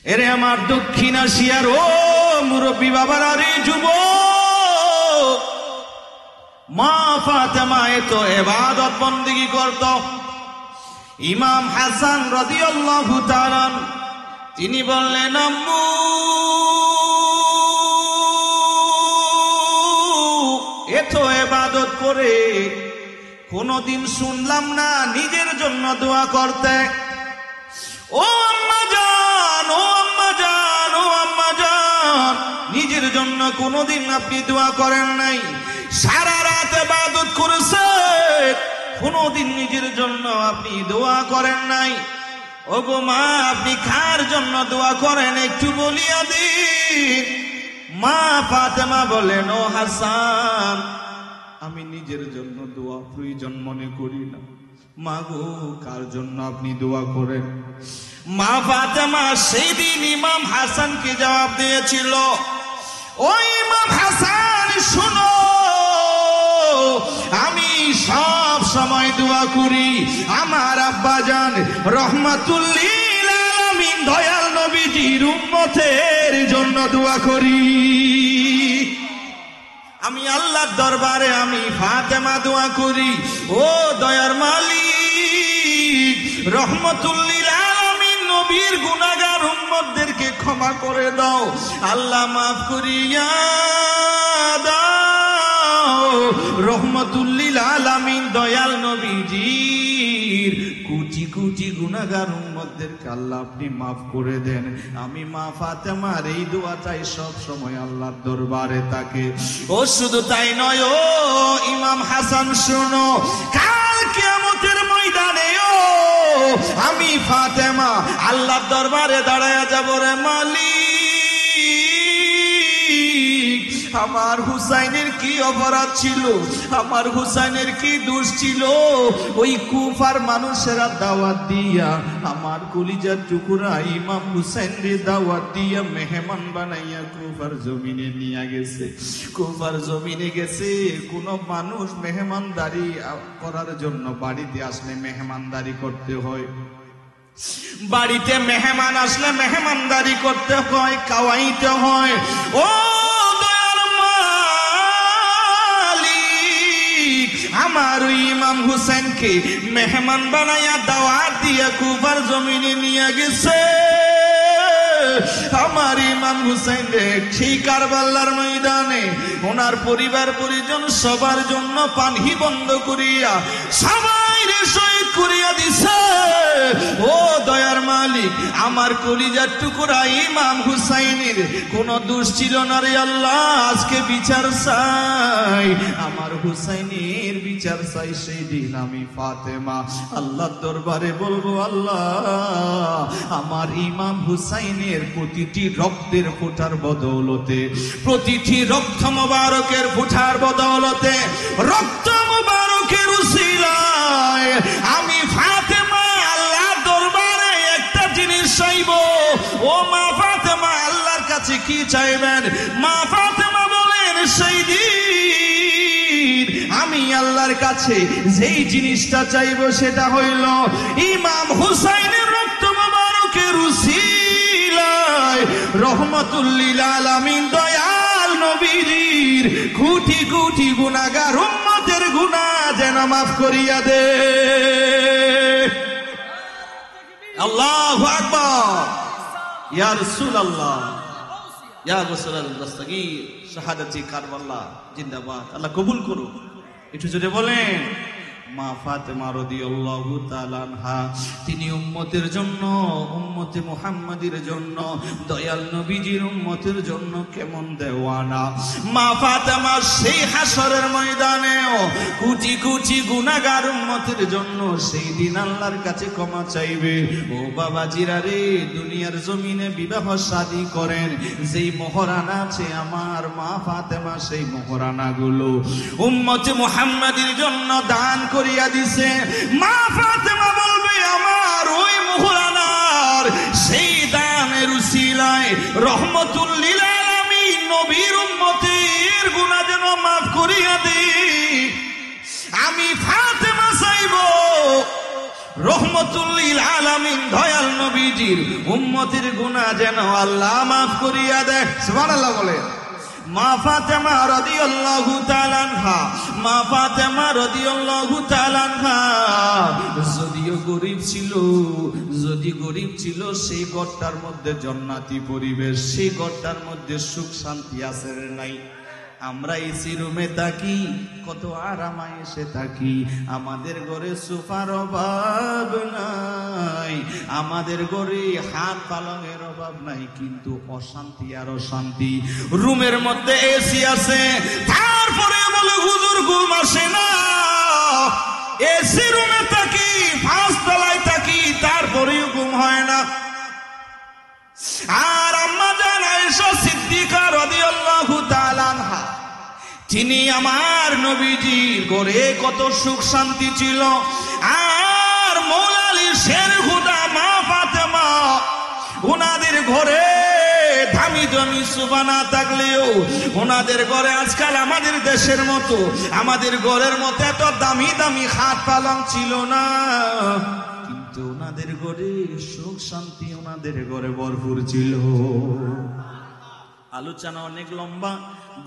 এরে আমার দক্ষিণ এশিয়ার ও মুরব্বী বাবারা রে যুবক, মা ফাতেমা এত ইবাদত বন্দেগী করত। ইমাম হাসান রাদিয়াল্লাহু তাআলা তিনি বললেন, আম্মু এত ইবাদত করে কোনদিন শুনলাম না নিজের জন্য দোয়া করতে। ও আম্মা জান, ও আম্মা জান, ও আম্মা জান, নিজের জন্য কোনদিন আপনি দোয়া করেন নাই। সারা রাত ইবাদত করেছেন, কোনদিন নিজের জন্য আপনি দোয়া করেন নাই। ওগো মা, আপনি কার জন্য দোয়া করেন একটু বলিয়া দিন। মা ফাতেমা বলেন, ও হাসান, আমি নিজের জন্য দোয়া প্রয়োজন মনে করি না। মা গো, কার জন্য আপনি দোয়া করেন? মা ফাতেমা সেই দিন ইমাম হাসানকে জবাব দিয়েছিল, ও ইমাম হাসান শোনো, আমি সব সময় দোয়া করি আমার আব্বাজান রহমাতুল লিল আলামিন দয়াল নবীজির উম্মতের জন্য দোয়া করি। আমি আল্লাহর দরবারে আমি ফাতেমা দোয়া করি, ও দয়ার মালিক রহমাতুল লিল আলামিন নবীর গুনাহগার উম্মতদেরকে ক্ষমা করে দাও, আল্লাহ মাফ করিয়া দাও। রহমাতুল লিল আলামিন দয়াল নবীজির কোটি কোটি গুনাহগার উম্মতদেরকে আল্লাহ আপনি মাফ করে দেন। আমি মা ফাতেমার এই দোয়াটাই সব সময় আল্লাহর দরবারে থাকে। ও শুধু তাই নয়, ও ইমাম হাসান শোনো, কাল কিয়ামতের ময়দানে ও আমি ফাতেমা আল্লাহর দরবারে দাঁড়ায়া যাব, রে মালিক আমার হুসাইনের কি অপরাধ ছিল, আমার হুসাইনের কি দোষ ছিল? ওই কুফার মানুষেরা দাওয়াত দিয়া আমার কলিজার টুকরা ইমাম হুসাইনরে দাওয়াত দিয়া মেহমান বানাইয়া কুফার জমিনে নিয়ে গেছে। কুফার জমিনে গেছে, কোন মানুষ মেহমানদারি করার জন্য বাড়িতে আসলে মেহমানদারি করতে হয়, বাড়িতে মেহমান আসলে মেহমানদারি করতে হয়, খাওয়াইতে হয়। ও আমার ইমাম হুসাইনকে মেহমান বানাইয়া দাওয়াত দিয়া কুফার জমিনে নিয়ে গেছে। আমার ইমাম হুসাইন সেই কারবালার ময়দানে ওনার পরিবার পরিজন সবার জন্য পানি বন্ধ করিয়া সবাই শহীদ করিয়া দিছে। ও দয়ার মালিক, আমার কলিজার টুকরা ইমাম হুসাইনের কোন দোষ ছিল না রে আল্লাহ, আজকে বিচার চাই, আমার হুসাইনের বিচার চাই। সেই দিন আমি ফাতেমা আল্লাহর দরবারে বলবো, আল্লাহ আমার ইমাম হুসাইনের প্রতিটি রক্তের ফোঁটার বদৌলতে, প্রতিটি রক্ত মোবারকের ফোঁটার বদৌলতে, রক্ত মোবারকের উসিলায় আমি ফাতেমা আল্লাহর দরবারে একটা জিনিস চাইব। ও মা ফাতেমা আল্লাহর কাছে কি চাইবেন? মা ফাতেমা বলেন, সেই দিন আমি আল্লাহর কাছে যেই জিনিসটা চাইব সেটা হইল ইমাম হুসাইনের রক্ত মোবারকের উসিলায় রহমাতুল লিল আলামিন দয়াল নবীর কোটি কোটি গুনাহগার উম্মতের গুনাহ যেন মাফ করিয়া দে। আল্লাহু আকবার। ইয়া রাসূলুল্লাহ, ইয়া রাসূলুল দাস্তাগীর শাহাদাতি কারবালা জিন্দাবাদ। আল্লাহ কবুল করুন। একটু জোরে বলেন। মা ফাতেমা রাদিয়াল্লাহু তাআলা আনহা তিনি উম্মতের জন্য, উম্মতে মুহাম্মাদের জন্য, দয়াল নবীজির উম্মতের জন্য কেমন দেওয়ানা। মা ফাতেমা সেই হাসরের ময়দানেও কোটি কোটি গুনাহগার উম্মতের জন্য সেই দিন আল্লাহর কাছে ক্ষমা চাইবে। ও বাবাজিরা রে, দুনিয়ার জমিনে বিবাহ শাদী করেন, যেই মোহরানা আছে আমার মা ফাতেমা সেই মোহরানাগুলো উম্মতে মুহাম্মাদের জন্য দান করিয়া দিছে। মা ফাতেমা বলবে, আমার ওই মোহরানার সেই দানের উসিলায় রহমাতুল লিল আলামিন নবীর উম্মতের গুনাহ যেন মাফ করিয়া দে। আমি ফাতেমা চাইব রহমতুল লিল আলামিন দয়াল নবীজির উম্মতের গুনাহ যেন আল্লাহ মাফ করিয়া দেয়। সুবহানাল্লাহ বলে। মা ফাতেমা রাদিয়াল্লাহু তাআলা আনহা, মা ফাতেমা রাদিয়াল্লাহু তাআলা আনহা যদিও গরীব ছিল, সেই ঘরটার মধ্যে জান্নাতি পরিবেশ, সেই ঘরটার মধ্যে সুখ শান্তি আছে নাই? আমরা এসি রুমে থাকি, কত আরামায়েশে থাকি, আমাদের ঘরে সোফার অভাব নাই, আমাদের ঘরে হাত পালঙের অভাব নাই, কিন্তু অশান্তি আর অশান্তি। রুমের মধ্যে এসি আছে, তারপরে বলে হুজুর ঘুম আসে না। এসি রুমে থাকি, পাঁচতলায় থাকি, তারপরেও ঘুম হয় না। আর আম্মা জান আয়েশা সিদ্দিকা রাদিয়াল্লাহু তাআলা আনহা, তিনি আমার নবীজির ঘরে কত সুখ শান্তি ছিল। আর মৌলা আলী শের খুদা মা ফাতেমা, ওনাদের ঘরে দামি দামি সোফা না থাকলেও ওনাদের ঘরে আজকাল আমাদের দেশের মতো, আমাদের ঘরের মতো এত দামি দামি খাট পালং ছিল না, কিন্তু ওনাদের ঘরে সুখ শান্তি ওনাদের ঘরে ভরপুর ছিল। আলোচনা অনেক লম্বা,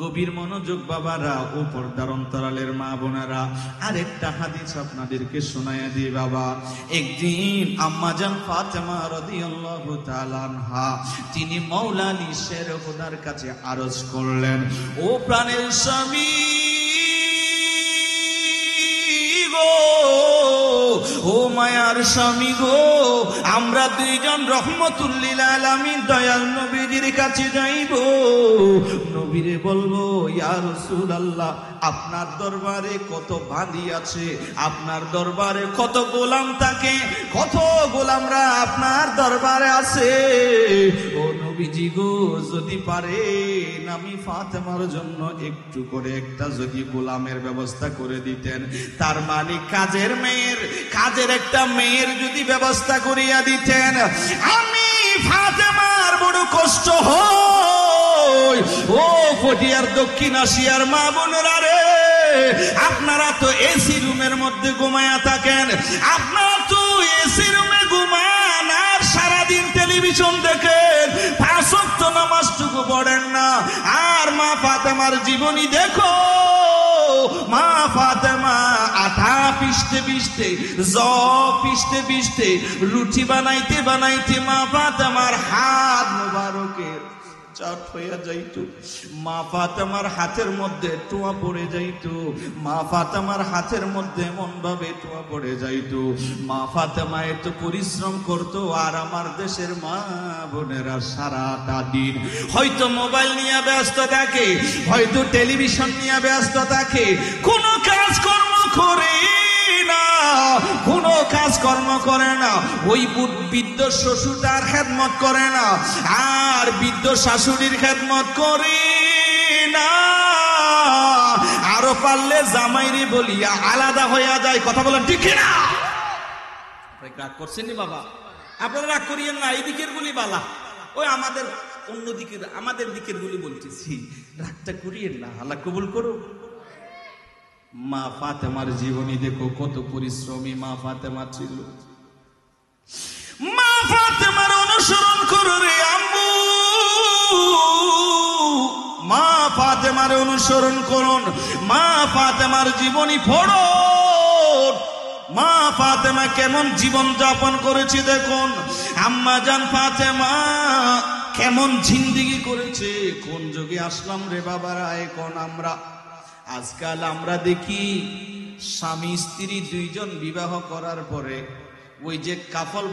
গভীর মনোযোগ বাবারা ও পর্দার অন্তরালের মা বোনেরা। আরেকটা হাদিস আপনাদেরকে শোনায়া দিই বাবা। একদিন আম্মা জান ফাতেমা রাদিয়াল্লাহু তাআলা আনহা, তিনি মাওলা আলী শের খুদার কাছে আরজ করলেন, ও প্রাণের স্বামী গো, ও মায়ার স্বামী গো, আমরা দুইজন রহমতুল লিল আলামিন দয়াল নবীজির কাছে যাইব। নবীরে বলবো, ইয়া রাসূলুল্লাহ, আপনার দরবারে কত বাঁধি আছে, আপনার দরবারে কত গোলাম থাকে, কত গোলামরা আপনার দরবারে আছে। ও নবীজি গো, যদি পারেন আমি ফাতেমার জন্য একটু করে একটা যদি গোলামের ব্যবস্থা করে দিতেন, তার মানে কাজের একটা মেয়ের যদি ব্যবস্থা করিয়া দিতেন, আমি ফাতেমার বড় কষ্ট হয়। ও ফটিয়ার দক্ষিণ এশিয়ার মা বোনেরা রে, আপনারা তো এসি রুমের মধ্যে ঘুমায়া থাকেন, আপনারা তো এসি রুমে ঘুমান আর সারাদিন টেলিভিশন দেখেন, 5 ওয়াক্ত নামাজটুকু পড়েন না। আর মা ফাতেমার জীবনী দেখো, মা ফাতেমা আটা পিষতে পিষতে, পিষতে পিষতে, রুটি বানাইতে বানাইতে মা ফাতেমার হাত মোবারকের চাট হইয়া যাইত। মা ফাতেমার হাতের মধ্যে টোয়া পড়ে যাইত, মা ফাতেমার হাতের মধ্যে এমন ভাবে টোয়া পড়ে যাইত। মা ফাতেমা এত পরিশ্রম করতো, আর আমার দেশের মা বোনেরা সারাটা দিন হয়তো মোবাইল নিয়ে ব্যস্ত থাকে, হয়তো টেলিভিশন নিয়ে ব্যস্ত থাকে, কোনো কাজকর্ম করে না, কোনো কাজকর্ম করে না। ওই বৃদ্ধ শ্বশুরটার খেদমত করে না, আর বৃদ্ধ শাশুড়ির খেদমত করে না, আরো পারলে জামাইরে বলিয়া আলাদা হইয়া যায়। কথা বলেন ঠিক না? রাগ করছেন নি বাবা? আপনারা রাগ করিয়েন না, এই দিকের গুলি বালা, ওই আমাদের অন্য দিকের, আমাদের দিকের গুলি বলতেছি, রাগটা করিয়েন না, আল্লাহ কবুল করো। মা ফাতেমার জীবনী দেখো, কত পরিশ্রমী মা ফাতেমা ছিল। মা ফাতেমার অনুসরণ করো রে আম্মু, মা ফাতেমার অনুসরণ করুন, মা ফাতেমার জীবনী পড়ো। মা ফাতেমা কেমন জীবন যাপন করেছে দেখুন। আম্মা জান ফাতেমা কেমন জিন্দেগি করেছে। কোন যুগে আসলাম রে বাবারা এখন আমরা। আজকাল আমরা দেখি স্বামী স্ত্রী দুইজন বিবাহ করার পরে ওই যে কাফল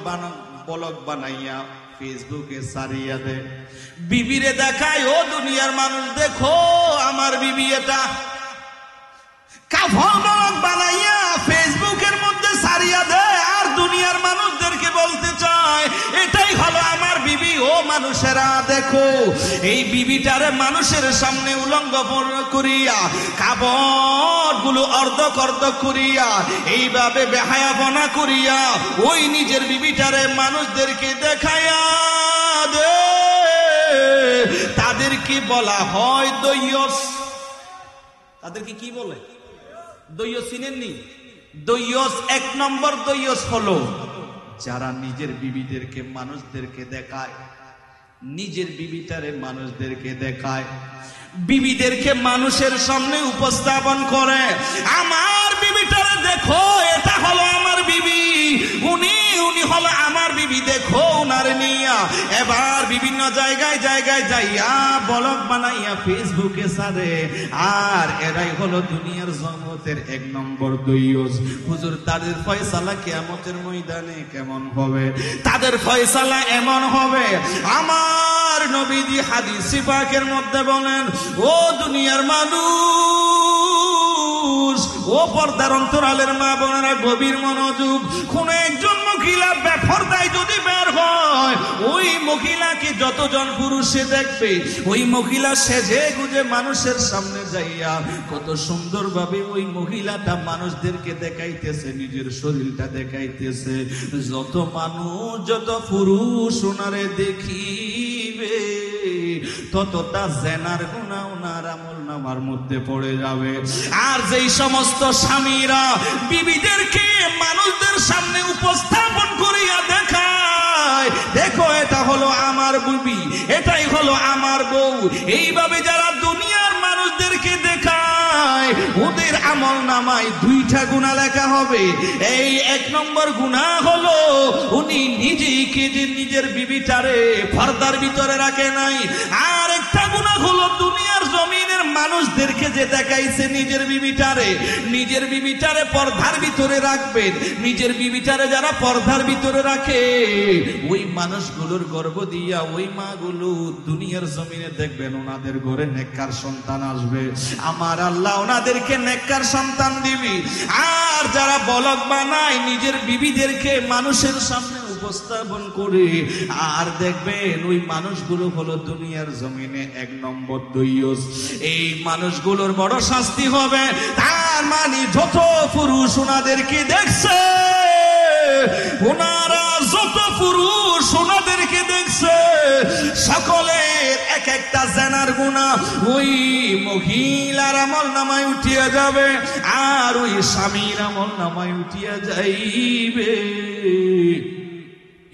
বলক বানাইয়া ফেসবুকে সারিয়া দেয়, বিবিরে দেখায়, ও দুনিয়ার মানুষ দেখো আমার বিবি। এটা কাফল বলক বানাইয়া ফেসবুকের মধ্যে সারিয়া দেয়, আর দুনিয়ার মানুষদেরকে বলতে চায় এটাই হলো আমার বিবি। ও মানুষেরা দেখো, এই বিবিটারে মানুষের সামনে উলঙ্গ করিয়া, কাপড় গুলো অর্ধ করিয়া, এইভাবে বেহায়াপনা করিয়া ওই নিজের বিবিটারে মানুষদেরকে দেখাইয়া দে। তাদেরকে বলা হয় দৈয়স। তাদেরকে কি বলে? দৈয়স চিনেননি? দৈয়স, এক নম্বর দৈয়স হলো যারা নিজের বিবিদেরকে মানুষদেরকে দেখায়, নিজের বিবিটারে মানুষদেরকে দেখায়, বিবিদেরকে মানুষের সামনে উপস্থাপন করে, আমার বিবিটারে দেখো, এটা হলো আমার বিবি, উনি হলো আমার বিবি, দেখো উনার নিয়া। এবার বিভিন্ন জায়গায় জায়গায় যাইয়া ব্লগ বানাইয়া ফেসবুকে ছাড়ে, আর এরাই হলো দুনিয়ার জগতের এক নম্বর দৈয়স। হুজুর, তাদের ফয়সালা কিয়ামতের ময়দানে কেমন হবে? তাদের ফয়সালা এমন হবে, আমার নবীজি হাদিস পাকের মধ্যে বলেন, ও দুনিয়ার মানুষ, ও পর্দার অন্তরালের মা বোনেরা, গভীর মনোযোগ। কোন একজন মহিলা বেপরদায় যদি বের হয়, ওই মহিলাকে যতজন পুরুষে দেখবে, ওই মহিলা সেজে গুজে মানুষের সামনে যাইয়া কত সুন্দর ভাবে ওই মহিলাটা মানুষদেরকে দেখাইতেছে, নিজের শরীরটা দেখাইতেছে। যত মানুষ, যত পুরুষ ওনারে দেখিবে, ততটা জেনার গুনাহ ওনার আমলনামার মধ্যে পড়ে যাবে। আর যেই সমস্ত স্বামীরা বিবিদেরকে মানুষদের সামনে উপস্থাপন করিয়া দেখায়, দেখো এটা হলো আমার বিবি, এটাই হলো আমার বউ, এইভাবে যারা দুনিয়ার মানুষদেরকে দেখায়, ওদের আমলনামায় দুইটা গুনাহ লেখা হবে। এই এক নম্বর গুনাহ হলো উনি নিজেকে যে নিজের বিবিটারে পর্দার ভিতরে রাখে নাই। আর একটা গুনাহ হলো দুনিয়ার জমিনের মানুষদেরকে যে দেখাইছে নিজের বিবিটারে, নিজের বিবিটারে পর্দার ভিতরে রাখবেন। নিজের বিবিটারে যারা পর্দার ভিতরে রাখে, ওই মানুষগুলোর গর্ভ দিয়া ওই মাগুলো দুনিয়ার জমিনে দেখবেন ওনাদের ঘরে নেককার সন্তান আসবে, আমার আল্লাহ ওনাদেরকে নেককার সন্তান দিবি। আর যারা বলদ বানায় নিজের বিবিদেরকে মানুষের সামনে উপস্থাপন করে, আর দেখবেন ওই মানুষগুলো হলো দুনিয়ার জমিনে এক নম্বর দৈয়স। এই মানুষগুলোর বড় শাস্তি হবে। তার মানে যত পুরুষ ওনাদেরকে দেখছে, ওনারা যত পুরুষ ওনাদেরকে দেখছে, সকলের এক একটা জেনার গুনাহ ওই মহিলার আমলনামায় উঠিয়া যাবে, আর ওই স্বামীর আমলনামায় উঠিয়া যাইবে।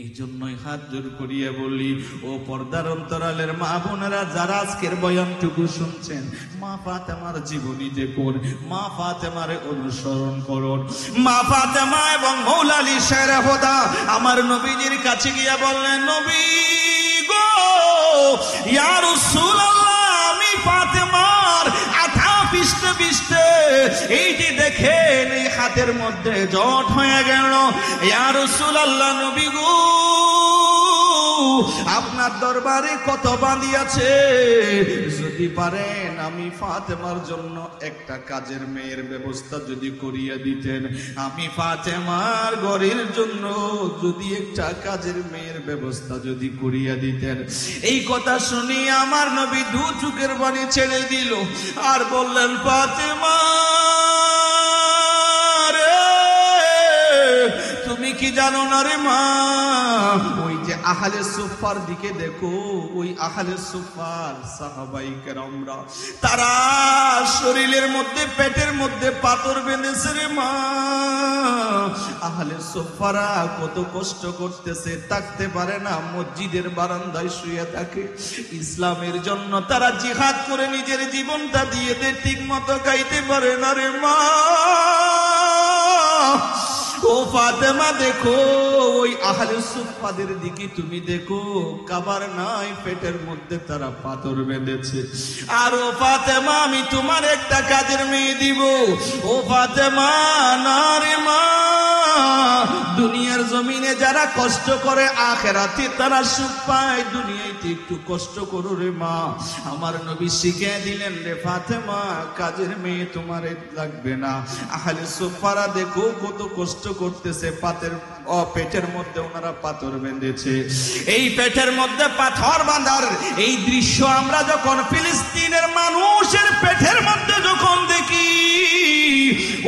এই জন্যই হাত জোর করিয়া বলি, ও পর্দার অন্তরালের মা বোনেরা, যারা আজকের বয়ানটুকু শুনছেন, মা ফাতেমার জীবনী দেখুন, মা ফাতেমার অনুসরণ করুন। মা ফাতেমা এবং মৌলা আলী শেরে খোদা আমার নবীজির কাছে গিয়া বললেন, নবী গো, ইয়া রাসূলুল্লাহ, আমি ফাতেমার আঠা পিষ্টে পিষ্টে এই যে দেখেন এই হাতের মধ্যে জট হয়ে গেল, ইয়া রাসূলুল্লাহ, নবী গো, আপনার দরবারে কত বাঁধি আছে, যদি পারেন আমি ফাতেমার জন্য একটা কাজের মেয়ের ব্যবস্থা যদি করিয়া দিতেন, আমি ফাতেমার ঘরের জন্য যদি একটা কাজের মেয়ের ব্যবস্থা যদি করিয়া দিতেন। এই কথা শুনি আমার নবী দু চোখের পানি ছেড়ে দিল, আর বললেন, ফাতেমা তুমি কি জানো না রে মা, ওই যে আহলে সুফার দিকে দেখো, ওই আহলে সুফার সাহাবাই কেরামরা, তারা শরীরের মধ্যে পেটের মধ্যে পাথর বেঁধেছে রে মা। আহলে সুফারা কত কষ্ট করতেছে, থাকতে পারে না, মসজিদের বারান্দায় শুয়ে থাকে। ইসলামের জন্য তারা জিহাদ করে নিজের জীবনটা দিয়ে দেয়, ঠিক মতো খাইতে পারে না রে মা। ও ফাতেমা দেখো, ওই আহলে সুফাদের দিকে তুমি দেখো, খাবার নাই, পেটের মধ্যে তারা পাথর বেঁধেছে। আর ও ফাতেমা, আমি তোমার একটা কাজের মেয়ে দিব। ও ফাতেমা, না রে মা, দুনিয়ার জমিনে যারা কষ্ট করে আখিরাতে তারা সুখ পায়, দুনিয়াতে একটু কষ্ট করো রে মা। আমার নবী শিখিয়ে দিলেন, রে ফাতেমা, কাজের মেয়ে তোমার লাগবে না। আহলে সুফারা দেখো কত কষ্ট করতেছে, পেটের মধ্যে ওনারা পাথর বেঁধেছে। এই পেটের মধ্যে পাথর বাঁধার এই দৃশ্য আমরা যখন ফিলিস্তিনের মানুষের পেটের মধ্যে যখন দেখি,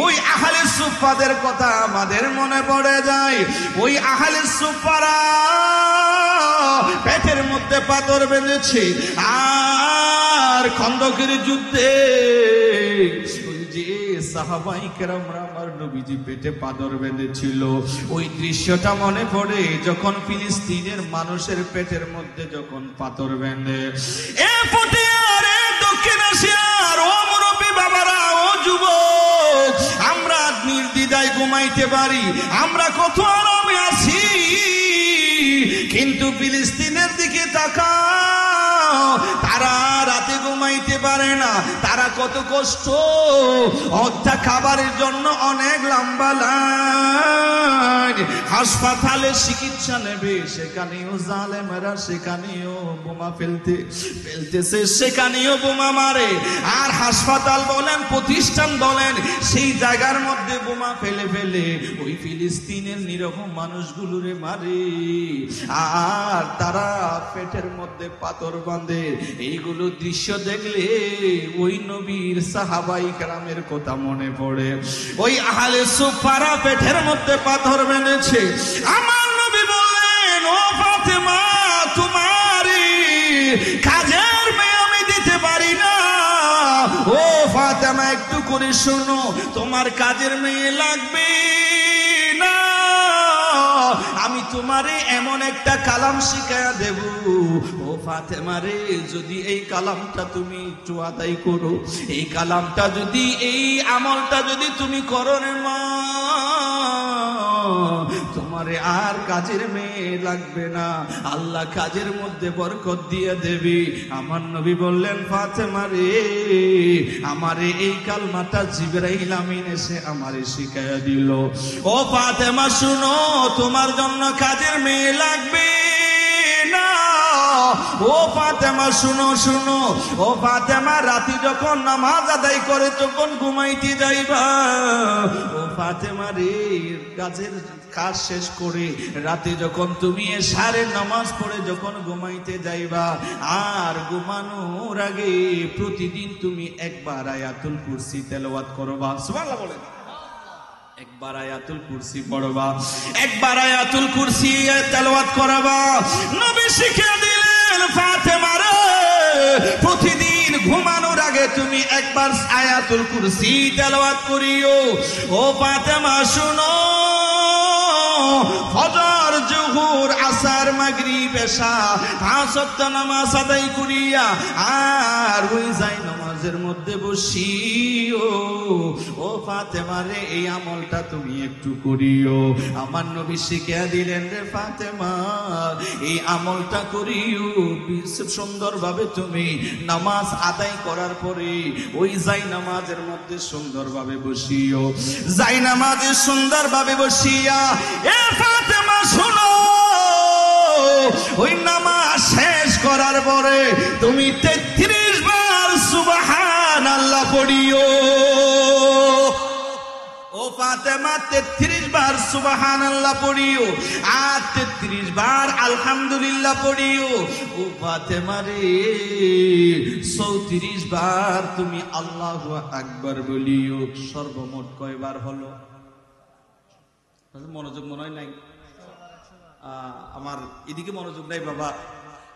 ওই আহলে সুফাদের কথা আমাদের মনে পড়ে যায়। ওই আহলে সুফারা পেটের মধ্যে পাথর বেঁধেছে, আর খন্দকের যুদ্ধে যে সাহাবায়ে কেরামরা আমার নবীজি পেটে পাথর বেঁধেছিল, ওই দৃশ্যটা মনে পড়ে যখন ফিলিস্তিনের মানুষের পেটের মধ্যে যখন পাথর বেঁধে। এ পটিয়ার, এ দক্ষিণ এশিয়ার ও মুরব্বী বাবারা, ও যুবক, আমরা নির্দ্বিধায় ঘুমাইতে পারি, আমরা কত আরামে আছি, কিন্তু ফিলিস্তিনের দিকে তাকাও, তারা রাতে ঘুমাইতে পারে না, তারা কত কষ্ট, অর্ধা খাবারের জন্য অনেক লম্বা লাইন, হাসপাতালে চিকিৎসা নেবে, সেখানেও জালেমেরা সেখানেও বোমা ফেলতেছে, সেখানেও বোমা মারে, আর হাসপাতাল বলেন প্রতিষ্ঠান বলেন সেই জায়গার মধ্যে বোমা ফেলে ফেলে ওই ফিলিস্তিনের নিরীহ মানুষগুলোরে মারে, আর তারা পেটের মধ্যে পাথর বাঁধে। এইগুলো দৃশ্য দেখলে ওই নবীর সাহাবায়ে কেরামের কথা মনে পড়ে। ওই আহলে সুফারা পেটের মধ্যে পাথর বেঁধেছে, আমার নবী বললেন, ও ফাতেমা, তোমারে কাজের মেয়ে আমি দিতে পারি না, ও ফাতেমা একটু করে শোনো, তোমার কাজের মেয়ে লাগবে না, আমি তোমারে এমন একটা কালাম শিখায়া দেব, ও ফাতেমা রে, যদি এই কালামটা তুমি একটু আদায় করো, এই কালামটা যদি, এই আমলটা যদি তুমি করো রে মা, তোমারে আর কাজের মেয়ে লাগবে না, আল্লাহ কাজের মধ্যে বরকত দিয়ে দেবে। আমার নবী বললেন, ফাতেমা রে, আমারে এই কালমাটা জিবরাইল আমিন এসে আমারে শিখায়া দিল। ও ফাতেমা শুনো, তোমার জন্য কাজের মেয়ে লাগবে না। ও ফাতেমা শুনো শুনো, ও ফাতেমা রাতে যখন নামাজ আদায় করে তখন ঘুমাইতে যাইবা, ও ফাতেমা রে, কাজের কাজ শেষ করে রাতে যখন তুমি এশারের নামাজ পড়ে যখন ঘুমাইতে যাইবা, আর ঘুমানোর আগে প্রতিদিন তুমি একবার আয়াতুল কুরসি তেলাওয়াত করবা। সুবহানাল্লাহ বলেন। একবার আয়াতুল কুরসি পড়বা, একবার আয়াতুল কুরসি তেলাওয়াত করবা। নবী শিখিয়ে দিলেন, ফাতেমা রে, প্রতিদিন ঘুমানোর আগে তুমি একবার আয়াতুল কুরসি তেলাওয়াত করিও। ও ফাতেমা শুনো, ফজর, জোহর, আসর, মাগরিব, এশা 5 ওয়াক্ত নামাজ আদায় করিয়া আর ওই যাই নামাজের মধ্যে বসিও, ও ফাতেমা রে, এই আমলটা তুমি একটু করিও। আমার নবী শিখিয়ে দিলেন, রে ফাতেমা, এই আমলটা করিও, সুন্দরভাবে তুমি নামাজ আদায় করার পরে ওই যাই নামাজের মধ্যে সুন্দরভাবে বসিও। যাই নামাজে সুন্দরভাবে বসিয়া, এ ফাতেমা শুনো, ওই নামাজ শেষ করার পরে তুমি 33 বার সুবহানাল্লাহ পড়িও। ও ফাতেমা, 33 বার সুবহানাল্লাহ পড়িও, আর 33 বার আলহামদুলিল্লাহ পড়িও। ও ফাতেমা রে, 34 বার তুমি আল্লাহু আকবার বলিও। সর্বমোট কয়বার হলো? মনোযোগ মনে হয় নাই, আমার এদিকে মনোযোগ নাই বাবা।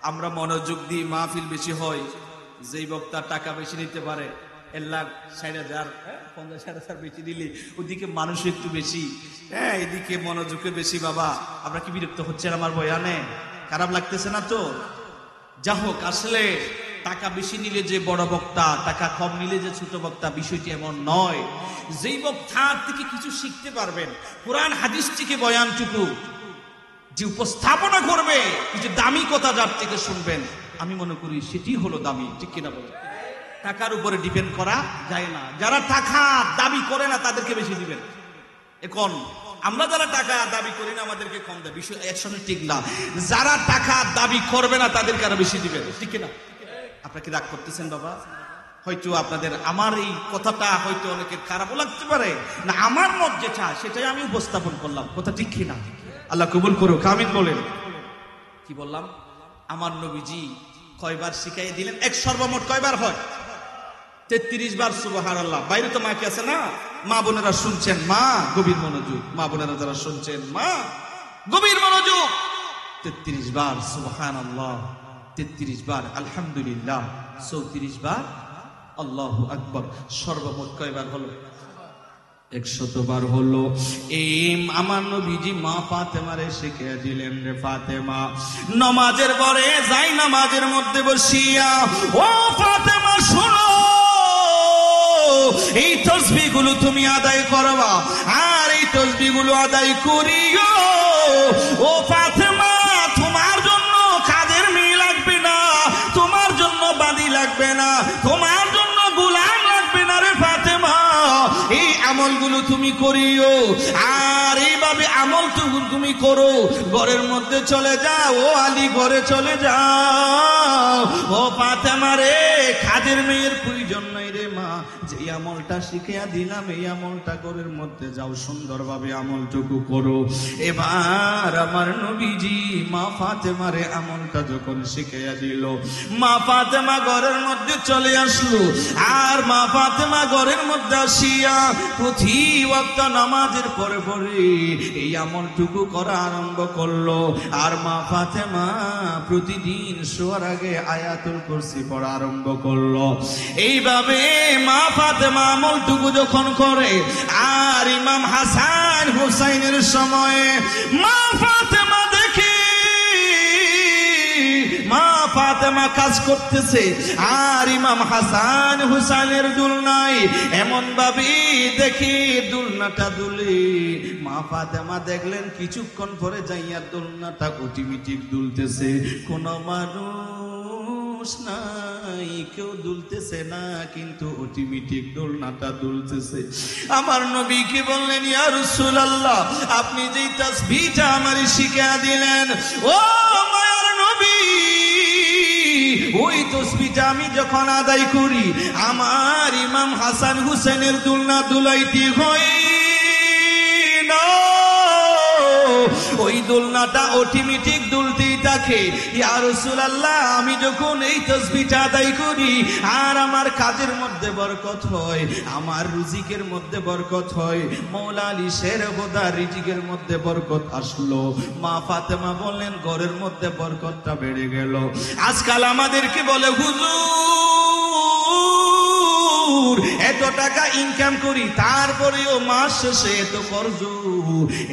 আমরা মনোযোগ দিই, মাহফিল বেশি হয়, যেই বক্তা টাকা বেশি নিতে পারে, 1,60,000 50,000 বেশি দিলে ওদিকে মানুষ একটু বেশি, হ্যাঁ, এদিকে মনোযোগে বেশি বাবা। আমরা কি বিরক্ত হচ্ছেন আমার বয়ানে? খারাপ লাগতেছে না তো? যা হোক, আসলে টাকা বেশি নিলে যে বড় বক্তা, টাকা কম নিলে যে ছোট বক্তা, বিষয়টি এমন নয়। যেই বক্তার থেকে কিছু শিখতে পারবেন, কোরআন হাদিস থেকে বয়ানটুকু যে উপস্থাপনা করবে, কিছু দামি কথা যার থেকে শুনবেন, আমি মনে করি সেটি হলো দামি। ঠিক কিনা বলেন? টাকার উপরে ডিপেন্ড করা যায় না। যারা টাকা দাবি করে না তাদেরকে বেশি দিবেন। এখন আমরা যারা টাকা দাবি করি না আমাদেরকে কম দেয়, বিষয় একসঙ্গে ঠিক না। যারা টাকা দাবি করবে না তাদেরকে আরো বেশি দিবেন। ঠিক কিনা? আপনাকে রাগ করতেছেন বাবা? হয়তো আপনাদের আমার এই কথাটা হয়তো অনেকের খারাপও লাগতে পারে, না আমার মত যেটা সেটাই আমি উপস্থাপন করলাম। কথা ঠিক কিনা? আল্লাহ কবুল করুক, আমিন বলেন। কি বললাম? আমার নবীজি কয়বার শিখাই দিলেন? এক সর্বমোট কয়বার হয়? 33 বার সুবহানাল্লাহ। বাইরে তো মাকে আছে না, মা বোনেরা শুনছেন, মা গভীর মনোযোগ, মা বোনেরা যারা শুনছেন, মা গভীর মনোযোগ। 33 বার সুবহানাল্লাহ, 33 বার আলহামদুলিল্লাহ, 34 বার আল্লাহু আকবার। সর্বমোট কয়বার হলো? 100 বার হলো। এই আমার নবীজি মা ফাতেমারে শিখিয়ে দিলেন, রে ফাতেমা, নামাজের পরে যাই নামাজের মধ্যে বসিয়া, ও ফাতেমা শোনো, এই তাসবিহগুলো তুমি আদায় করবা, আর এই তাসবিহগুলো আদায় করিও। ও ফাতেমা, তোমার জন্য কাজের মেয়ে লাগবে না, তোমার জন্য বাদী লাগবে না, তোমার জন্য গোলাম লাগবে না রে ফাতেমা। এই আমলগুলো তুমি করিও, আর এইভাবে আমল তুমি করো। ঘরের মধ্যে চলে যাও, ও আলী ঘরে চলে যাও। ও ফাতেমা রে, কাজের মেয়ের প্রয়োজন নাই রে মা, যে আমলটা শিখিয়া দিলাম এই আমলটা ঘরের মধ্যে যাও, সুন্দরভাবে আমলটুকু করো। এবার আমার নবীজি মা ফাতেমারে আমলটা যখন শিখিয়া দিল, মা ফাতেমা ঘরের মধ্যে চলে আসলো। আর মা ফাতেমা ঘরের মধ্যে আসিয়া প্রতি ওয়াক্ত নামাজের পরে পরে এই আমলটুকু করা আরম্ভ করলো। আর মা ফাতেমা প্রতিদিন শোয়ার আগে আয়াতুল কুরসি পড়া আরম্ভ করলো। এইভাবে মা ফাতেমা আমলটুকু যখন করে, আর ইমাম হাসান হুসাইনের সময়ে মা ফাতেমা দেখি মা ফাতেমা কাজ করতেছে, আর ইমাম হাসান হুসাইনের দুলনাই এমন ভাবে দেখি দুলনাটা দুলে। মা ফাতেমা দেখলেন কিছুক্ষণ পরে যাইয়া দুলনাটা অটোমেটিক দুলতেছে, কোন মানুষ নাই, কেউ দুলতেছে না, কিন্তু অটোমেটিক দোলনাটা দুলতেছে। আমার নবী কি বললেন, ইয়া রাসূলুল্লাহ, আপনি যেই তাসবিহটা আমারে শিখিয়ে দিলেন, ও মায়ার নবী, ওই তাসবিহটা আমি যখন আদায় করি, আমার ইমাম হাসান হুসেনের দুলনা দুলাইতে হয় না, ওই দোলনাটা অটোমেটিক দুলতেই থাকে। ইয়া রাসূলুল্লাহ, আমি যখন এই তাসবিহটা আদায় করি, আর আমার কাজের মধ্যে বরকত হয়, আমার রিজিকের মধ্যে বরকত হয়, মওলা আলী শের খোদা রিজিকের মধ্যে বরকত আসলো। মা ফাতেমা বললেন, ঘরের মধ্যে বরকতটা বেড়ে গেল। আজকাল আমাদেরকে বলে, হুজুর এত টাকা ইনকাম করি, তারপরেও মাস শেষে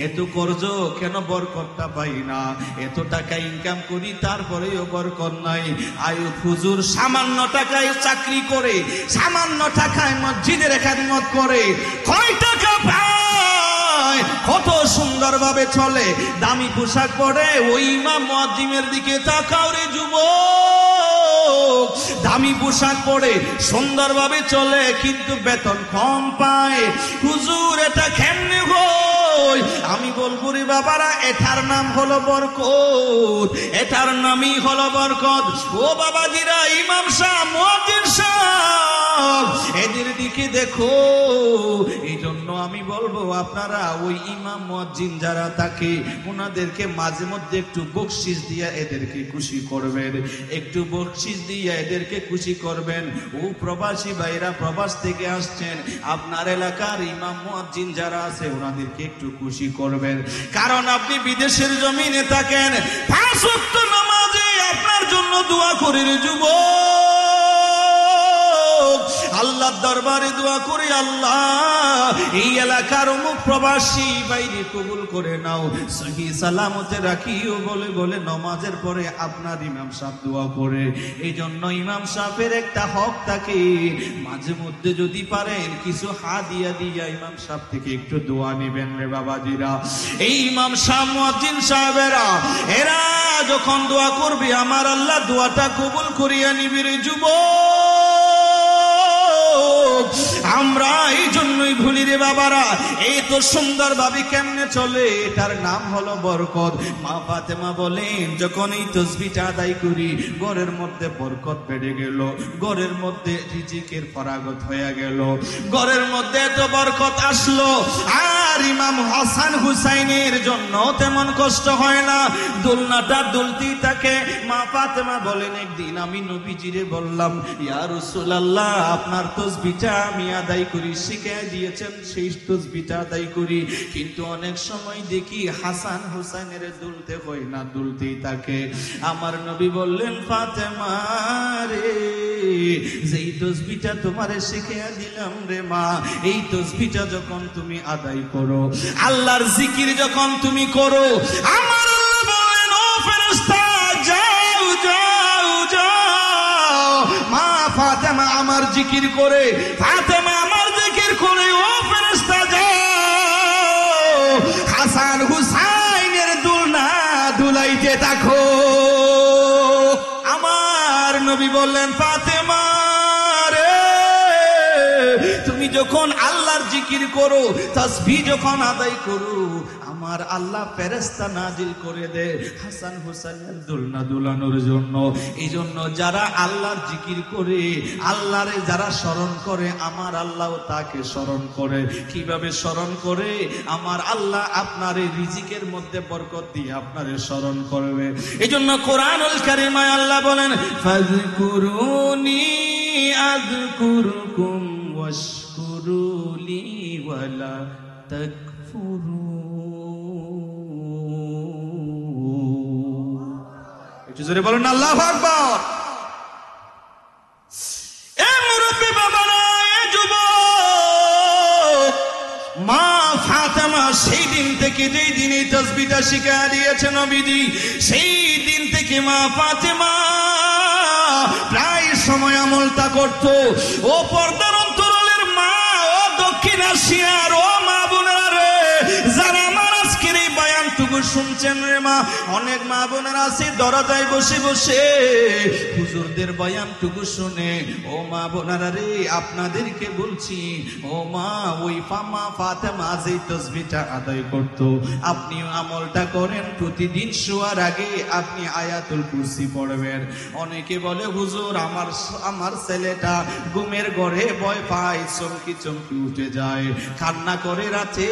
এত কর্জ কেন, বরকতটা পাই না। এত টাকা ইনকাম করি, তারপরেও বরকত নাই। আয়ুব হুজুর সামান্য টাকায় চাকরি করে, সামান্য টাকায় মসজিদের খেদমত করে, কয় টাকা পায়, কত সুন্দরভাবে চলে, দামি পোশাক পরে। ওই ইমাম মুয়াজ্জিমের দিকে তাকাও রে যুবক, দামি পোশাক পরে সুন্দরভাবে চলে, কিন্তু বেতন কম পায়। হুজুর এটা কেমনে হয়? আমি বলবো রে বাবারা, এটার নাম হলো বরকত, এটার নামই হলো বরকত। ও বাবাজিরা, ইমাম সাহেব, মুয়াজ্জিন সাহেব, এদের দিকে দেখো। এই জন্য আমি বলবো, আপনারা ওই ইমাম মুয়াজ্জিন যারা থাকে, ওনাদেরকে মাঝে মধ্যে একটু বকশিশ দিয়া এদেরকে খুশি করবেন, একটু বকশিশ দিয়া এদেরকে খুশি করবেন। ও প্রবাসী ভাইরা, প্রবাস থেকে আসছেন, আপনার এলাকার ইমাম মুয়াজ্জিন যারা আছে, ওনাদেরকে একটু খুশি করবেন। কারণ আপনি বিদেশের জমিনে থাকেন, 5 ওয়াক্ত নামাজে আপনার জন্য দোয়া করে রে যুবক, আল্লাহর দরবারে দোয়া করে, আল্লাহ এই এলাকার অমুক প্রবাসী বাইরে কবুল করে নাও, সহি সালামতে রাখিও, বলে বলে নামাজের পরে আপনার ইমাম সাহেব দোয়া করে। এই জন্য ইমাম সাহেবের একটা হক থাকে, মাঝে মধ্যে যদি পারেন কিছু হাদিয়া দিয়া ইমাম সাহেব থেকে একটু দোয়া নেবেন রে বাবাজিরা। এই ইমাম সাহেব, মুয়াজ্জিন সাহেবেরা, এরা যখন দোয়া করবে, আমার আল্লাহ দোয়াটা কবুল করিয়া নিবে রে যুবক। আমরা এই জন্যই ভুলি রে বাবারা, এই তো সুন্দর ভাবে কেমনে চলে, এটার নাম হলো বরকত। মা ফাতেমা বলেন, যখন এই তাসবিহটা আদায় করি, ঘরের মধ্যে বরকত বেড়ে গেল, ঘরের মধ্যে রিজিকের ফরাগত হয়ে গেল, ঘরের মধ্যে এত বরকত আসলো। আর ইমাম হাসান হুসাইনের জন্য তেমন কষ্ট হয় না, দোলনাটা দুলতেই থাকে। মা ফাতেমা বলেন, একদিন আমি নবীজিরে বললাম, ইয়া রাসূলুল্লাহ, আপনার তাসবিহটা আমি আদায় করি, শিখিয়ে দিয়েছেন, সেই তাসবিহটা আদায় করি, কিন্তু অনেক সময় দেখি হাসান হুসাইনের দুলতে হয় না, দুলতেই থাকে। আমার নবী বললেন, ফাতেমা রে, যেই তসবিহটা তোমারে শিখিয়ে দিলাম রে মা, এই তসবিহটা যখন তুমি আদায় করো, আল্লাহর জিকির যখন তুমি করো, আমার আল্লাহ বলেন ও ফেরেশতা যাও যাও যাও, মা ফাতেমা আমার জিকির করে, ফাতেমা আমার জিকির করে, ও ফেরেশতা যাও হাসান হুসাইনের দুলনা দুলাইতে থাকো। আমার নবী বললেন ফাতেমা রে, তুমি যখন আল্লাহর জিকির করো, তাসবিহ যখন আদায় করো, আমার আল্লাহ ফেরেশতা নাজিল করে দে হাসান হুসাইনের দুলনা দুলানোর জন্য। এই জন্য যারা আল্লাহর জিকির করে, আল্লাহরে যারা স্মরণ করে, আমার আল্লাহ তাকে স্মরণ করে। কিভাবে স্মরণ করে? আমার আল্লাহ আপনার রিজিকের মধ্যে বরকত দিয়ে আপনারে স্মরণ করবে। এই জন্য কোরআনুল কারীমায় আল্লাহ বলেন ফাযকুরুনি আযকুরকুম ওয়াশকুরুলি ওয়ালা তাকফুরুন। একটু জোরে বলুন আল্লাহু আকবার। এ মুরব্বি বাবারা, এ যুবক, মা ফাতেমা সেই দিন থেকে, যেই দিন এই তাসবিহটা শিখিয়ে দিয়েছে নবীজি, সেই দিন থেকে মা ফাতেমা প্রায় সময় আমলটা করত। ও পর্দার অন্তরালের মা, ও দক্ষিণ এশিয়ার ও মা বোনেরা রে, যারা আমার আজকের এই বয়ানটুকু শুনছেন রে মা, অনেক মা বোনেরা আছে দরজায় বসে বসে হুজুরদের বয়ানটুকু শুনে। ও মা বোনেরা রে, আপনাদেরকে বলছি, ও মা, ওই মা ফাতেমা যেই তাসবিহটা আদায় করত, আপনি আমলটা করেন। প্রতিদিন শোয়ার আগে আপনি আয়াতুল কুরসি পড়বেন। অনেকে বলে হুজুর আমার ছেলেটা ঘুমের ঘরে ভয় পায়, চমকি চমকি উঠে যায়, কান্না করে রাতে।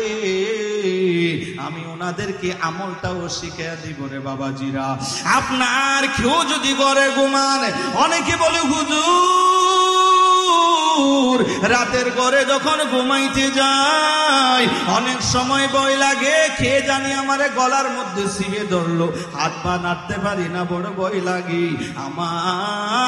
আমি ওনাদেরকে আমলটাও শিখিয়ে দিব রে বাবাজিরা। আপনার কেউ যদি ঘরে ঘুমান, অনেকে বলে হুজুর রাতের ঘরে যখন ঘুমাইতে যায় অনেক সময় ভয় লাগে, খেয়ে জানি আমারে গলার মধ্যে চিপে ধরলো, হাত পা নাড়তে পারি না, বড় ভয় লাগে।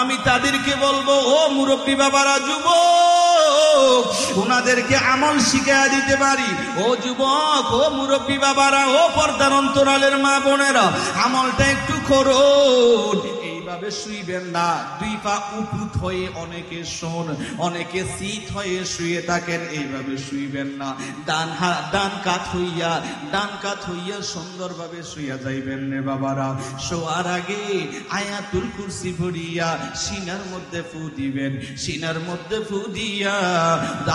আমি তাদেরকে বলবো, ও মুরব্বী বাবারা, যুবক, ওনাদেরকে আমল শিখিয়ে দিতে পারি। ও যুবক, ও মুরব্বী বাবারা, ও পর্দার অন্তরালের মা বোনেরা, আমলটা একটু করুন। এইভাবে শুইবেন না, দুই পা উপুত হয়ে, অনেকে শোন, অনেকে সিট হয়ে শুয়ে থাকেন, এইভাবে শুইবেন না। ডান কাত হইয়া সুন্দরভাবে শুইয়া যাইবেন রে বাবারা। শোয়ার আগে আয়াতুল কুরসি পড়িয়া সিনার মধ্যে ফু দিবেন। সিনার মধ্যে ফু দিয়া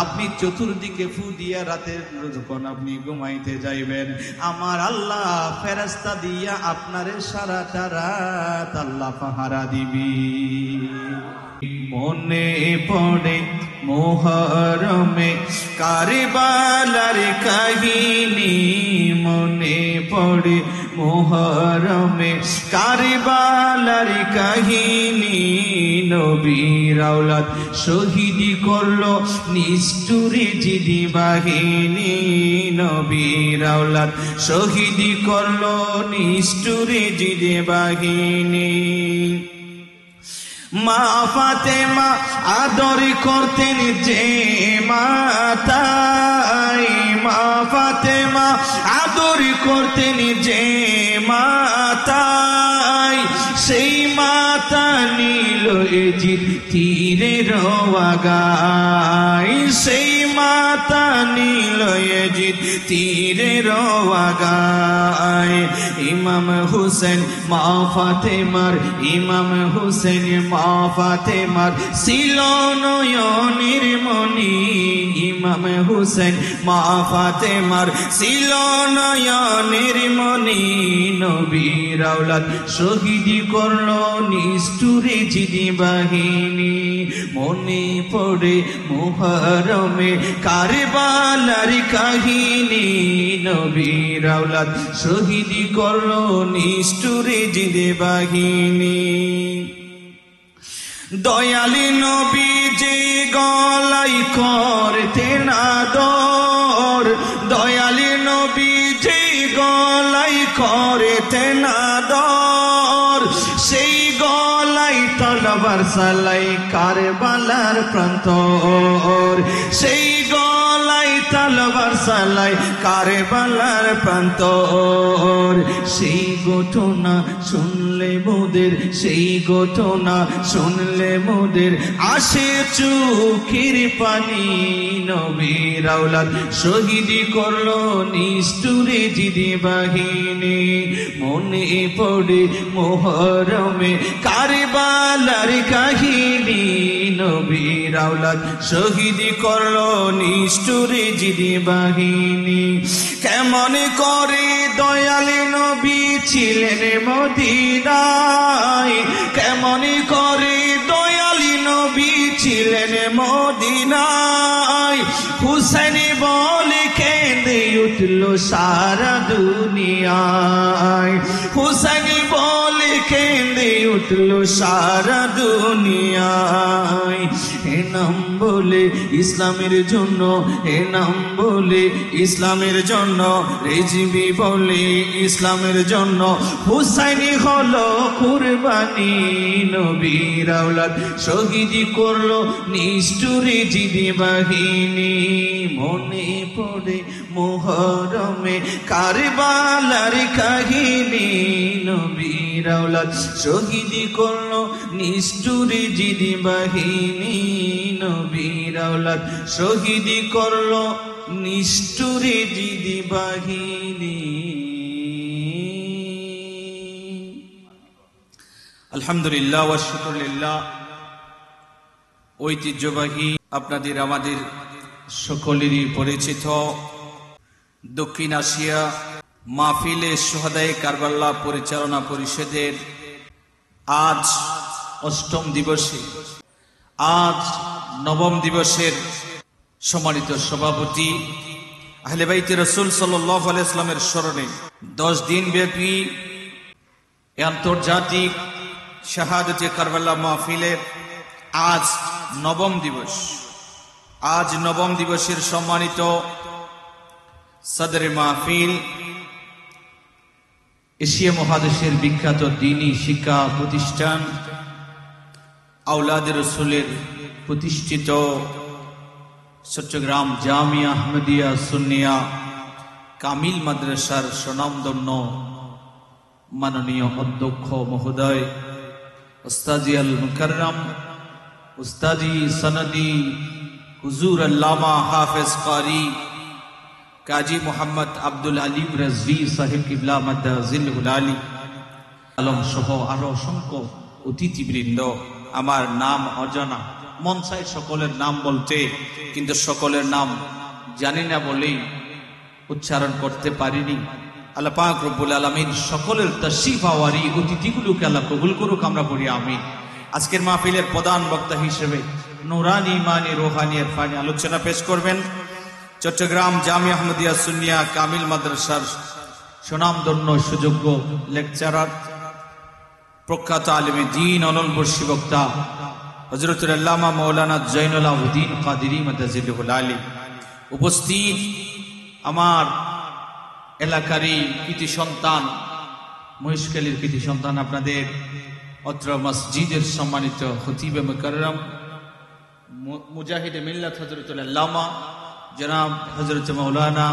আপনি চতুর্দিকে ফু দিয়া রাতে যখন আপনি ঘুমাইতে যাইবেন, আমার আল্লাহ ফেরেশতা দিয়া আপনারে সারাটা রাত আল্লাহ পাহারা দিবি। মনে পড়ে মুহরমে কারবালার কাহিনী, মনে পড়ে মুহরমে কারবালার কাহিনী। নবীর আওলাদ শহীদি করলো নিষ্ঠুরে জিদি বাহিনী, নবীর আওলাদ শহীদি করলো নিষ্ঠুরে জিদি বাহিনী। মা ফাতেমা আদর করতেন যে মাতাই, মা ফাতেমা আদর করতেন যে মাতাই, সেই মাতা নীল এজিদ তীরের আগায়, সেই মাতা নীল এজিদ তীরের আগায়। ইমাম হুসেন মা ফাতেমার, ইমাম হুসেন মা ফাতেমার ছিল নয়নের মনি, ইমাম হুসেন মা ফাতেমার ছিল নয়নের মনি। নবীর আওলাদ শহীদি করলো নিষ্ঠুরে জিদি বাহিনী। মনে পড়ে মুহরমে কারবালার কাহিনী, নবীর আওলাদ শহীদি করলো নিষ্ঠুরে জিদি বাহিনী। দয়ালি নবী যে গলাই করতেন আদর, দয়ালি নবী যে গলাই করতেন আদর, সেই গলাই তলা তলোয়ার সালাই কারবালার প্রান্তর, সেই গলায় তলোয়ার সালাই কারবালার প্রান্তর। সেই ঘটনা শুনলে মোদের, সেই ঘটনা শুনলে মোদের আসে চোখের পানি। নবীর আওলাদ শহীদি করলো নিষ্ঠুরে জিদি বাহিনী। মনে পড়ে মুহররমে কারবালার কাহিনী। নবীর আওলাদ শহীদি করলো নিষ্ঠুরে জিদি বাহিনী। কেমন করে দয়ালে নবী ছিলেন মদিনায়, কেমন করে দয়ালি নবী ছিলেন মদিনায়। হুসেন বলে কেঁদে উঠল সারা দুনিয়ায়, হুসেন বলে কেঁদে উঠল সারা দুনিয়ায়। এ নাম বলে ইসলামের জন্য, এ নাম বলে ইসলামের জন্য, রেজিবি বলে ইসলামের জন্য হুসাইনি হলো কুরবানি। নবীর আওলাদ শহীদি করলো নিষ্ঠুরে জিদি বাহিনী। মনে পড়ে মুহররমে কারবালার কাহিনী। নবীর আওলাদ শহীদি করলো নিষ্ঠুরে জিদি বাহিনী। নবীর আওলাদ শহীদি করলো নিষ্ঠুরে জিদি বাহিনী। আলহামদুলিল্লাহ ওয়া শুকরুলিল্লাহ। ঐতিহ্যবাহী আপনাদের আমাদের সকলেরই পরিচিত দক্ষিণ এশিয়া মাহফিলে শুহাদায়ে কারবালা পরিচালনা পরিষদের আজ ৮ম দিবসে, আজ ৯ম দিবসের সম্মানিত সভাপতি আহলে বাইতে রাসূল সাল্লাল্লাহু আলাইহি ওয়াসাল্লামের স্মরণে 10 দিন ব্যাপী আন্তর্জাতিক শাহাদাতে কারবালা মাহফিলের আজ ৯ম দিবস। আজ ৯ম দিবসের সম্মানিত সদরে মাহফিল এশিয়া মহাদেশের বিখ্যাত দ্বীনি শিক্ষা প্রতিষ্ঠান আওলাদে রসুলের প্রতিষ্ঠিত চট্টগ্রাম জামিয়া আহমদিয়া সুন্নিয়া কামিল মাদ্রাসার স্বনামধন্য মাননীয় অধ্যক্ষ মহোদয় উস্তাজি আল মুকাররম উস্তাজি সনদি হুজুর আল্লামা হাফেজ কারি কাজী মোহাম্মদ আব্দুল আলিম রাজভী সাহেব কিবলা মাদ্দাজিলহুল আলী আলম সহ আরো অসংখ্য অতিথিবৃন্দ, আমার নাম অজানা, মন চাই সকলের নাম বলতে, কিন্তু সকলের নাম জানি না বলেই উচ্চারণ করতে পারিনি। আল্লাহ পাক রব্বুল আলামিন সকলের তাশরীফ আওয়ারি অতিথিগুলোকে আল্লাহ কবুল করুক, আমরা পড়ি আমিন। আজকের মাহফিলের প্রধান বক্তা হিসেবে নুরানি ইমানি রোহানি ইরফানি আলোচনা পেশ করবেন চট্টগ্রাম জামিয়া আহমদিয়া সুন্নিয়া কামিল মাদ্রাসার সুনামধন্য সুযোগ্য লেকচারার প্রখ্যাত আলেমে দ্বীন অনলবর্ষী বক্তা হযরতুল আল্লামা মাওলানা জয়নুল আবেদিন কাদেরী মাদ্দাজিলহুল আলী। উপস্থিত আমার এলাকারই কৃতি সন্তান, মহেশখালীর কৃতি সন্তান, আপনাদের অত্র মসজিদের সম্মানিত খতিবে মুকাররম মুজাহিদে মিল্লাত হযরতুল আল্লামা জনাব হযরত মাওলানা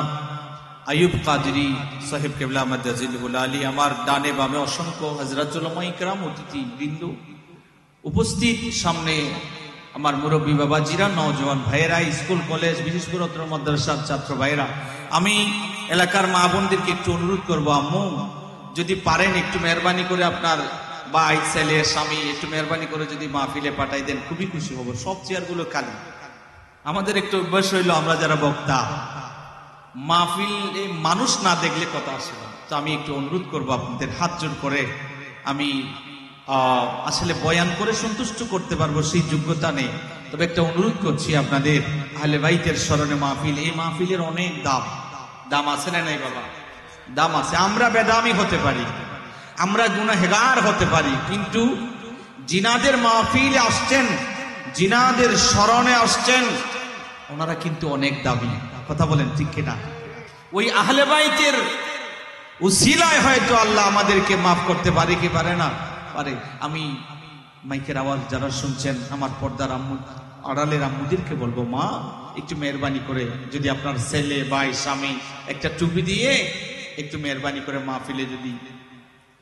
আইয়ুব কাদেরী সাহেব কিবলা মাদ্দাজিলহুল আলী, আমার ডানে বামে অসংখ্য হযরত উলামা ইকরাম অতিথি বৃন্দ উপস্থিত, সামনে আমার মুরব্বী বাবাজিরা, নওজওয়ান ভাইয়েরা, স্কুল কলেজ, বিশেষ করে অত্র মাদ্রাসার ছাত্র ভাইয়েরা, আমি এলাকার মা বোনদেরকে একটু অনুরোধ করবো, আম্মু যদি পারেন একটু মেহরবানি করে আপনার ভাই ছেলে স্বামী একটু মেহরবানি করে যদি মাহফিলে পাঠাই দেন খুবই খুশি হব। সব চেয়ারগুলো খালি। আমাদের একটু অভ্যাস হইলো, আমরা যারা বক্তা মাহফিলে মানুষ না দেখলে কথা আসে না। তো আমি একটু অনুরোধ করবো আপনাদের হাত জোড় করে, আমি আসলে বয়ান করে সন্তুষ্ট করতে পারবো সেই যোগ্যতা নেই, তবে একটা অনুরোধ করছি আপনাদের, আহলে বাইতের স্মরণে মাহফিল, এই মাহফিলের অনেক দাম আছে না নাই বাবা? দাম আছে। আমরা বেদামি হতে পারি, আমরা গুনাহগার হতে পারি, কিন্তু জিনাদের মাহফিলে আসছেন, জিনাদের স্মরণে আসছেন, ওনারা কিন্তু অনেক দাবি। কথা বলেন ঠিক কিনা? ওই আহলে বাইতের উসিলায় হয়তো আল্লাহ আমাদেরকে মাফ করতে পারে কি পারে না? পারে। আমি মাইকের আওয়াজ যারা শুনছেন, আমার পর্দার আম্মু, আড়ালের আম্মুদেরকে বলবো, মা একটু মেহরবানি করে যদি আপনার ছেলে ভাই স্বামী একটা টুপি দিয়ে একটু মেহরবানি করে মাহফিলে যদি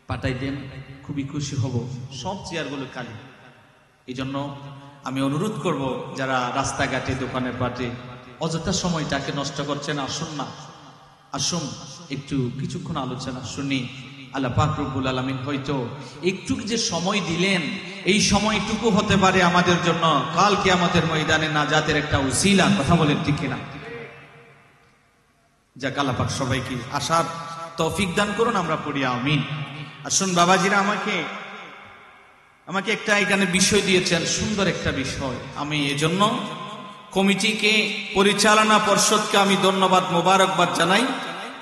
পাঠাই দেন, খুবই খুশি হব। সব চেয়ারগুলো খালি। এই জন্য আমি অনুরোধ করব, যারা রাস্তাঘাটে দোকানের পাটে অযথা সময়টাকে নষ্ট করছেন, আসুন না, আসুন একটু কিছুক্ষণ আলোচনা শুনি। আল্লাহ পাক রব্বুল আলামিন হয়তো একটু যে সময় দিলেন, এই সময়টুকু হতে পারে আমাদের জন্য কাল কিয়ামতের ময়দানে নাজাতের একটা উসিলা। কথা বলেন ঠিক কিনা? যাক, আল্লাহ পাক সবাইকে আসার তৌফিক দান করুন, আমরা পড়ি আমিন। আসুন বাবাজিরা, আমাকে একটা এখানে বিষয় দিয়েছেন, সুন্দর একটা বিষয়। আমি এজন্য কমিটিকে, পরিচালনা পর্ষদকে আমি ধন্যবাদ, মোবারকবাদ জানাই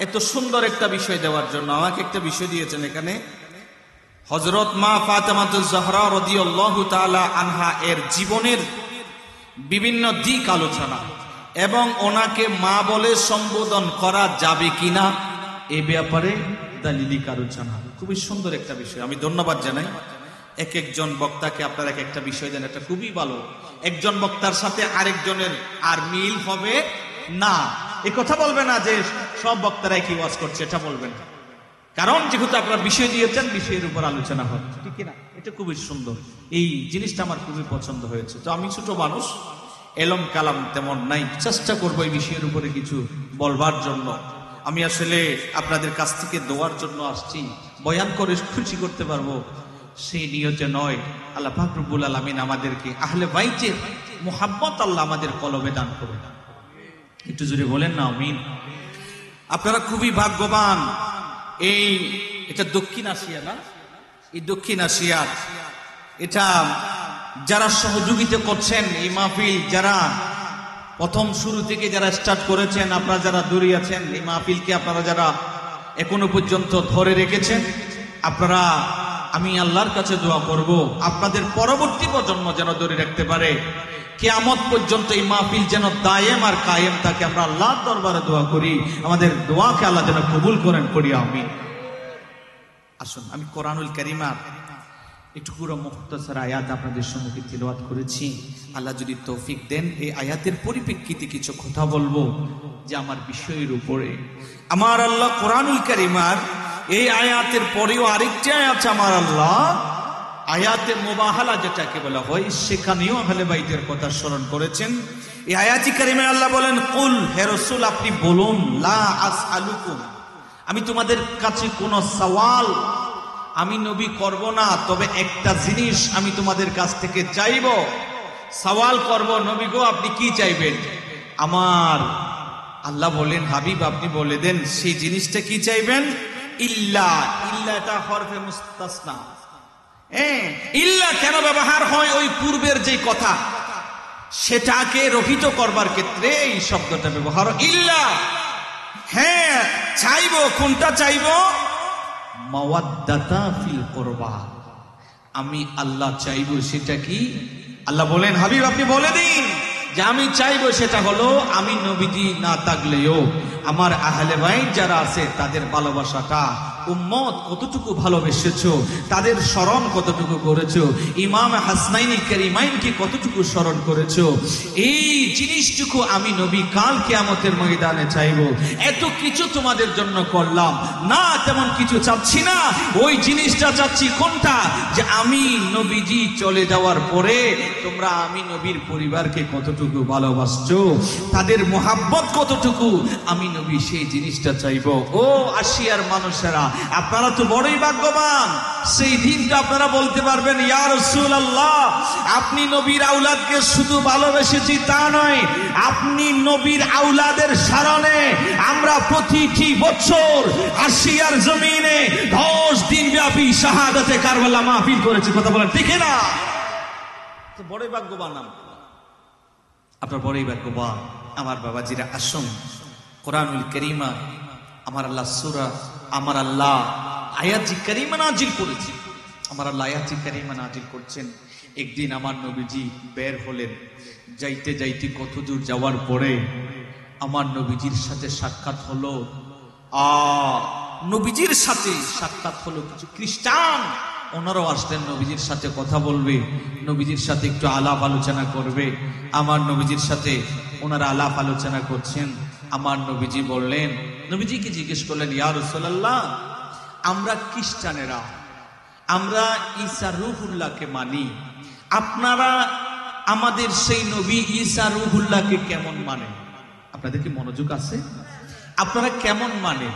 এত সুন্দর একটা বিষয় দেওয়ার জন্য। আমাকে একটা বিষয় দিয়েছেন এখানে, হযরত মা ফাতেমাতুজ জাহরা রাদিয়াল্লাহু তাআলা আনহা এর জীবনের বিভিন্ন দিক আলোচনা এবং ওনাকে মা বলে সম্বোধন করা যাবে কিনা এ ব্যাপারে দালিলিক আলোচনা। খুবই সুন্দর একটা বিষয়, আমি ধন্যবাদ জানাই। এক একজন বক্তাকে আপনারা এক একটা বিষয় দেন, এটা খুবই ভালো। একজন বক্তার সাথে আরেকজনের আর মিল হবে না, এ কথা বলবে না যে সব বক্তারাই কি ওয়াজ করছে, এটা বলবেন। কারণ যেহেতু আপনারা বিষয় দিয়েছেন, বিষয়ের উপর আলোচনা হচ্ছে, ঠিক না? এটা খুবই সুন্দর, এই জিনিসটা আমার খুবই পছন্দ হয়েছে। তো আমি ছোট মানুষ, এলম কালাম তেমন নাই, চেষ্টা করবো এই বিষয়ের উপরে কিছু বলবার জন্য। আমি আসলে আপনাদের কাছ থেকে দোয়ার জন্য আসছি, বয়ান করে খুশি করতে পারবো সেই নিয়তে নয়। আল্লাহ পাক রব্বুল আলামিন আমাদেরকে আহলে বাইতের মুহাব্বত আল্লাহ আমাদের কলবে দান করুন। একটু জোরে বলেন না আমিন। আপনারা খুবই ভাগ্যবান। এটা দক্ষিণ এশিয়া না? এই দক্ষিণ এশিয়ার এটা যারা সহযোগিতা করছেন এই মাহফিল, যারা প্রথম শুরু থেকে যারা স্টার্ট করেছেন, আপনারা যারা দূরে আছেন, এই মাহফিলকে আপনারা যারা এখনো পর্যন্ত ধরে রেখেছেন, আপনারা, আমি আল্লাহর কাছে দোয়া করব আপনাদের পরবর্তী প্রজন্ম যেন ধরে রাখতে পারে, কিয়ামত পর্যন্ত এই মাহফিল যেন দায়েম আর কায়েম থাকে। আমরা আল্লাহর দরবারে দোয়া করি, আমাদের দোয়াকে আল্লাহ যেন কবুল করেন, পড়ি আমিন। আসুন, আমি কোরআনুল কারীমের একটু পুরো মুখতাসার আয়াত আপনাদের সম্মুখে তিলাওয়াত করেছি। আল্লাহ যদি তৌফিক দেন, এই আয়াতের পরিপ্রেক্ষিতে কিছু কথা বলবো যে আমার বিষয়ের উপরে। আমার আল্লাহ কোরআনুল কারীমের এই আয়াতের পরেও আরেকটি আয়াত আমার আল্লাহ আয়াতে মুবাহালা যেটাকে বলা হয়, সেখানেও আহলে বাইতের কথা স্মরণ করেছেন। এই আয়াতি কারিমে আল্লাহ বলেন, কুল, হে রাসূল আপনি বলুন, লা আসআলুকুম, আমি তোমাদের কাছে কোনো সওয়াল আমি নবী করব না, তবে একটা জিনিস আমি তোমাদের কাছ থেকে চাইব, সওয়াল করব, নবী গো আপনি কি চাইবেন? আমার আল্লাহ বলেন, হাবিব আপনি বলে দেন সেই জিনিসটা কি চাইবেন। ইল্লা, ইল্লাটা হরফে মুস্তাসনা। ইল্লা কেন ব্যবহার হয়? ওই পূর্বের যে কথা সেটাকে রহিত করবার ক্ষেত্রে এই শব্দটা ব্যবহার, ইল্লা। হ্যাঁ, চাইবো, কোনটা চাইবো? মাওয়াদ্দাতা ফিল কুরবা, আমি আল্লাহ চাইবো সেটা কি? আল্লাহ বলেন, হাবিব আপনি বলে দিন যে আমি চাইবো সেটা হলো, আমি নবীজি না থাকলেও আমার আহলে বাইত যারা আছে তাদের ভালোবাসাটা, উম্মত কতটুকু ভালোবেসেছো, তাদের স্মরণ কতটুকু করেছো, ইমাম হাসনাইনি কারিমাইনকে কতটুকু স্মরণ করেছো, এই জিনিসটুকু আমি নবী কাল কিয়ামতের ময়দানে চাইবো। এত কিছু তোমাদের জন্য করলাম না, তেমন কিছু চাচ্ছি না, ওই জিনিসটা চাচ্ছি কোনটা? যে আমি নবীজি চলে যাওয়ার পরে তোমরা আমি নবীর পরিবারকে কতটুকু ভালোবাসছো, তাদের মুহাব্বত কতটুকু, আমি নবী সেই জিনিসটা চাইবো। ও আশিয়ার মানুষেরা, আপনারা তো বড়ই ভাগ্যবান। সেই দিনটা আপনারা বলতে পারবেন, ইয়া রাসূলুল্লাহ আপনি নবীর আওলাদকে শুধু ভালোবেসেছি তা নয়, আপনি নবীর আওলাদের স্মরণে আমরা প্রতিটি বছর আশিয়ার জমিনে 10 দিন ব্যাপী শাহাদাতে কারবালা মাহফিল করেছি। কথা বলেন ঠিক না? তো বড়ই ভাগ্যবান আপনার, বড়ই ভাগ্যবান আমার বাবাজিরা। আসুন, কোরআনুল কারীমা আমার আল্লাহ সূরা, আমার আল্লাহ আয়াতি কারীমা নাজিল করেছে, আমার আল্লাহ আয়াতি কারীমা নাজিল করছেন। একদিন আমার নবীজি বের হলেন, যাইতে যাইতে কত দূর যাওয়ার পরে আমার নবীজির সাথে সাক্ষাৎ হলো। নবীজির সাথে সাক্ষাৎ হলো কিছু খ্রিস্টান ওনারাও আসলেন, নবীজির সাথে কথা বলবে, নবীজির সাথে একটু আলাপ আলোচনা করবে। আমার নবীজির সাথে ওনারা আলাপ আলোচনা করছেন। আমার নবীজি বললেন, নবীজিকে জিজ্ঞেস করলেন, ইয়া রাসূলুল্লাহ, আমরা খ্রিস্টানেরা, আমরা ঈসা রূহুল্লাহকে মানি, আপনারা আমাদের সেই নবী ঈসা রূহুল্লাহকে কেমন মানে? আপনাদের কি মনোযোগ আছে? আপনারা কেমন মানে?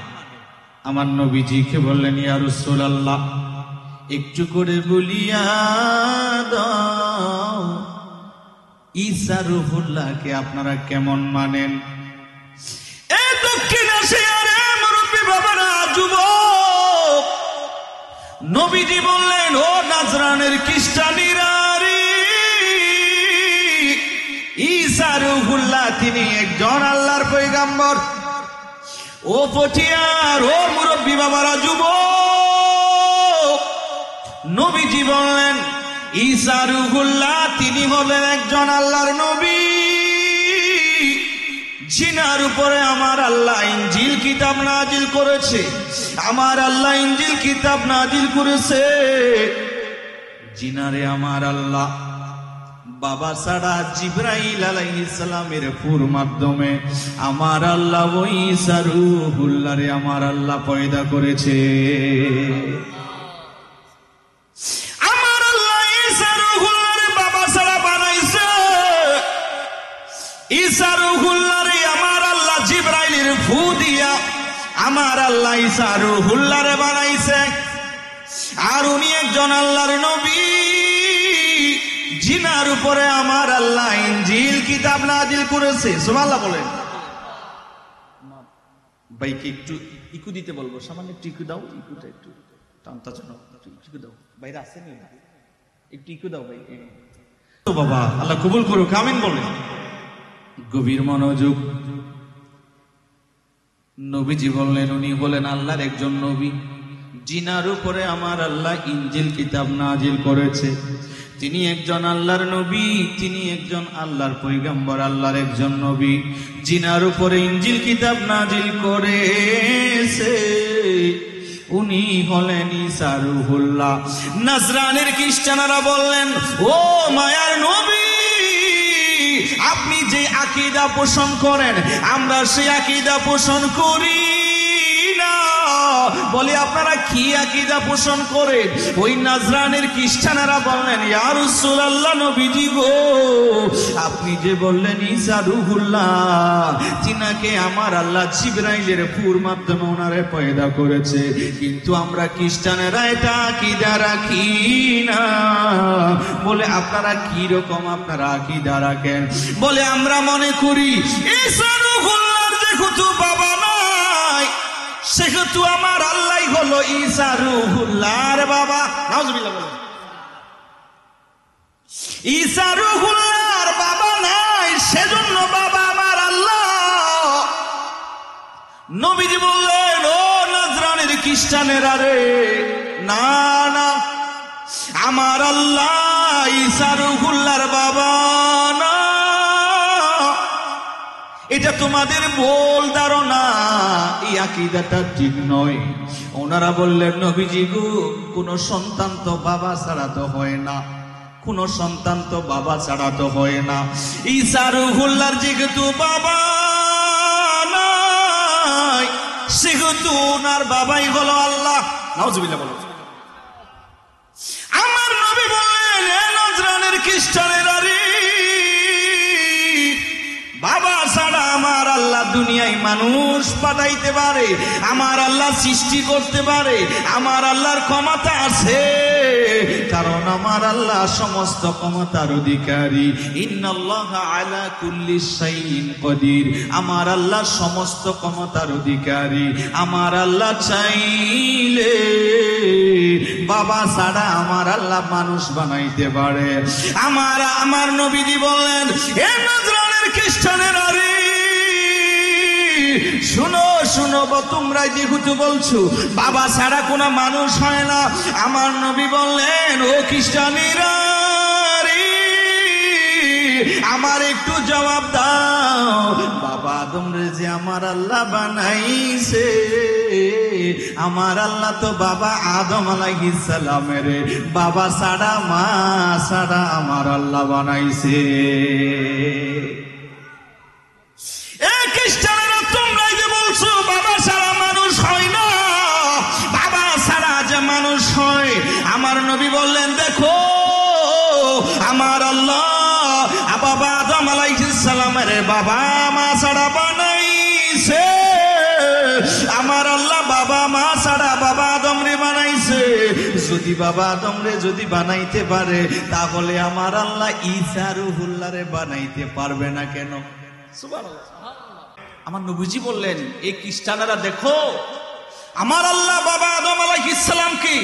আমার নবীজিকে বললেন, ইয়া রাসূলুল্লাহ, একটু করে বলিয়া দাও, ঈসা রূহুল্লাহকে আপনারা কেমন মানেন? এ দক্ষিণ এশিয়ার মুরব্বী বাবারা, যুবক, নবীজি বললেন, ও নাজরানের খ্রিস্টানিরা, ঈসা রূহুল্লাহ তিনি একজন আল্লাহর পয়গম্বর। ও পটিয়ার, ও মুরব্বী বাবারা, যুবক, নবীজি বললেন, ঈসা রূহুল্লাহ তিনি হলেন একজন আল্লাহর নবী, জিনার উপরে আমার আল্লাহ ইনজিল কিতাব নাজিল করেছে। আমার আল্লাহ ইনজিল কিতাব নাজিল করেছে। জিনারে আমার আল্লাহ বাবা ছাড়া জিবরাইল আলাইহিস সালামের ফুর মাধ্যমে আমার আল্লাহ ওই ঈসা রূহুল্লাহরে আমার আল্লাহ পয়দা করেছে। আমার আল্লাহ ঈসা রূহুল্লাহরে বাবা ছাড়া বানাইছে। ঈসা রূহুল্লাহরে আমার আল্লাহ জিবরাইলের ফু দিয়া আমার আল্লাহ ঈসা রূহুল্লাহরে বানাইছে। আর উনি একজন আল্লাহর নবী, জিনার উপরে আমার আল্লাহ ইনজিল কিতাব নাজিল করেছে। সুবহানাল্লাহ বলেন। ভাইকে একটু ইকু দিতে বলবো, সামান্য একটু ইকু দাও, ইকুটা একটু টানতা চলো, ইকু দাও। বাইরে আসেনি, একটু ইকু দাও ভাই। তো বাবা আল্লাহ কবুল করুক, আমিন বলেন। গভীর মনোযোগ। নবীজি বললেন, উনি হলেন আল্লাহর একজন নবী, জিনার উপরে আমার আল্লাহ ইনজিল কিতাব নাজিল করেছে। তিনি একজন আল্লাহর নবী, তিনি একজন আল্লাহর পয়গম্বর, আল্লাহর একজন নবী, জিনার উপরে ইনজিল কিতাব নাজিল করেছে। উনি হলেন ঈসা রূহুল্লাহ। নাজরানের খ্রিস্টানরা বললেন, ও মায়ার নবী, আপনি যে আকীদা পোষণ করেন আমরা সেই আকীদা পোষণ করি না। বলে, আপনারা কি আকীদা পোষণ করেন? ওই নাজরানের খ্রিস্টানেরা বললেন, ইয়া রাসূলুল্লাহ, নবীজি গো, আপনি যে বললেন ঈসা রূহুল্লাহ, তিনাকে আমার আল্লাহ জিবরাইলের ফুর মাধ্যমে ওনারে পয়দা করেছে, কিন্তু আমরা খ্রিস্টানেরা এটা আকীদা রাখি না। বলে, আপনারা কি রকম আপনারা আকীদা রাখেন? বলে, আমরা মনে করি ঈসা রূহুল্লাহর যেহেতু বাবা নাই, সেহেতু আমার আল্লাহ হলো ঈসা রূহুল্লাহর বাবা। নাউজুবিল্লাহ বলেন। ঈসা রূহুল্লাহর বাবা নাই, সেজন্য বাবা আমার আল্লাহ। নবীজি বললেন, ও নাজরানের খ্রিস্টানেরা রে, না না, আমার আল্লাহ ঈসা রূহুল্লাহর বাবা না, এটা তোমাদের ভুল ধারণা, এই আকীদাটা ঠিক নয়। ওনারা বললেন, নবীজি গো, কোন সন্তান তো বাবা ছাড়া তো হয় না, কোন সন্তান তো বাবা ছাড়া তো হয় না। ঈসা রূহুল্লাহর যেহেতু বাবা নাই, সেহেতু ওনার বাবাই হলো আল্লাহ। নাউজুবিল্লাহ বলো। আমার নবী বললেন, এ নাজরানের খ্রিস্টানেরা রে, বাবা ছাড়া আমার আল্লাহ দুনিয়ায় মানুষ পাঠাইতে পারে, আমার আল্লাহ সৃষ্টি করতে পারে, আমার আল্লাহর ক্ষমতা আছে, কারণ আমার আল্লাহ সমস্ত ক্ষমতার অধিকারী। ইন্নাল্লাহা আলা কুল্লি শাইইন কদির, আমার আল্লাহ সমস্ত ক্ষমতার অধিকারী। আমার আল্লাহ চাইলে বাবা ছাড়া আমার আল্লাহ মানুষ বানাইতে পারে। আমার নবীজি বললেন, এ নাজরানের খ্রিস্টানেরা রে, শুনো শুনো, তোমরা যেহেতু বলছো বাবা ছাড়া কোনো মানুষ হয় না, আমার নবী বললেন, ও খ্রিস্টানেরা রে, আমার আর একটু জবাব দাও, বাবা আদম রে যে আমার আল্লাহ বানাইছে, আমার আল্লাহ তো বাবা আদম আলাইহিস সালামের বাবা ছাড়া মা ছাড়া আমার আল্লাহ বানাইছে। এ খ্রিস্টানেরা তোমরা যে বলছো বাবা ছাড়া মানুষ হয় না, বাবা ছাড়া যে মানুষ হয়, আমার নবী বললেন দেখো আমার আল্লাহ বাবা আদম আলাইহিস সালামের বাবা মা ছাড়া বানাইছে, আমার আল্লাহ বাবা মা ছাড়া বাবা আদম রে বানাইছে। যদি বাবা আদম রে যদি বানাইতে পারে, তাহলে আমার আল্লাহ ঈসা রুহুল্লাহ রে বানাইতে পারবে না কেন? সুবহানাল্লাহ। আমার নবীজি বললেন এই খ্রিস্টানেরা দেখো আমার আল্লাহ বাবা আদম আলাইহিস সালামকে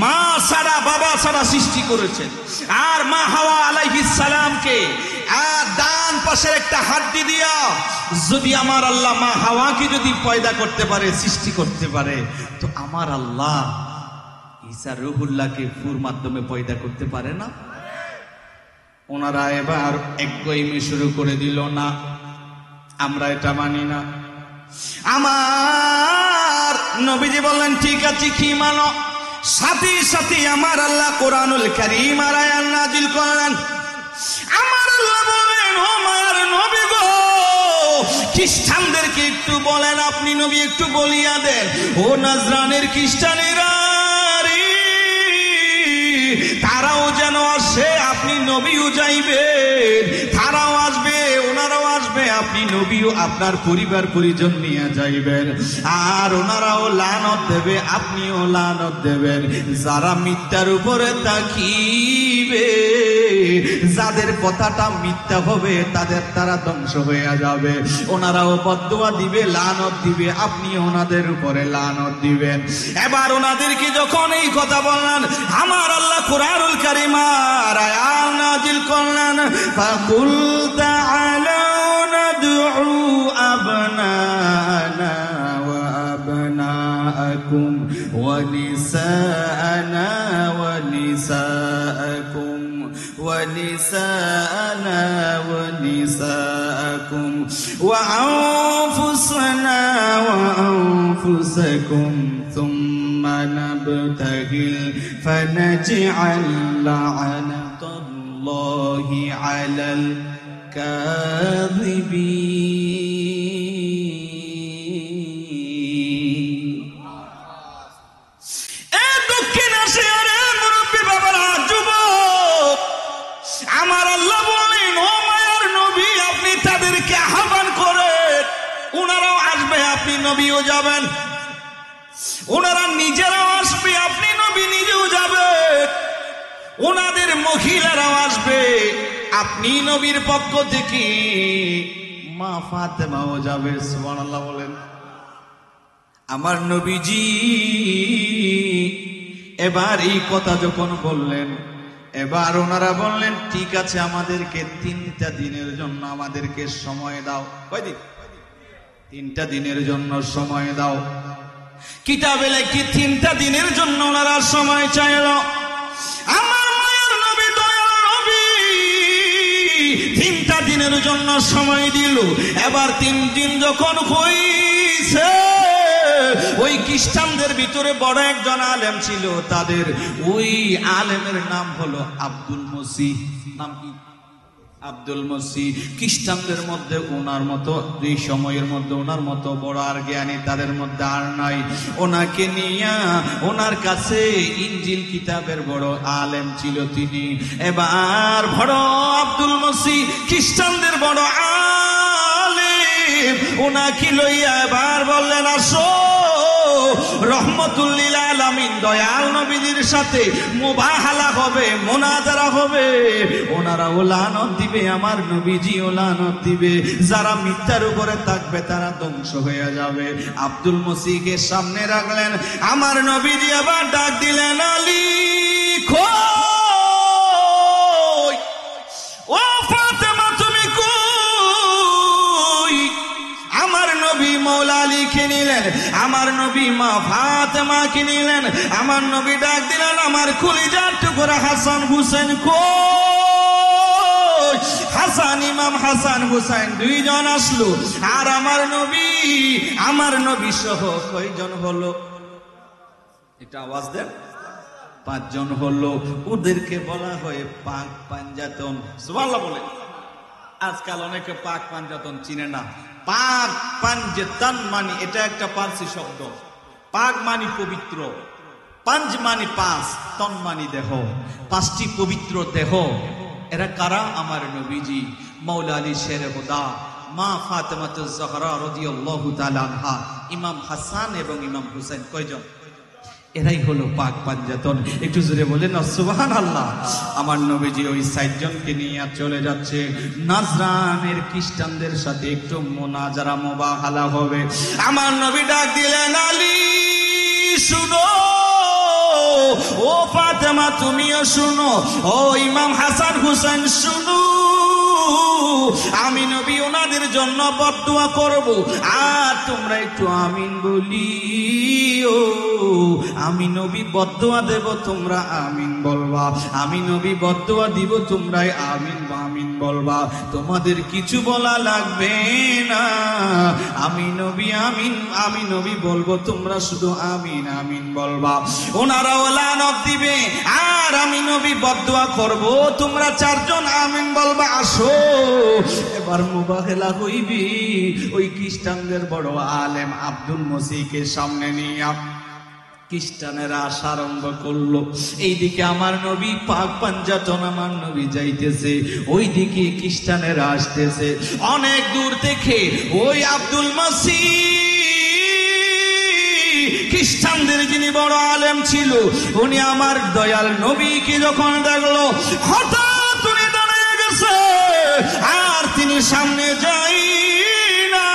মা ছাড়া বাবা ছাড়া সৃষ্টি করেছেন, আর মা হাওয়া আলাইহিস সালামকে ডান পাশের একটা হাড্ডি দিয়া যদি আমার আল্লাহ মা হাওয়াকে যদি পয়দা করতে পারে, সৃষ্টি করতে পারে, তো আমার আল্লাহ ঈসা রুহুল্লাহকে ফুর মাধ্যমে পয়দা করতে পারে না? ওনারা এবার একগোইমি শুরু করে দিল, না আমরা এটা মানি না। আমার নবীজি বললেন ঠিক আছে কি মানো? সাথে সাথে আমার আল্লাহ কোরআনুল কারীম আর আয়াত নাযিল করলেন। আমার আল্লাহ বলেন ও আমার নবী গো, খ্রিস্টানদেরকে একটু বলেন, আপনি নবী একটু বলিয়া দেন, ও নাজরানের খ্রিস্টানেরা রে, তারাও যেন আসে, আপনি নবীও যাইবেন, তারাও আসবে, ওনারাও আসবে, আপনি নবীও আপনার পরিবার পরিজন নিয়ে যাইবেন, আর ওনারাও লানত দেবে, আপনিও লানত দেবেন। যারা মিথ্যার উপরে তাকিবে, যাদের কথাটা মিথ্যা হবে, তাদের তারা ধ্বংস হয়ে যাবে। ওনারাও বদদুয়া দিবে, লানত দিবে, আপনি ওনাদের উপরে লানত দিবেন। এবার ওনাদেরকে যখন এই কথা বললেন, আমার আল্লাহ কুরআনুল কারীম আর আয়াত নাযিল করলেন, ফাকুল তাআলাউ নাদউ আবনানা ওয়া আবনাআকুম ওয়া নিসাআনা ওয়া নিসাআকুম ونساءنا ونساءكم وأنفسنا وأنفسكم ثم نبتهل فنجعل لعنة الله على الكاذبين. আমার আল্লাহ বলেন ও মায়ার নবী, আপনি তাদেরকে আহ্বান করেন, ওনারাও আসবে, আপনি নবীও যাবেন, ওনারা নিজেরাও আসবে, আপনি নবী নিজেও যাবেন, ওনাদের মহিলারাও আসবে, আপনি নবীর পক্ষ থেকে মা ফাতেমাও যাবে। সুবহানাল্লাহ বলেন। আমার নবীজি এবার এই কথা যখন বললেন, এবার ওনারা বললেন ঠিক আছে, আমাদেরকে 3টা দিনের জন্য আমাদেরকে সময় দাও। কয়দিন? 3টা দিনের জন্য সময় দাও। কিতাবে লেখি 3টা দিনের জন্য ওনারা সময় চাইল। আমার মায়ের নবী দয়াল নবী 3টা দিনের জন্য সময় দিল। এবার 3 দিন যখন হইছে, ওই খ্রিস্টানদের ভিতরে বড় একজন আলেম ছিল, তাদের ওই আলেমের নাম হলো আব্দুল মসিহ। নাম কি? আব্দুল মসিহ। খ্রিস্টানদের মধ্যে ওনার মতো, এই সময়ের মধ্যে ওনার মতো বড় আর জ্ঞানী তাদের মধ্যে আর নাই। ওনাকে নিয়ে ওনার কাছে ইনজিল কিতাবের বড় আলেম ছিল তিনি। এবার বড় আব্দুল মসিহ খ্রিস্টানদের বড় আলেম, ওনাকে লইয়া এবার বললেন আসো, রহমতুল লিল আলামিন দয়াল নবীজির সাথে মুবাহালা হবে, মুনাজারা হবে। ওনারাও লানত দিবে, আমার নবীজিও লানত দিবে, যারা মিথ্যার উপরে থাকবে তারা ধ্বংস হয়ে যাবে। আব্দুল মসিহকে সামনে রাখলেন, আমার নবীজি আবার ডাক দিলেন, আলী কই, ও ফাতেমা তুমি কই? আমার নবী মৌলা আলীকে নিলেন, আমার নবী মা ফাতেমাকে নিলেন। আমার নবী ডাক দিলেন, আমার কলিজার টুকরা হাসান হুসেন কই? হাসান ইমাম হাসান হুসাইন দুইজন আসলো, আর আমার নবী সহ কয়জন হলো? এটা আওয়াজ দেন। 5 জন হলো। ওদেরকে বলা হয় পাক পাঞ্জাতন। সুবহানাল্লাহ বলে। আজকাল অনেকে পাক পাঞ্জাতন চিনে না। পাক পাঞ্জাতন মানে এটা একটা পারসি শব্দ। পাক মানে পবিত্র, পাঞ্জ মানে 5, তন মানে দেহ, 5টি পবিত্র দেহ। এরা কারা? আমার নবীজি, মাওলা আলী শেরে হুদা, মা ফাতেমাতুজ জাহরা রাদিয়াল্লাহু তাআলা আনহা, ইমাম হাসান এবং ইমাম হুসাইন। কয়জন? এরাই হলো পাক পাঞ্জাতন। একটু জোরে বলেন না সুবহানাল্লাহ। আমার নবীজি ওই 60 জনকে নিয়ে চলে যাচ্ছে নাজরানের খ্রিস্টানদের সাথে একটু মোনাজারা মুবাহালা হবে। আমার নবী ডাক দিলেন, আলী শুনো, ও ফাতেমা তুমিও শুনো, ও ইমাম হাসান হুসাইন শুনো, আমি নবী ওনাদের জন্য বদদুয়া করব, আর তোমরা একটু আমিন বলিও। আমি নবী বদদুয়া দেব, তোমরা আমিন বলবা। আমি নবী বদদুয়া দিব, তোমরাই আমিন আমিন বলবা। তোমাদের কিছু বলা লাগবে না। আমি নবী আমিন, আমি নবী বলবো, তোমরা শুধু আমিন আমিন বলবা। ওনারাও লানত দিবে, আর আমি নবী বদদুয়া করব, তোমরা 4 জন আমিন বলবা। আসো এবার মুবাহেলা হইবি। ওই খ্রিস্টানদের বড় আলেম আব্দুল মসিহকে সামনে নিয়ে খ্রিস্টানেরা আসা আরম্ভ করলো। এইদিকে আমার নবী পাক পাঞ্জাতন, আমার নবী যাইতেছে, ওইদিকে খ্রিস্টানেরা আসতেছে। অনেক দূর থেকে ওই আব্দুল মসিহ, খ্রিস্টানদের যিনি বড় আলেম ছিল, উনি আমার দয়াল নবীকে যখন দেখলো, হঠাৎ উনি দাঁড়িয়ে গেছে, আর তিনি সামনে যাই না।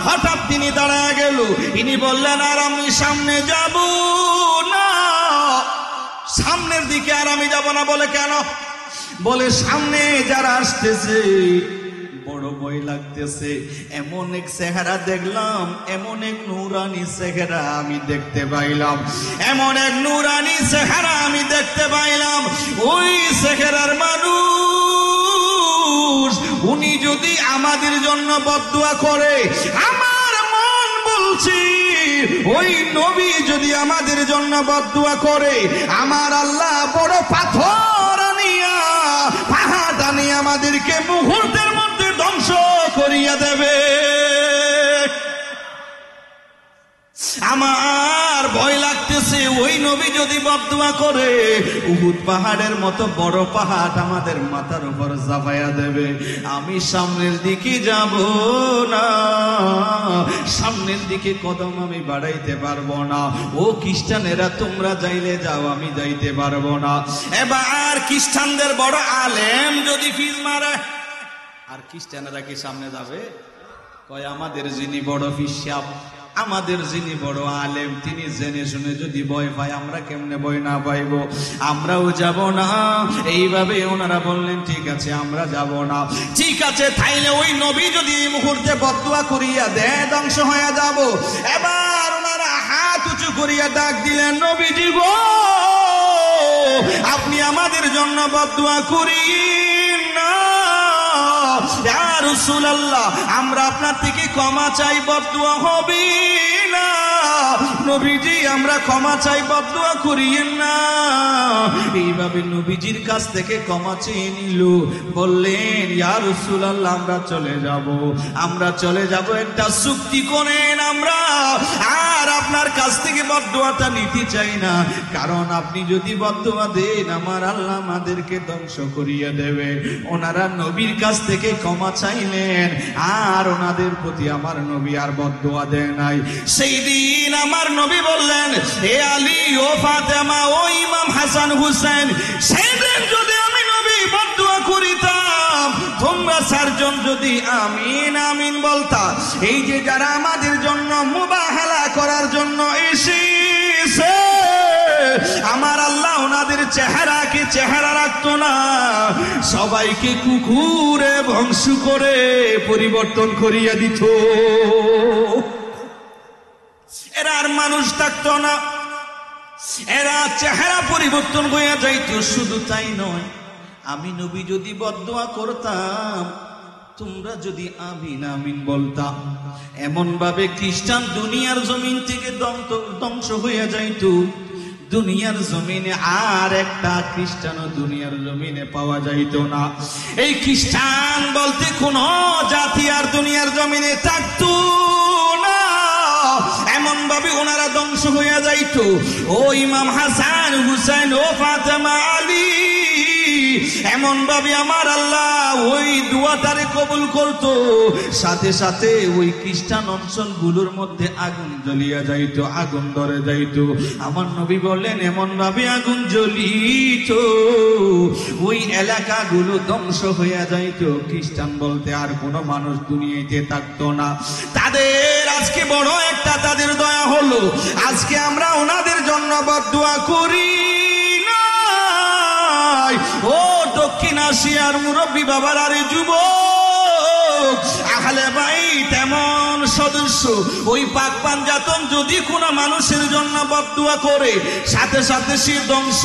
হঠাৎ তিনি দাঁড়ায় গেল। ইনি বললেন, আর আমি সামনে যাব না। সামনের দিকে আর আমি যাব না। বলে কেন? বলে সামনে যারা আসতেছে বড় ভয় লাগতেছে। এমন এক চেহারা দেখলাম, এমন এক নূরানি চেহারা আমি দেখতে পাইলাম, এমন এক নূরানি চেহারা আমি দেখতে পাইলাম। ওই চেহারার মানুষ, উনি যদি আমাদের জন্য বদদুয়া করে, আমার মন বলছি ওই নবী যদি আমাদের জন্য বদদুয়া করে, আমার আল্লাহ বড় পাথর আনিয়া, পাহাড় আনিয়া আমাদেরকে মুহূর্তের মধ্যে ধ্বংস করিয়া দেবে। আমার ভয় লাগতেছে, ওই নবী যদি বদদুয়া করে, উহুদ পাহাড়ের মতো বড় পাহাড় আমাদের মাথার উপর চাপাইয়া দেবে। আমি সামনের দিকে যাব না, সামনের দিকে কদম আমি বাড়াইতে পারবো না। ও খ্রিস্টানেরা, তোমরা যাইলে যাও, আমি যাইতে পারবো না। এবার খ্রিস্টানদের বড় আলেম যদি ফিজ মারে, আর খ্রিস্টানেরা কি সামনে যাবে? কয় আমাদের যিনি বড় ফিসাব, আমাদের যিনি বড় আলেম, তিনি জেনে শুনে যদি ভয় পায়, আমরা কেমনে ভয় না পাইব? আমরাও যাব না। এইভাবে ওনারা বললেন, ঠিক আছে আমরা যাব না। ঠিক আছে, তাইলে ওই নবী যদি এই মুহূর্তে বদদুয়া করিয়া দেয়, ধ্বংস হয়ে যাব। এবার ওনারা হাত উঁচু করিয়া ডাক দিলেন, নবীজি গো, আপনি আমাদের জন্য বদদুয়া করিন না। ইয়া রাসূলুল্লাহ, আমরা আপনার থেকে ক্ষমা চাই, বদদুয়া হবে না। নবীজি, আমরা ক্ষমা চাই, বদদুয়া করিয়েন না। এইভাবে নবীজির কাছ থেকে ক্ষমা চেয়ে নিল। বললেন, ইয়া রাসূলুল্লাহ, আমরা চলে যাব, আমরা চলে যাব, একটা চুক্তি করেন আমরা আর আপনার কাছ থেকে বদদুয়াটা নিতে চাই না। কারণ আপনি যদি বদদুয়া দেন, আমার আল্লাহ আমাদেরকে ধ্বংস করিয়ে দেবে। ওনারা নবীর কাছ থেকে ক্ষমা চাইলেন, আর ওনাদের প্রতি আমার নবী আর বদদুয়া দেয় নাই। সেই দিন আমার নবী বললেন, হে আলী, ও ফাতেমা, ও ইমাম হাসান হুসেন, সেই দিন যদি আমি নবী বদদুয়া করিতাম, তোমরা 4 জন যদি আমিন আমিন বলতা, এই যে যারা আমাদের জন্য মুবাহালা করার জন্য এসেছে, আমার আল্লাহ ওনাদের চেহারাকে চেহারা রাখতো না, সবাইকে কুকুরে ধ্বংস করে পরিবর্তন করিয়া দিত। এরা আর মানুষ থাকতো না, এরা চেহারা পরিবর্তন হইয়া যাইত। শুধু তাই নয়, আমি নবী যদি বদদুয়া করতাম, তোমরা যদি আমিন আমিন বলতা, এমন ভাবে খ্রিস্টান দুনিয়ার জমিন থেকে ধ্বংস হয়ে যাইতো, দুনিয়ার জমিনে আর একটা খ্রিস্টানও দুনিয়ার জমিনে পাওয়া যাইত না। এই খ্রিস্টান বলতে কোন জাতি আর দুনিয়ার জমিনে থাকতো না, এমন ভাবে ওনারা ধ্বংস হয়ে যাইত। ও ইমাম হাসান হুসাইন ও ফাতেমা আলী, এমন ভাবে আমার আল্লাহ ওই দোয়াটারে কবুল করত, সাথে সাথে ওই খ্রিস্টান অঞ্চলগুলোর মধ্যে আগুন জ্বলিয়া যাইত, আগুন ধরে যাইত। আমার নবী বললেন এমন ভাবে আগুন জ্বলিত, ওই এলাকাগুলো ধ্বংস হইয়া যাইত, খ্রিস্টান বলতে আর কোনো মানুষ দুনিয়াতে থাকতো না। তাদের আজকে বড় একটা তাদের দয়া হলো, আজকে আমরা ওনাদের জন্য বদদুয়া করি। ও দক্ষিণ এশিয়ার মুরব্বী বাবার আরে যুবক, আহলে বাইত এমন সদস্য, ওই পাক পাঞ্জাতন যদি কোন মানুষের জন্য বদদুয়া করে সাথে সাথে সে ধ্বংস।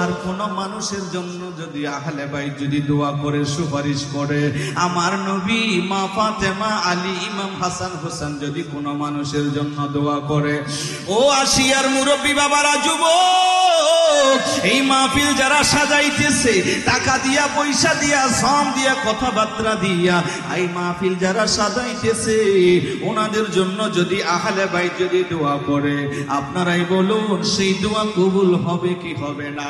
আর কোন মানুষের জন্য যদি আহলে বাইত যদি দোয়া করে সুপারিশ করে, আমার নবী মা ফাতেমা আলী ইমাম হাসান হোসেন যদি কোন মানুষের জন্য দোয়া করে, ও এশিয়ার মুরব্বী বাবারা যুবক, এই মাহফিল যারা সাজাইতেছে টাকা দিয়া পয়সা দিয়া শ্রম দিয়া কথাবার্তা দিয়া, এই মাহফিল যারা সাজাইতেছে ওনাদের জন্য যদি আহলে বাইত যদি দোয়া করে, আপনারাই বলুন সেই দোয়া কবুল হবে কি হবে না?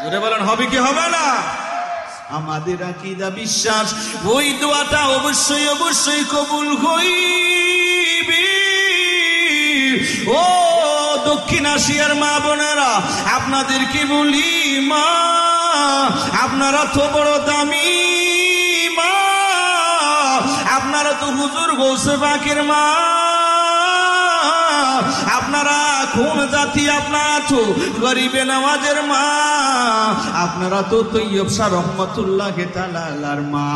জোরে বলেন হবে কি হবে না? আমাদের আকীদা বিশ্বাস ওই দোয়াটা অবশ্যই অবশ্যই কবুল হইবে। ও দক্ষিণ এশিয়ার মা বোনেরা, আপনাদেরকে বলি মা, আপনারা তো বড় দামি মা, আপনারা তো হুজুর গৌসে পাকের মা, আপনারা কোন জাতি? আপনারা তো গরিবে নওয়াজের মা, আপনারা তো তৈয়ব শাহ রহমতুল্লাহ তাআলার মা।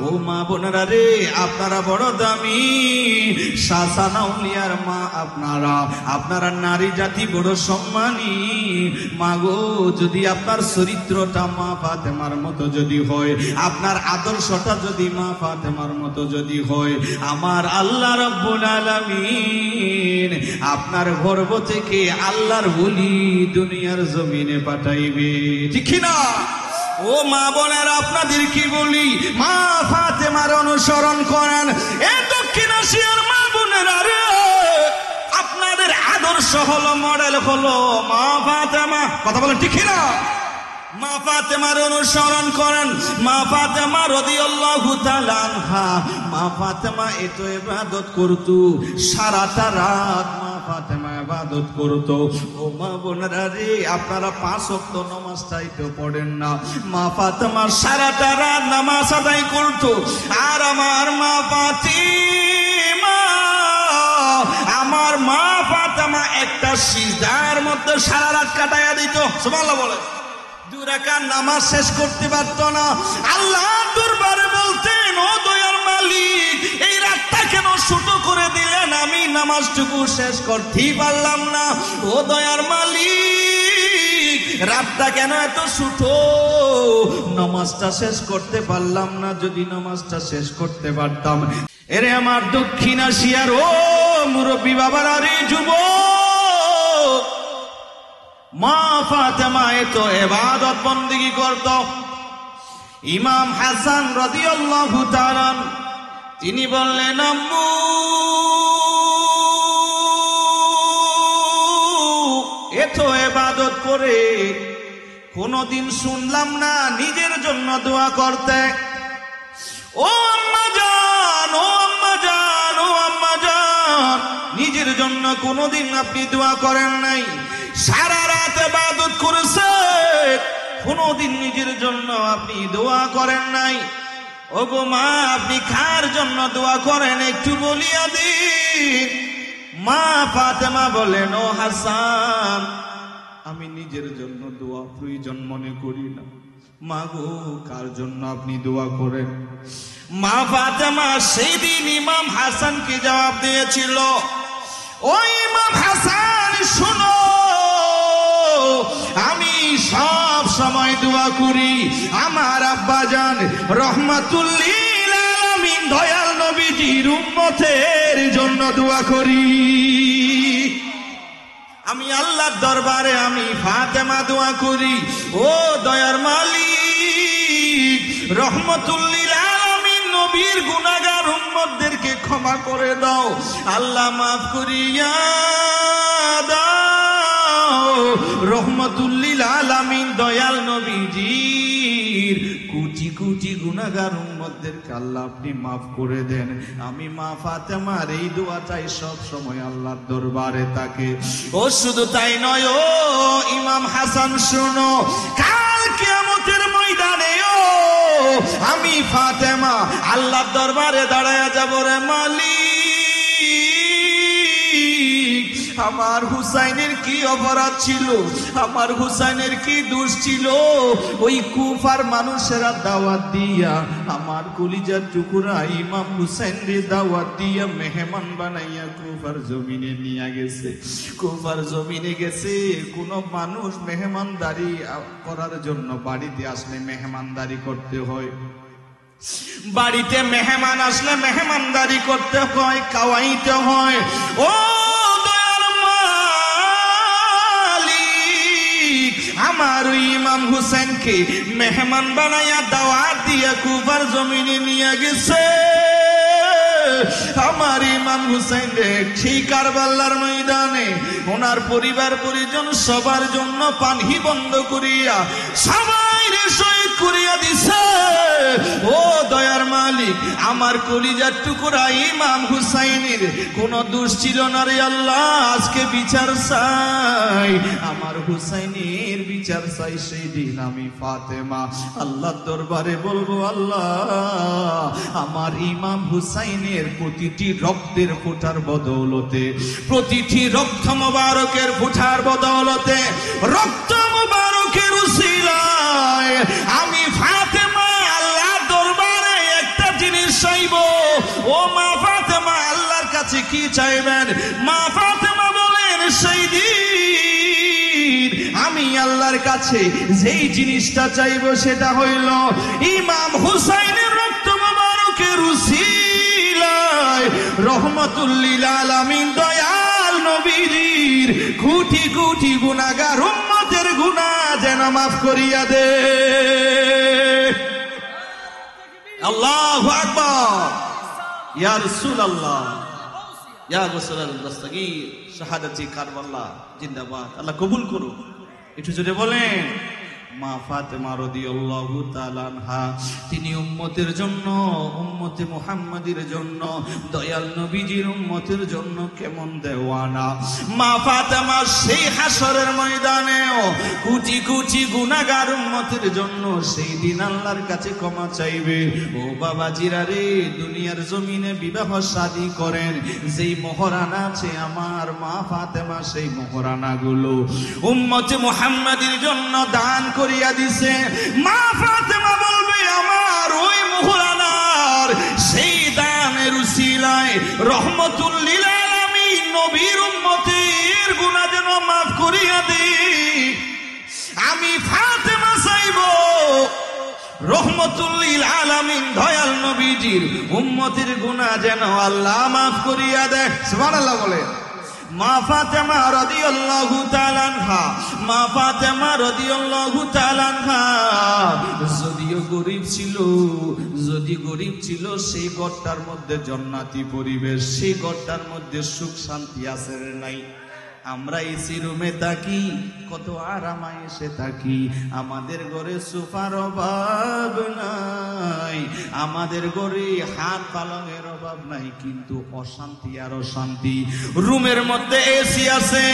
ও মা বোনেরা রে, আপনারা বড় দামি শাহ সানাউলিয়ার মা, আপনারা নারী জাতি বড় সম্মানী মা গো। যদি আপনার চরিত্রটা মা ফাতেমার মতো যদি হয়, আপনার আদর্শটা যদি মা ফাতেমার মতো যদি হয়, আমার আল্লাহ রাব্বুল আলামিন আপনার গর্ভ থেকে আল্লাহর ওলি দুনিয়ার জমিনে পাঠাইবে, ঠিক না? ও মা বোনেরা, আপনাদের কি বলি, মা ফাতেমার অনুসরণ করেন। এ দক্ষিণ এশিয়ার মা বোনেরা রে, আপনাদের আদর্শ হলো, মডেল হলো মা ফাতেমা। কথা বলেন ঠিক না? মা ফাতেমার অনুসরণ করেন। মা ফাতেমা রাদিয়াল্লাহু তাআলা আনহা, মা ফাতেমা এত ইবাদত করতো, সারাটা রাত মা ফাতেমা ইবাদত করতো। ও মা বোনেরা রে, আপনারা 5 ওয়াক্ত নামাজটাই তো পড়েন না। মা ফাতেমা সারাটা রাত নামাজ আদায় করতো। আর আমার মা ফাতিমা, আমার মা ফাতেমা একটা সিজদার মধ্যে সারা রাত কাটাইয়া দিত। সুবহানাল্লাহ বলে। 2 রাকাত নামাজ শেষ করতে পারতো না। আল্লাহ দরবারে বলতেন, ও দয়ার মালিক, এই রাতটা কেন ছোট করে দিলেন? আমি নামাজটুকু শেষ করতেই পারলাম না। ও দয়ার মালিক, রাতটা কেন এত ছোট? নামাজটা শেষ করতে পারলাম না। যদি নামাজটা শেষ করতে পারতাম। এরে আমার দক্ষিণ এশিয়ার ও মুরব্বী বাবারা রে, যুবক, মা ফাতেমা এত ইবাদত বন্দেগী করত। ইমাম হাসান রাদিয়াল্লাহু তাআলা তিনি বললেন, আম্মু এত ইবাদত করে কোনদিন শুনলাম না নিজের জন্য দোয়া করতে। ও আম্মা জান, ও আম্মা জান, ও আম্মা জান, নিজের জন্য কোনদিন আপনি দোয়া করেন নাই। সারা রাত ইবাদত করেছেন, কোনদিন নিজের জন্য আপনি দোয়া করেন নাই। ও গো মা, আপনি কার জন্য দোয়া করেন একটু বলিয়া দিন। মা ফাতেমা বলেন, ও হাসান, আমি নিজের জন্য দোয়া প্রয়োজন মনে করি না। মা গো, কার জন্য আপনি দোয়া করেন? মা ফাতেমা সেই দিন ইমাম হাসানকে জবাব দিয়েছিল, ও ইমাম হাসান শোনো, আমি সব সময় দোয়া করি আমার আব্বাজান রহমাতুল্লিল আলামিন দয়াল নবীজির উম্মতের জন্য দোয়া করি। আমি আল্লাহর দরবারে আমি ফাতেমা দোয়া করি, ও দয়ার মালিক রহমতুল লিল আলামিন নবীর গুনাহগার উম্মতদেরকে ক্ষমা করে দাও, আল্লাহ মাফ করিয়া দাও। রহমতুল লিল আলামিন দয়াল নবীজির কোটি কোটি গুনাহগার উম্মতদেরকে আল্লাহ আপনি মাফ করে দেন। আমি মা ফাতেমার এই দোয়াটাই সব সময় আল্লাহর দরবারে থাকে। ও শুধু তাই নয়, ও ইমাম হাসান শুনো, কাল কিয়ামতের ময়দানে ও আমি ফাতেমা আল্লাহর দরবারে দাঁড়ায়া যাব, রে মালিক আমার হুসাইনের কি অপরাধ ছিল, আমার হুসাইনের কি দোষ ছিল, ওই কুফার মানুষেরা দাওয়াত দিয়া আমার কলিজার টুকরা ইমাম হুসাইনরে দাওয়াত দিয়া মেহমান বানাইয়া কুফার জমিনে নিয়ে গেছে। কুফার জমিনে গেছে, কোন মানুষ মেহমানদারি করার জন্য বাড়িতে আসলে মেহমানদারি করতে হয়, বাড়িতে মেহমান আসলে মেহমানদারি করতে হয়, খাওয়াইতে হয়। ও আমার ইমাম হুসেনকে মেহমান বানাইয়া দাওয়াত দিয়া কুফার জমিনে নিয়ে গেছে। আমার ইমাম হুসেন সেই কারবালার ময়দানে ওনার পরিবার পরিজন সবার জন্য পানি বন্ধ করিয়া সবাই শহীদ করিয়া দিছে। ও দয়ার মালিক আমার কলিজার টুকরা ইমাম হুসাইনের কোন দোষ ছিল না রে আল্লাহ, আজকে বিচার চাই, আমার হুসাইনের বিচার চাই। সেই দিন আমি ফাতেমা আল্লাহর দরবারে বলবো, আল্লাহ আমার ইমাম হুসাইনের প্রতিটি রক্তের ফোঁটার বদৌলতে, প্রতিটি রক্ত মোবারকের ফোঁটার বদৌলতে, রক্ত মোবারকের উসিলায় আমি ফাতেমা আল্লাহর দরবারে একটা জিনিস চাইব। ও মা ফাতেমা আল্লাহর কাছে কি চাইবেন? মা ফাতেমা বলেন, সেই দিন আমি আল্লাহর কাছে যেই জিনিসটা চাইব সেটা হইল ইমাম হুসাইনের রক্ত মোবারকের উসিলায় রহমতুল লিল আলামিন দয়াল নবীজির কোটি কোটি গুনাহগার উম্মতের গুনাহ যেন মাফ করিয়া দে। আল্লাহু আকবার, ইয়া রাসূলুল্লাহ, ইয়া গোসলাল দস্তগীর, শাহাদাতি কারবালা জিন্দাবাদ। আল্লাহ কবুল করুন। একটু জোরে বলেন। মা ফাতেমা রাদিয়াল্লাহু তাআলা আনহা তিনি উম্মতের জন্য, উম্মতে মুহাম্মাদের জন্য, দয়াল নবীজির উম্মতের জন্য কেমন দেওয়ানা। মা ফাতেমা সেই হাসরের ময়দানেও কোটি কোটি গুনাহগার উম্মতের জন্য সেই দিন আল্লাহর কাছে ক্ষমা চাইবে। ও বাবাজিরা রে, দুনিয়ার জমিনে বিবাহ শাদী করেন, যেই মোহরানা আছে আমার মা ফাতেমা সেই মোহরানাগুলো উম্মতে মুহাম্মাদের জন্য দান করিয়া দিছে। মা ফাতেমা বলবে, আমার ওই মোহরানার সেই দানের উসিলায় রহমতুল লিল আলামিন নবীর উম্মতের গুনাহ যেন মাফ করিয়া দে। আমি ফাতেমা চাইব রহমতুল লিল আলামিন দয়াল নবীজির উম্মতের গুনাহ যেন আল্লাহ মাফ করিয়া দেয়। সুবহানাল্লাহ বলে। মা ফাতেমা রাদিয়াল্লাহু তাআলা আনহা, মা ফাতেমা রাদিয়াল্লাহু তাআলা আনহা যদিও গরীব ছিল, যদি গরীব ছিল, সেই ঘরটার মধ্যে জান্নাতি পরিবেশ, সেই ঘরটার মধ্যে সুখ শান্তি আছে নাই? আমরা এসি রুমে থাকি, কত আরামায় এসে থাকি, আমাদের ঘরে সোফার অভাব নাই, আমাদের ঘরে হাত পালঙের অভাব নাই, কিন্তু অশান্তি আর অশান্তি। রুমের মধ্যে এসি আছে,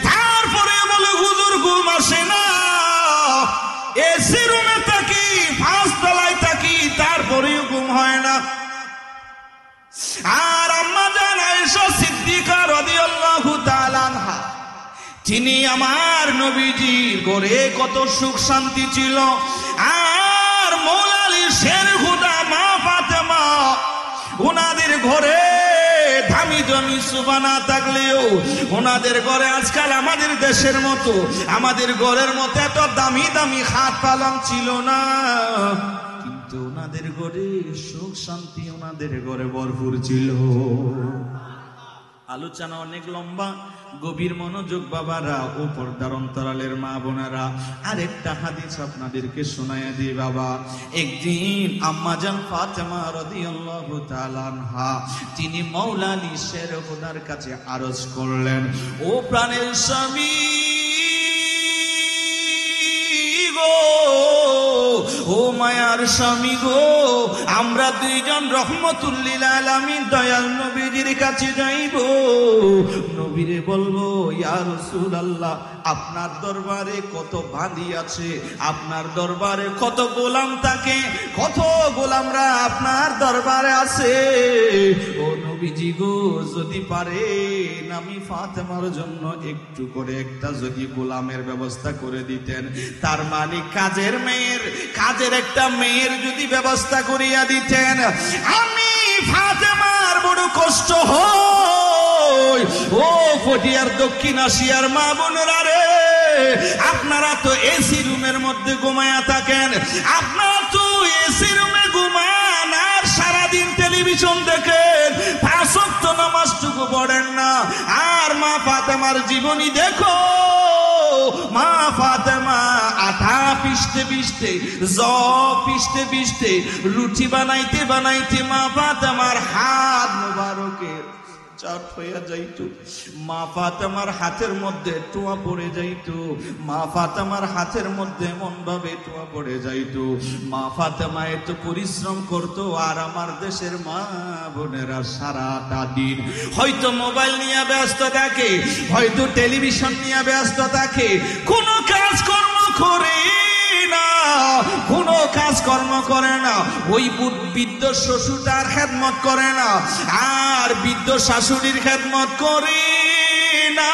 তারপরে বলে হুজুর ঘুম আসে না। এসি রুমে থাকি, 5 তলায় থাকি, তারপরেও ঘুম হয় না। আর আম্মা জান আয়েশা সিদ্দিকা রাদিয়াল্লাহু তাআলা আনহা, তিনি আমার নবীজির ঘরে কত সুখ শান্তি ছিল। আর মৌলা আলী শের খুদা মা ফাতেমা, ওনাদের ঘরে দামি দামি সোফা না থাকলেও ওনাদের ঘরে আজকাল আমাদের দেশের মতো, আমাদের ঘরের মতো এত দামি দামি খাট পালং ছিল না, কিন্তু ওনাদের ঘরে সুখ শান্তি ওনাদের ঘরে ভরপুর ছিল। আলোচনা অনেক লম্বা, গভীর মনোযোগ বাবারা ও পর্দার অন্তরালের মা বোনেরা। আরেকটা হাদিস আপনাদেরকে শোনায়া দিই বাবা। একদিন আম্মাজান ফাতেমা রাদিয়াল্লাহু তাআলা আনহা তিনি মাওলা আলী শের খোদার কাছে আরজ করলেন, ও প্রাণের স্বামী গো, ও মায়ার স্বামী গো, আমরা দুইজন রহমতুল্লিল আলামিন দয়াল নবীজির কাছে যাইব। নবীরে বলবো, ইয়া রাসূলুল্লাহ, আপনার দরবারে কত বাঁধি আছে, আপনার দরবারে কত গোলাম থাকে, কত গোলামরা আপনার দরবারে আছে। ও নবীজি গো, যদি পারেন আমি ফাতেমার জন্য একটু করে একটা যদি গোলামের ব্যবস্থা করে দিতেন, তার মানে কাজের মেয়ের, কাজের একটা মেয়ের যদি ব্যবস্থা করিয়া দিতেন, আমি ফাতেমার বড় কষ্ট হয়। ও ফটিয়ার দক্ষিণ আসিয়ার মা বোনেরা রে, আপনারা তো এসি রুমের মধ্যে ঘুমায়া থাকেন, আপনারা তো এসি রুমে ঘুমান আর সারাদিন টেলিভিশন দেখেন, 5 ওয়াক্ত নামাজটুকু পড়েন না। আর মা ফাতেমার জীবনী দেখো, মা ফাতেমা আটা পিষতে পিষতে, জব পিষতে পিষতে, রুটি বানাইতে বানাইতে মা ফাতেমার হাত মুবারকের চাট হইয়া যাইত। মা ফাতেমার হাতের মধ্যে টোয়া পড়ে যাইত, মা ফাতেমার হাতের মধ্যে এমন ভাবে টোয়া পড়ে যাইত। মা ফাতেমা এত পরিশ্রম করত, আর আমার দেশের মা বোনেরা সারাটা দিন হয়তো মোবাইল নিয়ে ব্যস্ত থাকে, হয়তো টেলিভিশন নিয়ে ব্যস্ত থাকে, কোনো কাজকর্ম করে না, কোনো কাজকর্ম করে না। ওই বৃদ্ধ শ্বশুরটার খেদমত করে না, আর বৃদ্ধ শাশুড়ির খেদমত করে না,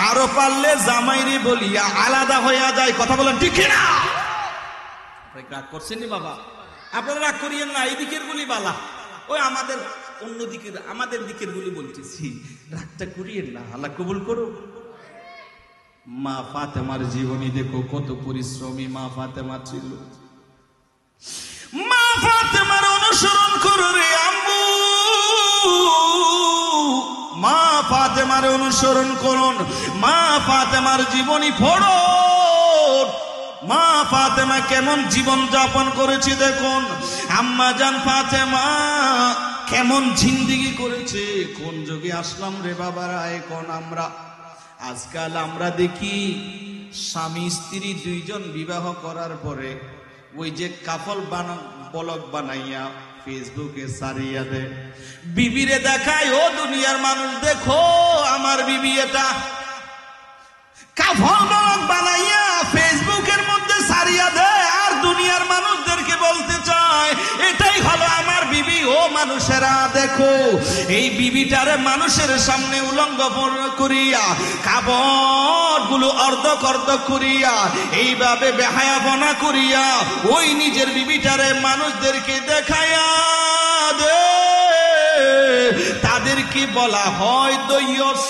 আরো পারলে জামাইরে বলিয়া আলাদা হইয়া যায়। কথা বলেন ঠিক না? রাগ করছেন নি বাবা? আপনারা রাগ করিয়েন না, এই দিকের গুলি বালা, ওই আমাদের অন্য দিকের, আমাদের দিকের গুলি বলতেছি, রাগটা করিয়েন না, আল্লাহ কবুল করো। মা ফাতেমার জীবনী দেখো, কত পরিশ্রমী মা ফাতেমা ছিল। মা ফাতেমার অনুসরণ করো রে আম্মু, মা ফাতেমার অনুসরণ করুন, মা ফাতেমার জীবনী পড়ো। মা ফাতেমা কেমন জীবন যাপন করেছে দেখুন। আম্মা জান ফাতেমা কেমন জিন্দেগি করেছে। কোন যুগে আসলাম রে বাবারা এখন আমরা। আজকাল আমরা দেখি স্বামী স্ত্রী দুইজন বিবাহ করার পরে ওই যে কাফল ব্লগ বানাইয়া ফেসবুকে সারিয়া দেয়, বিবিরে দেখায়, ও দুনিয়ার মানুষ দেখো আমার বিবি। এটা কাফল ব্লগ বানাইয়া ফেসবুকের মধ্যে সারিয়া দেয়, আর দুনিয়ার মানুষদেরকে বলতে চায় এটাই হলো আমার বিবি। ও মানুষেরা দেখো, এই বিবিটারে মানুষের সামনে উলঙ্গ করিয়া, কাপড় গুলো অর্ধক অর্ধক করিয়া, এইভাবে বেহায়াপনা করিয়া ওই নিজের বিবিটারে মানুষদেরকে দেখায়া দে। তাদেরকে বলা হয় দৈয়স।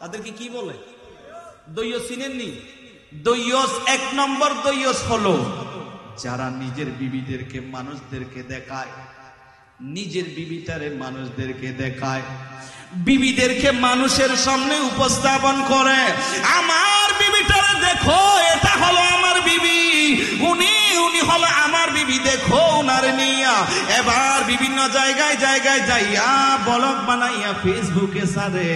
তাদেরকে কি বলে? দৈয়স। চিনেননি? দৈয়স 1 নম্বর দৈয়স হলো যারা নিজের বিবিদেরকে মানুষদেরকে দেখায়, নিজের বিবিটারে মানুষদেরকে দেখায়, বিবিদেরকে মানুষের সামনে উপস্থাপন করে, আমার বিবিটারে দেখো এটা হলো আমার বিবি, উনি হলো আমার বিবি, দেখো উনার নিয়া। এবার বিভিন্ন জায়গায় জায়গায় যাইয়া ব্লগ বানাইয়া ফেসবুকে ছাড়ে,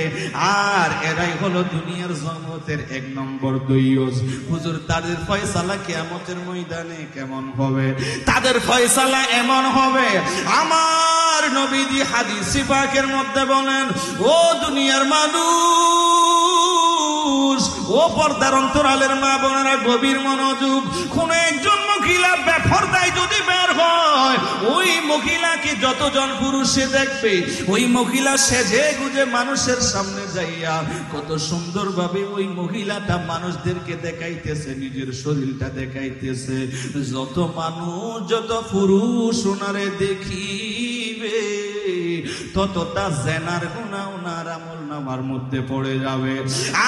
আর এরাই হলো দুনিয়ার জগতের 1 নম্বর দৈয়স। হুজুর, তাদের ফয়সালা কিয়ামতের ময়দানে কেমন হবে? তাদের ফয়সালা এমন হবে, আমার নবীজি হাদিস পাকের মধ্যে বলেন, ও দুনিয়ার মানুষ, ও পর্দার অন্তরালের মা বোনেরা, গভীর মনোযোগ। কোন একজন মহিলা বেপরদায় যদি বের হয়, ওই মহিলাকে যতজন পুরুষে দেখবে, ওই মহিলা সেজে গুজে মানুষের সামনে যাইয়া কত সুন্দর ভাবে ওই মহিলাটা মানুষদেরকে দেখাইতেছে, নিজের শরীরটা দেখাইতেছে। যত মানুষ, যত পুরুষ ওনারে দেখিবে, ততটা জেনার গুনাহ ওনার আমলনামার মধ্যে পড়ে যাবে।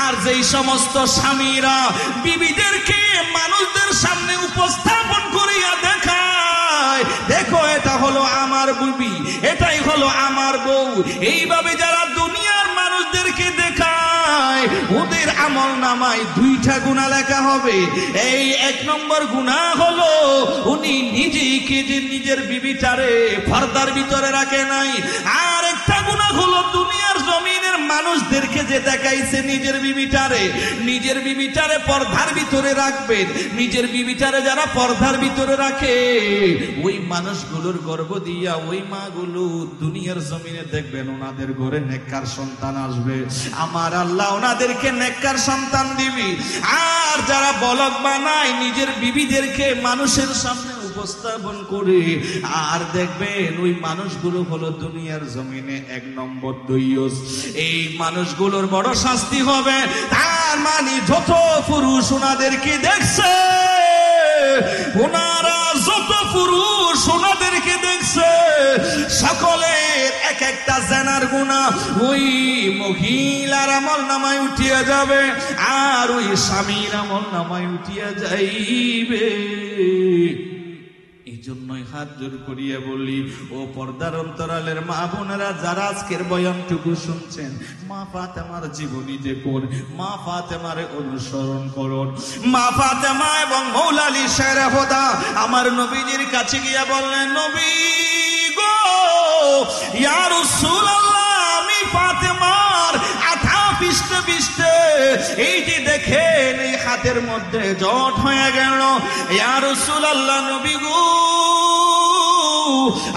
আর যেই সমস্ত স্বামীরা বিবিদেরকে মানুষদের সামনে উপস্থাপন করিয়া হলো আমার বউ। এইভাবে যারা দুনিয়ার মানুষদেরকে দেখায়, ওদের আমল নামায় 2টা গুনাহ লেখা হবে। এই 1 নম্বর গুনাহ হলো উনি নিজেকে যে নিজের বিবিটারে পর্দার ভিতরে রাখে নাই। আর একটা গুনাহ হলো দুনিয়ার জমিনের মানুষদেরকে যে দেখাইছে নিজের বিবিটারে পর্দার ভিতরে রাখবেন। নিজের বিবিটারে যারা পর্দার ভিতরে রাখে, ওই মানুষগুলোর গর্ভ দিয়া ওই মাগুলো দুনিয়ার জমিনে দেখবেন ওনাদের ঘরে নেককার সন্তান আসবে। আমার আল্লাহ ওনাদেরকে নেককার সন্তান দিবি। আর যারা বলদ বানায় নিজের বিবিদেরকে মানুষের সামনে উপস্থাপন করে, আর দেখবেন ওই মানুষগুলো হলো দুনিয়ার জমিনে 1 নম্বর দইয়স। এই মানুষগুলোর বড় শাস্তি হবে। তার মানে যত পুরুষ ওনাদেরকে দেখছে, ওনারা যত পুরুষ ওনাদেরকে দেখছে, সকলের এক একটা জেনার গুনাহ ওই মহিলার আমল নামায় উঠিয়া যাবে, আর ওই স্বামীর আমল নামায় উঠিয়া যাইবে। এই জন্যই হাত জোর করিয়া বলি, ও পর্দার অন্তরালের মা বোনেরা, যারা আজকের বয়ানটুকু শুনছেন, মা ফাতেমার জীবনী দেখুন, মা ফাতেমার অনুসরণ করুন। মা ফাতেমা এবং মৌলা আলী শের হোদা আমার নবীজির কাছে গিয়া বললেন, নবী গো, ইয়া রাসূলুল্লাহ, আমি ফাতেমার আঠা পিষ্টে পিষ্টে এই যে দেখেন এই হাতের মধ্যে জট হয়ে গেল। ইয়া রাসূলুল্লাহ, নবী গো,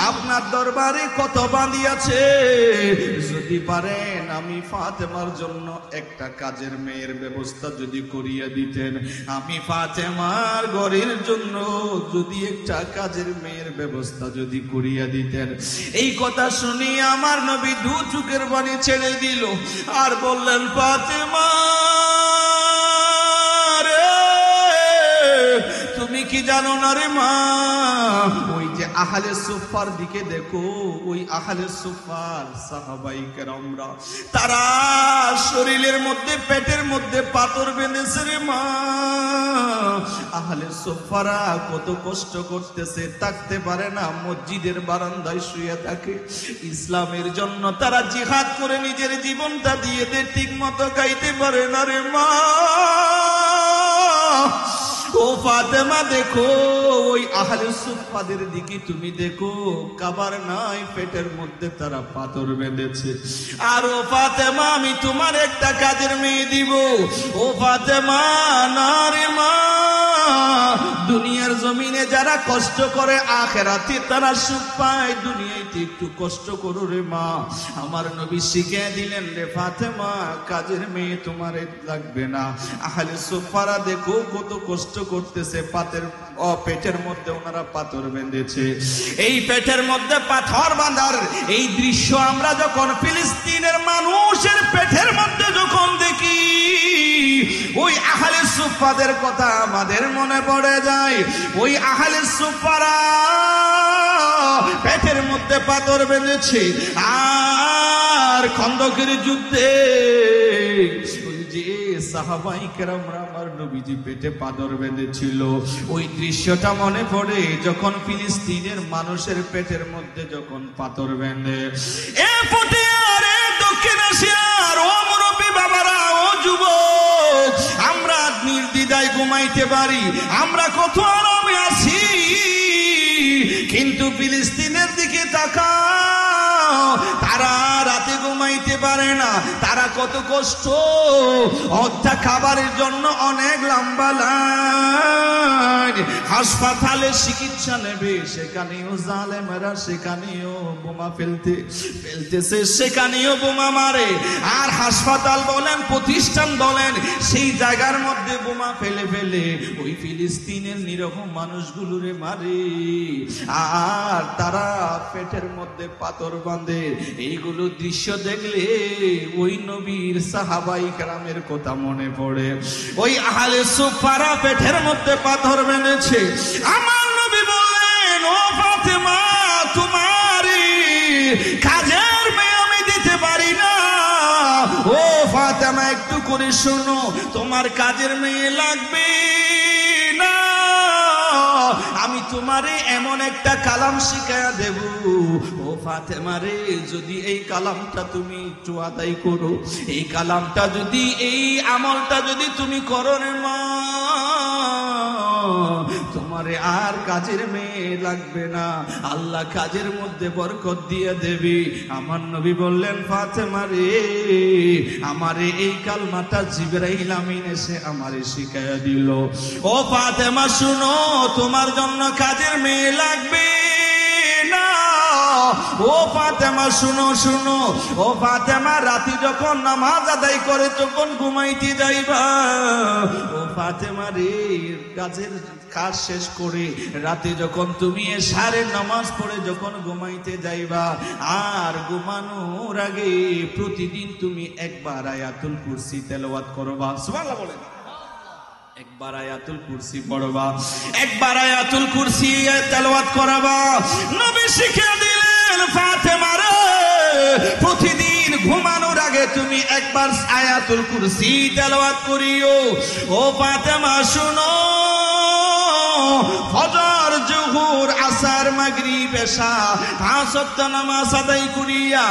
আপনার দরবারে কত বাঁধি আছে, যদি পারেন আমি ফাতেমার জন্য একটা কাজের মেয়ের ব্যবস্থা যদি করিয়া দিতেন, আমি ফাতেমার ঘরের জন্য যদি একটা কাজের মেয়ের ব্যবস্থা যদি করিয়া দিতেন। এই কথা শুনি আমার নবী 2 চোখের পানি ছেড়ে দিল আর বললেন, ফাতেমা তুমি কি জানো না রে মা, ওই যে আহলে সুফার দিকে দেখো, ওই আহলে সুফার সাহাবায়ে কেরামরা, তারা শরীরের মধ্যে পেটের মধ্যে পাথর বেঁধেছে রে মা। আহলে সুফারা কত কষ্ট করতেছে, থাকতে পারে না, মসজিদের বারান্দায় শুয়ে থাকে। ইসলামের জন্য তারা জিহাদ করে নিজের জীবনটা দিয়ে দেয়, ঠিক মতো খাইতে পারে না রে মা। ও ফাতেমা দেখো, ওই আহলে সুফাদের দিকে তুমি দেখো, কাবার নাই, পেটের মধ্যে তারা পাথর বেঁধেছে। আর ও ফাতেমা, আমি তোমার একটা কাজের মেয়ে দিব। ও ফাতেমা, না রে মা, দুনিয়ার জমিনে যারা কষ্ট করে আখিরাতে তারা সুখ পায়, দুনিয়াতে একটু কষ্ট করো রে মা। আমার নবী শিখিয়ে দিলেন, রে ফাতেমা, কাজের মেয়ে তোমার লাগবে না। আহলে সুফারা দেখো কত কষ্ট করতেছে, পেটের মধ্যে ওনারা পাথর বেঁধেছে। এই পেটের মধ্যে পাথর বাঁধার এই দৃশ্য আমরা যখন ফিলিস্তিনের মানুষের পেটের মধ্যে যখন দেখি, ওই আহলে সুফাদের কথা আমাদের মনে পড়ে যায়। ওই আহলে সুফারা পেটের মধ্যে পাথর বেঁধেছে, আর খন্দকের যুদ্ধে যে সাহাবায়ে কেরামরা আমার নবীজি পেটে পাথর বেঁধেছিল, ওই দৃশ্যটা মনে পড়ে যখন ফিলিস্তিনের মানুষের পেটের মধ্যে যখন পাথর বেঁধে। এ পটিয়ার, এ দক্ষিণ এশিয়ার ও মুরব্বী বাবারা, ও যুবক, আমরা নির্দ্বিধায় ঘুমাইতে পারি, আমরা কত আরামে আছি, কিন্তু ফিলিস্তিনের দিকে তাকাও, তারা রাতে ঘুমাইতে পারে না, তারা কত কষ্ট, অর্ধা খাবারের জন্য অনেক লম্বা লাইন, হাসপাতালে চিকিৎসা নেবে, সেখানেও জালেমেরা সেখানেও বোমা ফেলতেছে, সেখানেও বোমা মারে। আর হাসপাতাল বলেন, প্রতিষ্ঠান বলেন, সেই জায়গার মধ্যে বোমা ফেলে ফেলে ওই ফিলিস্তিনের নিরহ মানুষগুলোরে মারে, আর তারা পেটের মধ্যে পাথর বাঁধে। এইগুলো দৃশ্য দেখলে ওই নবীর সাহাবায়ে কেরামের কথা মনে পড়ে। ওই আহলে সুফারা পেটের মধ্যে পাথর বেঁধেছে। আমার নবী বললেন, ও ফাতেমা, তোমারই কাজের মেয়ে আমি দিতে পারি না। ও ফাতেমা, একটু করে শোনো, তোমার কাজের মেয়ে লাগবে না, আমি তোমারে এমন একটা কালাম শিখায়া দেব ও ফাতেমা রে, যদি এই কালামটা তুমি একটু আদায় করো, এই কালামটা যদি, এই আমলটা যদি তুমি করো রে মা, তোমারে আর কাজের মেয়ে লাগবে না, আল্লাহ কাজের মধ্যে বরকত দিয়ে দেবে। আমার নবী বললেন ফাতেমা রে, আমারে এই কালমাটা জিবরাইল আমিন এসে আমারে শিখায়া দিল। ও ফাতেমা শুনো, তোমার জন্য কাজের মেয়ে লাগবে না। ও ফাতেমা শুনো শুনো, ও ফাতেমা রাতে যখন নামাজ আদায় করে যখন ঘুমাইতে যাইবা, ও ফাতেমা রে, কাজের কাজ শেষ করে রাতে যখন তুমি এশারের নামাজ পড়ে যখন ঘুমাইতে যাইবা, আর ঘুমানোর আগে প্রতিদিন তুমি একবার আয়াতুল কুরসি তেলাওয়াত করবা। সুবহানাল্লাহ বলেন। একবার আয়াতুল কুরসি পড়বা, একবার আয়াতুল কুরসি তেলাওয়াত করবা। নবী শিখিয়ে দিলেন ফাতেমা রে, প্রতিদিন ঘুমানোর আগে তুমি একবার আয়াতুল কুরসি তেলাওয়াত করিও। ও ফাতেমা শুনো, ফজর, জোহর, আসর, মাগরিব, এশা 5 ওয়াক্ত নামাজ আদায় করিয়া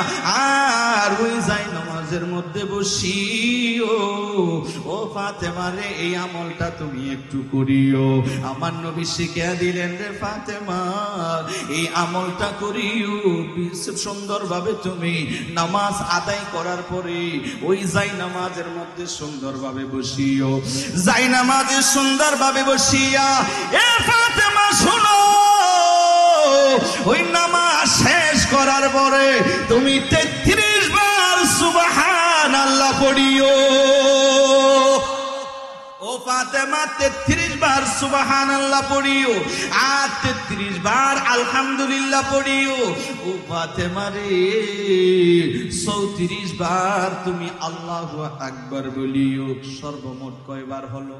আর ওই যাই নামাজের মধ্যে বসিও। ও ফাতেমা রে, এই আমলটা তুমি একটু করিও। আমার নবী শিখিয়ে দিলেন রে ফাতেমা, এই আমলটা করিও। সুন্দরভাবে তুমি নামাজ আদায় করার পরে ওই যাই নামাজের মধ্যে সুন্দরভাবে বসিও। যাই নামাজে সুন্দরভাবে বসিয়া এ ফাতেমা শুনো, ওই নামাজ শেষ করার পরে তুমি 33 বার সুবহানাল্লাহ পড়িও। ও ফাতেমা 33 বার সুবহানাল্লাহ পড়িও আর 33 বার আলহামদুলিল্লাহ পড়িও। ও ফাতেমা রে, 34 বার তুমি আল্লাহু আকবার বলিও। সর্বমোট কয়বার হলো?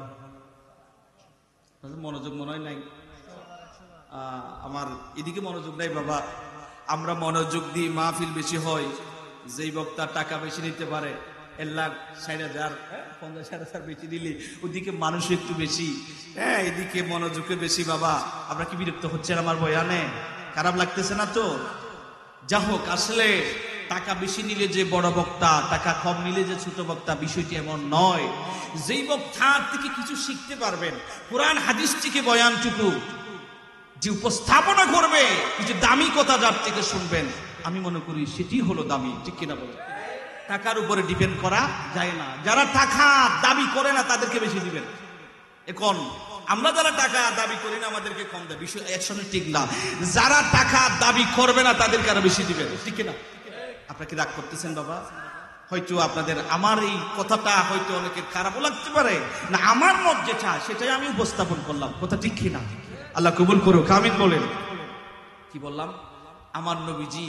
মনোযোগ মনে হয় নাই, আমার এদিকে মনোযোগ নাই বাবা। আমরা মনোযোগ দিই, মাহফিল বেশি হয়, যেই বক্তা টাকা বেশি নিতে পারে 1,60,000 50,000 বেশি দিলে ওদিকে মানুষ একটু বেশি, হ্যাঁ এদিকে মনোযোগে বেশি। বাবা আমরা কি বিরক্ত হচ্ছেন আমার বয়ানে? খারাপ লাগতেছে না তো? যা হোক, আসলে টাকা বেশি নিলে যে বড় বক্তা, টাকা কম নিলে যে ছোট বক্তা, বিষয়টি এমন নয়। যেই বক্তার থেকে কিছু শিখতে পারবেন, কোরআন হাদিস থেকে বয়ানটুকু যে উপস্থাপনা করবে, কিছু দামি কথা যার থেকে শুনবেন, আমি মনে করি সেটি হলো দামি। ঠিক কিনা বলেন? টাকার উপরে ডিপেন্ড করা যায় না। যারা টাকা দাবি করে না তাদেরকে বেশি দিবেন। এখন আমরা যারা টাকা দাবি করি না আমাদেরকে কম দেয়, বিষয় একসঙ্গে ঠিক না। যারা টাকা দাবি করবে না তাদেরকে আরো বেশি দিবেন। ঠিক কিনা? আপনারা কি রাগ করতেছেন বাবা? হয়তো আপনাদের আমার এই কথাটা হয়তো অনেকের খারাপও লাগতে পারে, না আমার মত যেটা সেটাই আমি উপস্থাপন করলাম। কথা ঠিক কিনা? আল্লাহ কবুল করুক, আমিন বলেন। কি বললাম? আমার নবীজি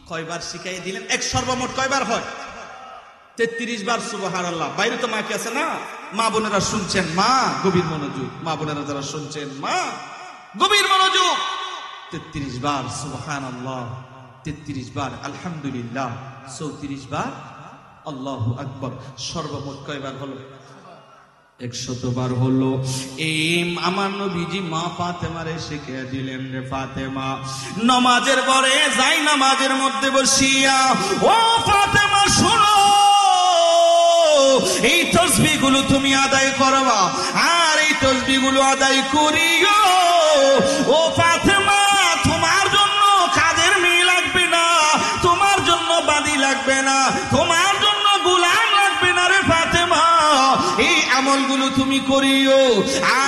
কয়বার শিখাই দিলেন? এক সর্বমোট কয়বার হয়? 33 বার সুবহানাল্লাহ। বাইরে তো মা কি আছে না, মা বোনেরা শুনছেন, মা গভীর মনোযোগ, মা বোনেরা যারা শুনছেন মা গভীর মনোযোগ। 33 বার সুবহানাল্লাহ, 33 বার আলহামদুলিল্লাহ, 34 বার আল্লাহু আকবার। সর্বমোট কয়বার হলো? 100 বার হলো। এই আমার নবীজি মা ফাতেমারে শিখিয়ে দিলেন রে ফাতেমা, নামাজের পরে যাই নামাজের মধ্যে বসিয়া ও ফাতেমা শোনো, এই তাসবিহগুলো তুমি আদায় করবা আর এই তাসবিহগুলো আদায় করিও। ও ফাতেমা, তোমার জন্য কাজের মেয়ে লাগবে না, তোমার জন্য বাদী লাগবে না, তোমার জন্য গোলাম লাগবে না রে ফাতেমা। এই আমলগুলো তুমি করিও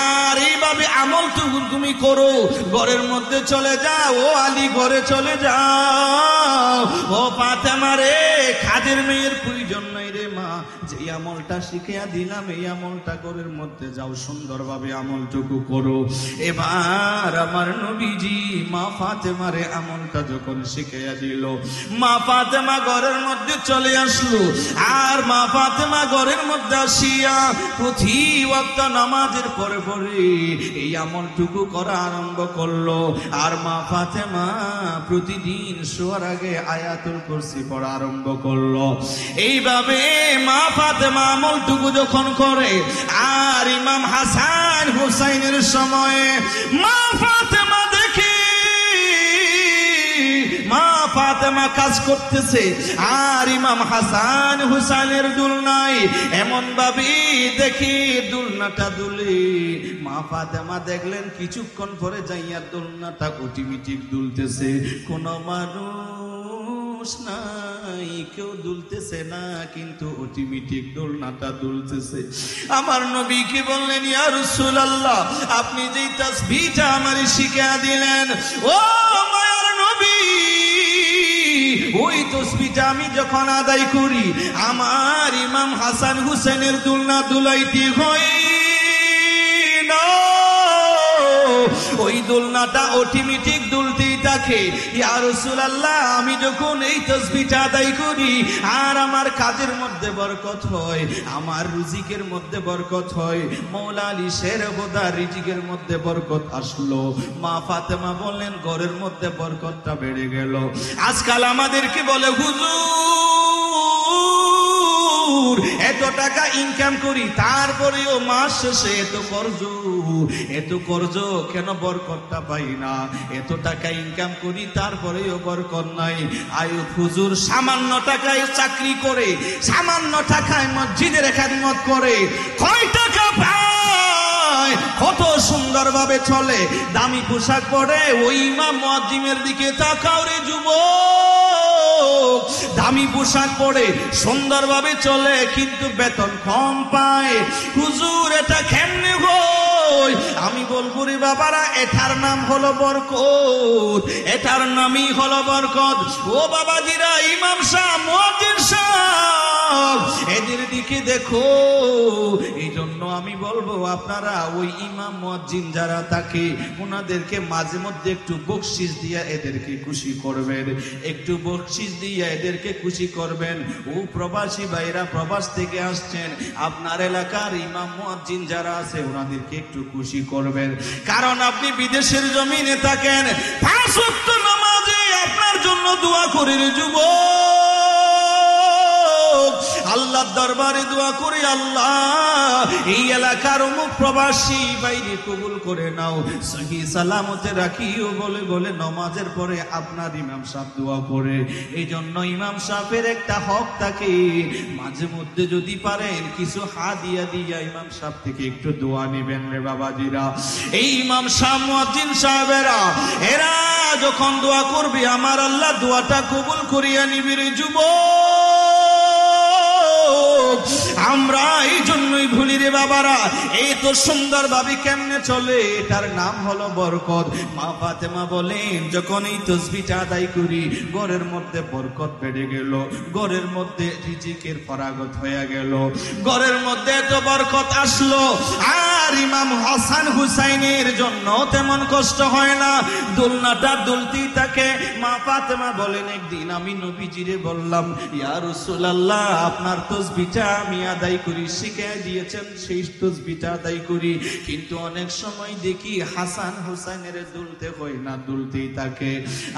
আর এইভাবে আমল তুমি করো। ঘরের মধ্যে চলে যাও, ও আলী ঘরে চলে যাও। ও ফাতেমা রে, কাজের মেয়ের প্রয়োজন নাই রে মা, যে আমলটা শিখিয়া দিলাম এই আমলটা ঘরের মধ্যে যাও, সুন্দরভাবে আমলটুকু করো। এবার আমার নবীজি মা ফাতেমারে আমলটা যখন শিখিয়া দিল, মা ফাতেমা ঘরের মধ্যে চলে আসলো আর মা ফাতেমা ঘরের মধ্যে আসিয়া প্রতি ওয়াক্ত নামাজের পরে পরে এই আমলটুকু করা আরম্ভ করলো। আর মা ফাতেমা প্রতিদিন শোয়ার আগে আয়াতুল কুরসি পড়া আরম্ভ করলো। এইভাবে মা ফাতেমা আমলটুকু যখন করে আর ইমাম হাসান হুসাইনের সময়ে মা ফাতেমা ফাতেমা কাজ করতেছে আর ইমাম হাসান হুসাইনের দুলনায় এমন ভাবে দেখি দুলনাটা দুলে। মা ফাতেমা দেখলেন কিছুক্ষণ পরে যাইয়া দুলনাটা অটোমেটিক দুলতেছে, কোন মানুষ নাই, কেউ দুলতেছে না, কিন্তু অটোমেটিক দোলনাটা দুলতেছে। আমার নবীকে বললেন, ইয়া রাসূলুল্লাহ, আপনি যে তাসবিহটা আমারে শিখিয়ে দিলেন, ও মায়ার নবী, ওই তাসবিহটা আমি যখন আদায় করি আমার ইমাম হাসান হুসেনের দোলনা দুলাইতে হয় না, ওই দোলনাটা অটোমেটিক দুলতেই থাকে। ইয়া রাসূলুল্লাহ, আমি যখন এই তাসবিহটা আদায় করি আর আমার কাজের মধ্যে বরকত হয়, আমার রিজিকের মধ্যে বরকত হয়, মাওলা আলী শের খোদার রিজিকের মধ্যে বরকত আসলো। মা ফাতেমা বললেন, ঘরের মধ্যে বরকতটা বেড়ে গেল। আজকাল আমাদেরকে বলে, হুজুর এত টাকা ইনকাম করি তারপরেও মাস শেষে এত কর্জ কেন, বরকতটা পাই না। এত টাকা ইনকাম করি তারপরেও বরকত নাই। আয়ুব হুজুর সামান্য টাকায় চাকরি করে, সামান্য টাকায় মসজিদের খেদমত করে, কয় টাকা পায়, কত সুন্দর ভাবে চলে, দামি পোশাক পরে। ওই ইমাম মুয়াজ্জিমের দিকে তাকাও রে যুবক, দামি পোশাক পরে সুন্দরভাবে চলে কিন্তু বেতন কম পায়। হুজুর এটা কেমনে হয়? আমি বলবো রে বাবারা, এটার নাম হলো বরকত, এটার নামই হলো বরকত। ও বাবাজিরা, ইমাম সাহেব, মুয়াজ্জিন সাহেব, এদের দিকে দেখো। এই জন্য আমি বলবো, আপনারা ওই ইমাম মুয়াজ্জিন যারা থাকে ওনাদেরকে মাঝে মধ্যে একটু বকশিশ দিয়ে এদেরকে খুশি করবেন, একটু বকশিশ দিয়ে এদেরকে খুশি করবেন। ও প্রবাসী ভাইরা, প্রবাস থেকে আসছেন, আপনার এলাকার ইমাম মুয়াজ্জিন যারা আছে ওনাদেরকে একটু খুশি করবেন। কারণ আপনি বিদেশের জমিনে থাকেন, 5 ওয়াক্ত নামাজে আপনার জন্য দোয়া করে রে যুবক, আল্লাহর দরবারে দোয়া করে, আল্লাহ এই এলাকার অমুক প্রবাসী বাইরে কবুল করে নাও, সহি সালামতে রাখিও বলে বলে নামাজের পরে আপনার ইমাম সাহেব দোয়া করে। এই জন্য ইমাম সাহেবের একটা হক থাকে, মাঝে মধ্যে যদি পারেন কিছু হাদিয়া দিয়া ইমাম সাহেব থেকে একটু দোয়া নেবেন রে বাবাজিরা। এই ইমাম সাহেব, মুয়াজ্জিন সাহেবেরা, এরা যখন দোয়া করবে আমার আল্লাহ দোয়াটা কবুল করিয়া নিবে রে যুবক। আমরা এই জন্যই ভুলি রে বাবারা, এই তো সুন্দর ভাবে কেমনে চলে, এটার নাম হলো বরকত। মা ফাতেমা বলেন, যখন এই তাসবিহটা আদায় করি ঘরের মধ্যে বরকত বেড়ে গেল, ঘরের মধ্যে রিজিকের ফরাগত হয়ে গেল, ঘরের মধ্যে এত বরকত আসলো। আর ইমাম হাসান হুসাইনের জন্য তেমন কষ্ট হয় না, দোলনাটা দুলতেই থাকে। মা ফাতেমা বলেন, একদিন আমি নবীজিরে বললাম, ইয়া রাসূলুল্লাহ, আপনার তাসবিহটা আমি আদায় করি, শিখিয়ে দিয়েছেন, সেই তাসবিহটা আদায় করি, কিন্তু অনেক সময় দেখি হাসান হুসাইনের দুলতে হয় না, দুলতেই থাকে।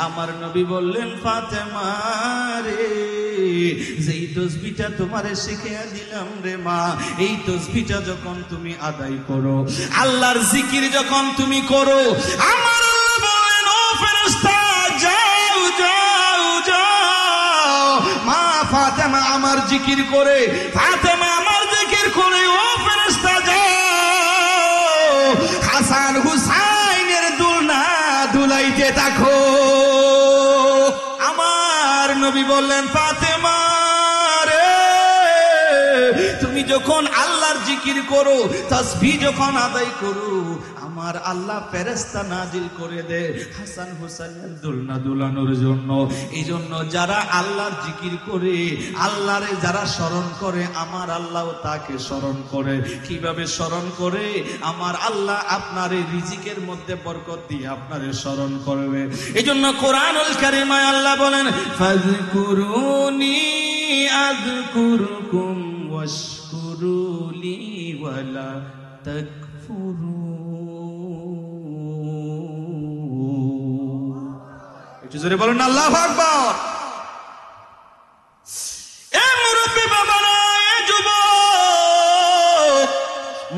আমার নবী বললেন, ফাতেমা রে, যেই তাসবিহটা তোমারে শিখিয়ে দিলাম রে মা, এই তাসবিহটা যখন তুমি আদায় করো, আল্লাহর জিকির যখন তুমি করো, আমার আল্লাহ বলেন, ও ফেরেশতা যাও যাও যাও। মা ফাতেমা আমার জিকির করে, ফাতেমা আমার জিকির করে, ও ফেরেশতা যাও হাসান হুসাইনের দুলনা দুলাইতে থাকো। আমার নবী বললেন, ফাতেমা রে, তুমি যখন আল্লাহর জিকির করো, তাসবিহ যখন আদায় করো, আমার আল্লাহ ফেরেশতা নাজিল করে দে হাসান হুসাইনের দুলনা দুলানোর জন্য। এই জন্য যারা আল্লাহর জিকির করে, আল্লাহরে যারা স্মরণ করে, আমার আল্লাহও তাকে স্মরণ করে। কিভাবে স্মরণ করে? আমার আল্লাহ আপনার রিজিকের মধ্যে বরকত দিয়ে আপনারে স্মরণ করবে। এই জন্য কোরআনুল কারীমে আল্লাহ বলেন, ফাযকুরুনি আযকুরকুম ওয়াশকুরুলি ওয়ালা তাকফুরুন। একটু জোরে বলুন আল্লাহু আকবার। এ মুরব্বি বাবারা, এ যুবক,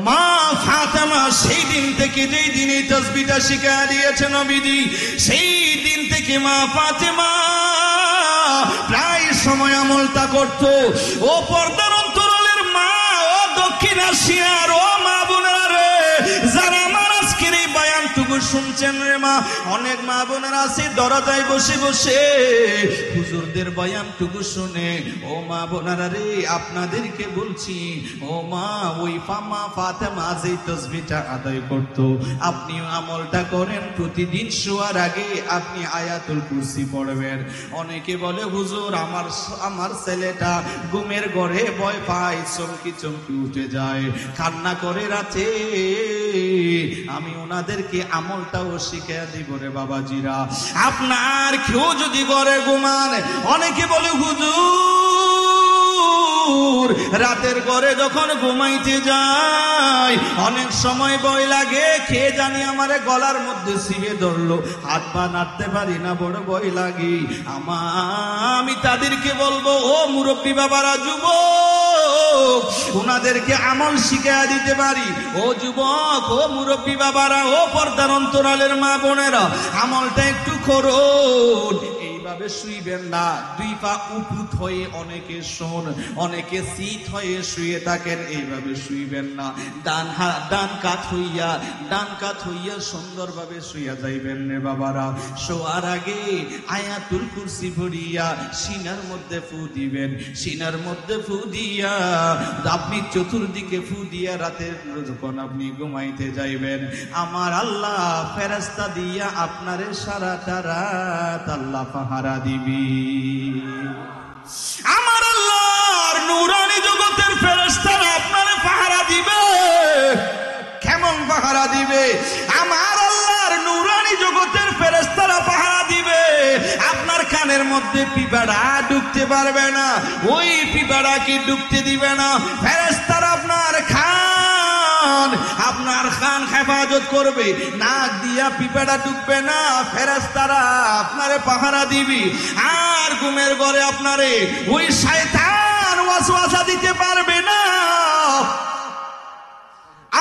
মা ফাতেমা সেই দিন থেকে, যেই দিন এই তাসবিহটা শিখিয়ে দিয়েছে নবীজি, সেই দিন থেকে মা ফাতেমা সময় আমলটা করত। ও পর্দার অন্তরালের মা, ও দক্ষিণ এশিয়ার ও মা বোনেরা রে, যারা আমার আজকের এই বয়ানটুকু শুনছেন রে মা, অনেক মা বোনেরা আছে দরজায় বসে বসে হুজুরদের বয়ানটুকু শুনে। ও মা বোনেরা রে, আপনাদেরকে বলছি, ও মা, ওই মা ফাতেমা যেই তাসবিহটা আদায় করত, আপনিও আমলটা করেন। প্রতিদিন শোয়ার আগে আপনি আয়াতুল কুরসি পড়বেন। অনেকে বলে হুজুর আমার ছেলেটা ঘুমের ঘরে ভয় পায়, চমকি চমকি উঠে যায়, কান্না করে রাতে। আমি ওনাদেরকে আমলটাও শিখিয়ে দিব রে বাবাজিরা। আপনার কেউ যদি ঘরে ঘুমান, অনেকে বলে হুজুর রাতের ঘরে যখন ঘুমাইতে যায় অনেক সময় ভয় লাগে, খেয়ে জানি আমারে গলার মধ্যে ছিঁড়ে ধরলো, হাত পা নাড়তে পারি না, বড় ভয় লাগে। আমি তাদেরকে বলবো, ও মুরব্বী বাবারা, যুবক, ওনাদেরকে আমল শিখিয়ে দিতে পারি। ও যুবক, ও মুরব্বী বাবারা, ও পর্দার অন্তরালের মা বোনেরা, আমলটা একটু করুন। এইভাবে শুইবেন না, দুই পা উপুত হয়ে, অনেকে শোন, অনেকে সিট হয়ে শুয়ে থাকেন, এইভাবে শুইবেন না। ডান কাত হইয়া সুন্দরভাবে শুইয়া যাইবেন রে বাবারা। শোয়ার আগে আয়াতুল কুরসি পড়িয়া সিনার মধ্যে ফু দিবেন। সিনার মধ্যে ফু দিয়া আপনি চতুর্দিকে ফু দিয়া রাতের যখন আপনি ঘুমাইতে যাইবেন, আমার আল্লাহ ফেরেশতা দিয়া আপনারে সারাটা রাত আল্লাহ পাহারা দিবি। আমার আল্লাহর নূরানি জগতের ফেরেশতারা আপনারে পাহারা দিবে। কেমন পাহারা দিবে? আমার আল্লাহর নূরানি জগতের ফেরেশতারা পাহারা দিবে। আপনার কানের মধ্যে পিঁপড়া ঢুকতে পারবে না, ওই পিঁপড়া কি ঢুকতে দিবে না। ফেরেশতারা আপনার খান হেফাজত করবে, নাক দিয়া পিঁপড়া ঢুকবে না, ফেরেশতারা আপনারে পাহারা দিবি। আর ঘুমের ঘরে আপনারে ওই শয়তান ওয়াসওয়াসা দিতে পারবে না,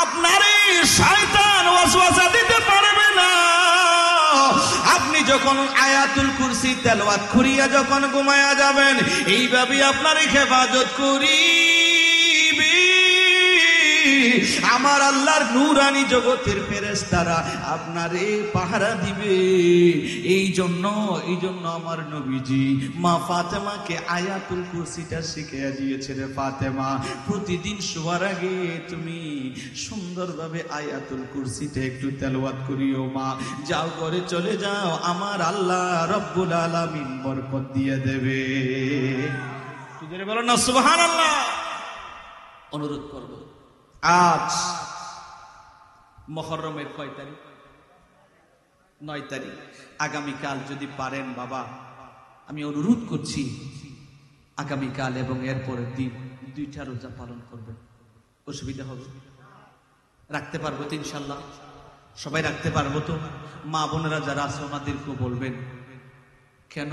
আপনারে শয়তান ওয়াসওয়াসা দিতে পারবে না। আপনি যখন আয়াতুল কুরসি তেলাওয়াত করিয়া যখন ঘুমায়া যাবেন, এইভাবে আপনারে হেফাজত করিবি। আমার আল্লাহর নূরানি জগতের ফেরেশতারা আপনারে পাহারা দিবে। এই জন্য আমার নবীজি মা ফাতেমাকে আয়াতুল কুরসিটা শিখিয়ে দিয়েছে রে ফাতেমা, প্রতিদিন শোয়ার আগে তুমি সুন্দরভাবে আয়াতুল কুরসিটা একটু তেলাওয়াত করিও মা। যাও ঘরে চলে যাও, আমার আল্লাহ রব্বুল আলামিন বরকত দিয়ে দেবে। তুই বলো না সুবহানাল্লাহ। অনুরোধ করব, আজ মুহররমের কয় তারিখ? 9 তারিখ। আগামীকাল যদি পারেন বাবা, আমি অনুরোধ করছি আগামীকাল এবং এরপরের দিন 2টা রোজা পালন করবেন। অসুবিধা হবে? রাখতে পারবো তো ইনশাল্লাহ? সবাই রাখতে পারবো তো? মা বোনেরা যারা আছে ওনাদেরকেও বলবেন। কেন?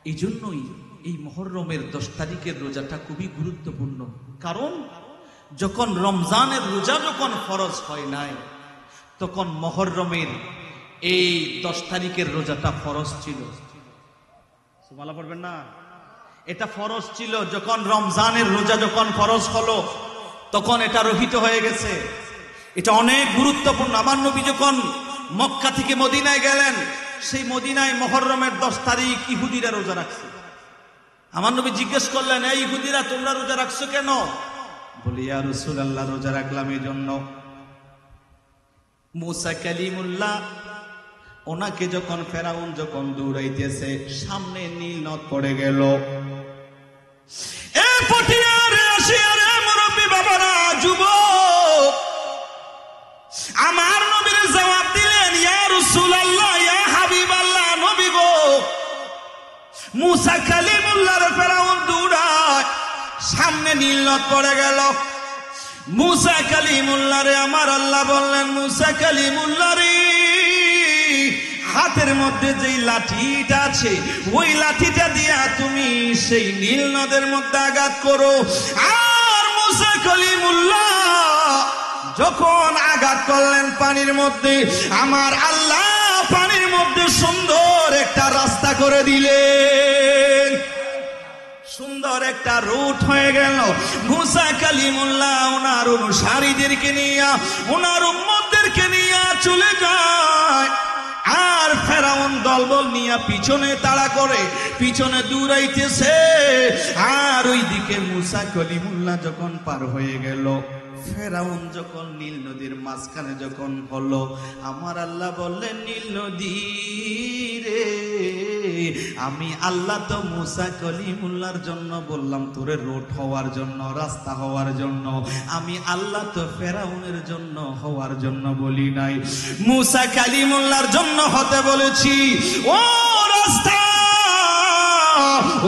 এই জন্যই এই মুহররমের 10 তারিখের রোজাটা খুবই গুরুত্বপূর্ণ। কারণ যখন রমজানের রোজা যখন ফরজ হয় নাই, তখন মুহররমের এই 10 তারিখের রোজাটা ফরজ ছিল। সুবহানাল্লাহ পড়বেন না? এটা ফরজ ছিল। যখন রমজানের রোজা যখন ফরজ হলো, তখন এটা রহিত হয়ে গেছে। এটা অনেক গুরুত্বপূর্ণ। আমার নবী যখন মক্কা থেকে মদিনায় গেলেন, সেই মদিনায় মুহররমের 10 তারিখ ইহুদিরা রোজা রাখছে। আমার নবী জিজ্ঞেস করলেন, এই ইহুদিরা তোমরা রোজা রাখছো কেন? বলি, ইয়া রাসূলুল্লাহ, রোজা রাখলাম এই জন্য, মুসা কালিমুল্লাহ ওনাকে যখন ফেরাউন যখন দৌড়াইতেছে, সামনে নীল নদ পড়ে গেল। এ পটিয়ার আসিয়ারে মুরব্বী বাবারা, যুবক, আমার নবীর জবাব দিলেন, ইয়া রাসূলুল্লাহ, ইয়া হাবিবাল্লাহ, নবী গো, মুসা কালিমুল্লাহর ফেরাউন দৌড়ায়, সামনে নীল নদ পড়ে গেল। মুসা কালিমুল্লাহ রে আমার আল্লাহ বললেন, মুসা কালিমুল্লাহ রে, হাতের মধ্যে যেই লাঠিটা আছে, ওই লাঠিটা দিয়া তুমি সেই নীল নদের মধ্যে আঘাত করো। আর মুসা কালিমুল্লাহ যখন আঘাত করলেন পানির মধ্যে, আমার আল্লাহ পানির মধ্যে সুন্দর একটা রাস্তা করে দিলেন। সুন্দর একটা রুট হয়ে গেল। মুসা কালিমুল্লাহ ওনার অনুসারীদেরকে নিয়ে, ওনার উম্মতদেরকে নিয়ে চলে যায়। আর ফেরাউন দলবল নিয়ে পিছনে তাড়া করে, পিছনে দৌড়াইতেছে। আর ওইদিকে মুসা কালিমুল্লাহ যখন পার হয়ে গেল, ফেরাউন যখন নীল নদীর মাঝখানে যখন হলো, আমার আল্লাহ বললেন, নীল নদী রে, আমি আল্লাহ তো মুসা কলিমুল্লাহর জন্য বললাম তোরে রোড হওয়ার জন্য, রাস্তা হওয়ার জন্য। আমি আল্লাহ তো ফেরাউনের জন্য হওয়ার জন্য বলি নাই, মুসা কালিমুল্লাহর জন্য হতে বলেছি। ও রাস্তা,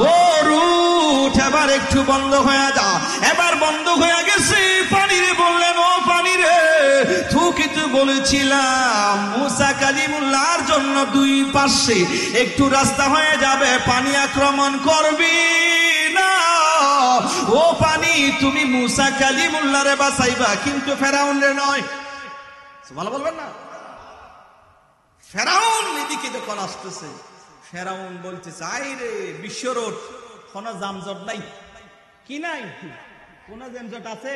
ও রুট এবার একটু বন্ধ হয়ে যা। এবার বন্ধ হয়ে গেছে। পানিরে বললেন, ও পানি রে, তুই তো বলেছিলাম মুসা কালিমুল্লাহর জন্য দুই পাশে একটু রাস্তা হয়ে যাবে, পানি আক্রমণ করবি না। ও পানি, তুমি মুসা কালিমুল্লাহরে বাঁচাইবা, কিন্তু ফেরাউনরে নয়। ভালো বলবেন না? ফেরাউন এদিকে যখন আসতেছে, ফেরাউন বলতেছে, আই রে বিশ্ব রোড, কোন যানজট নাই। কি নাই? কোন যানজট আছে?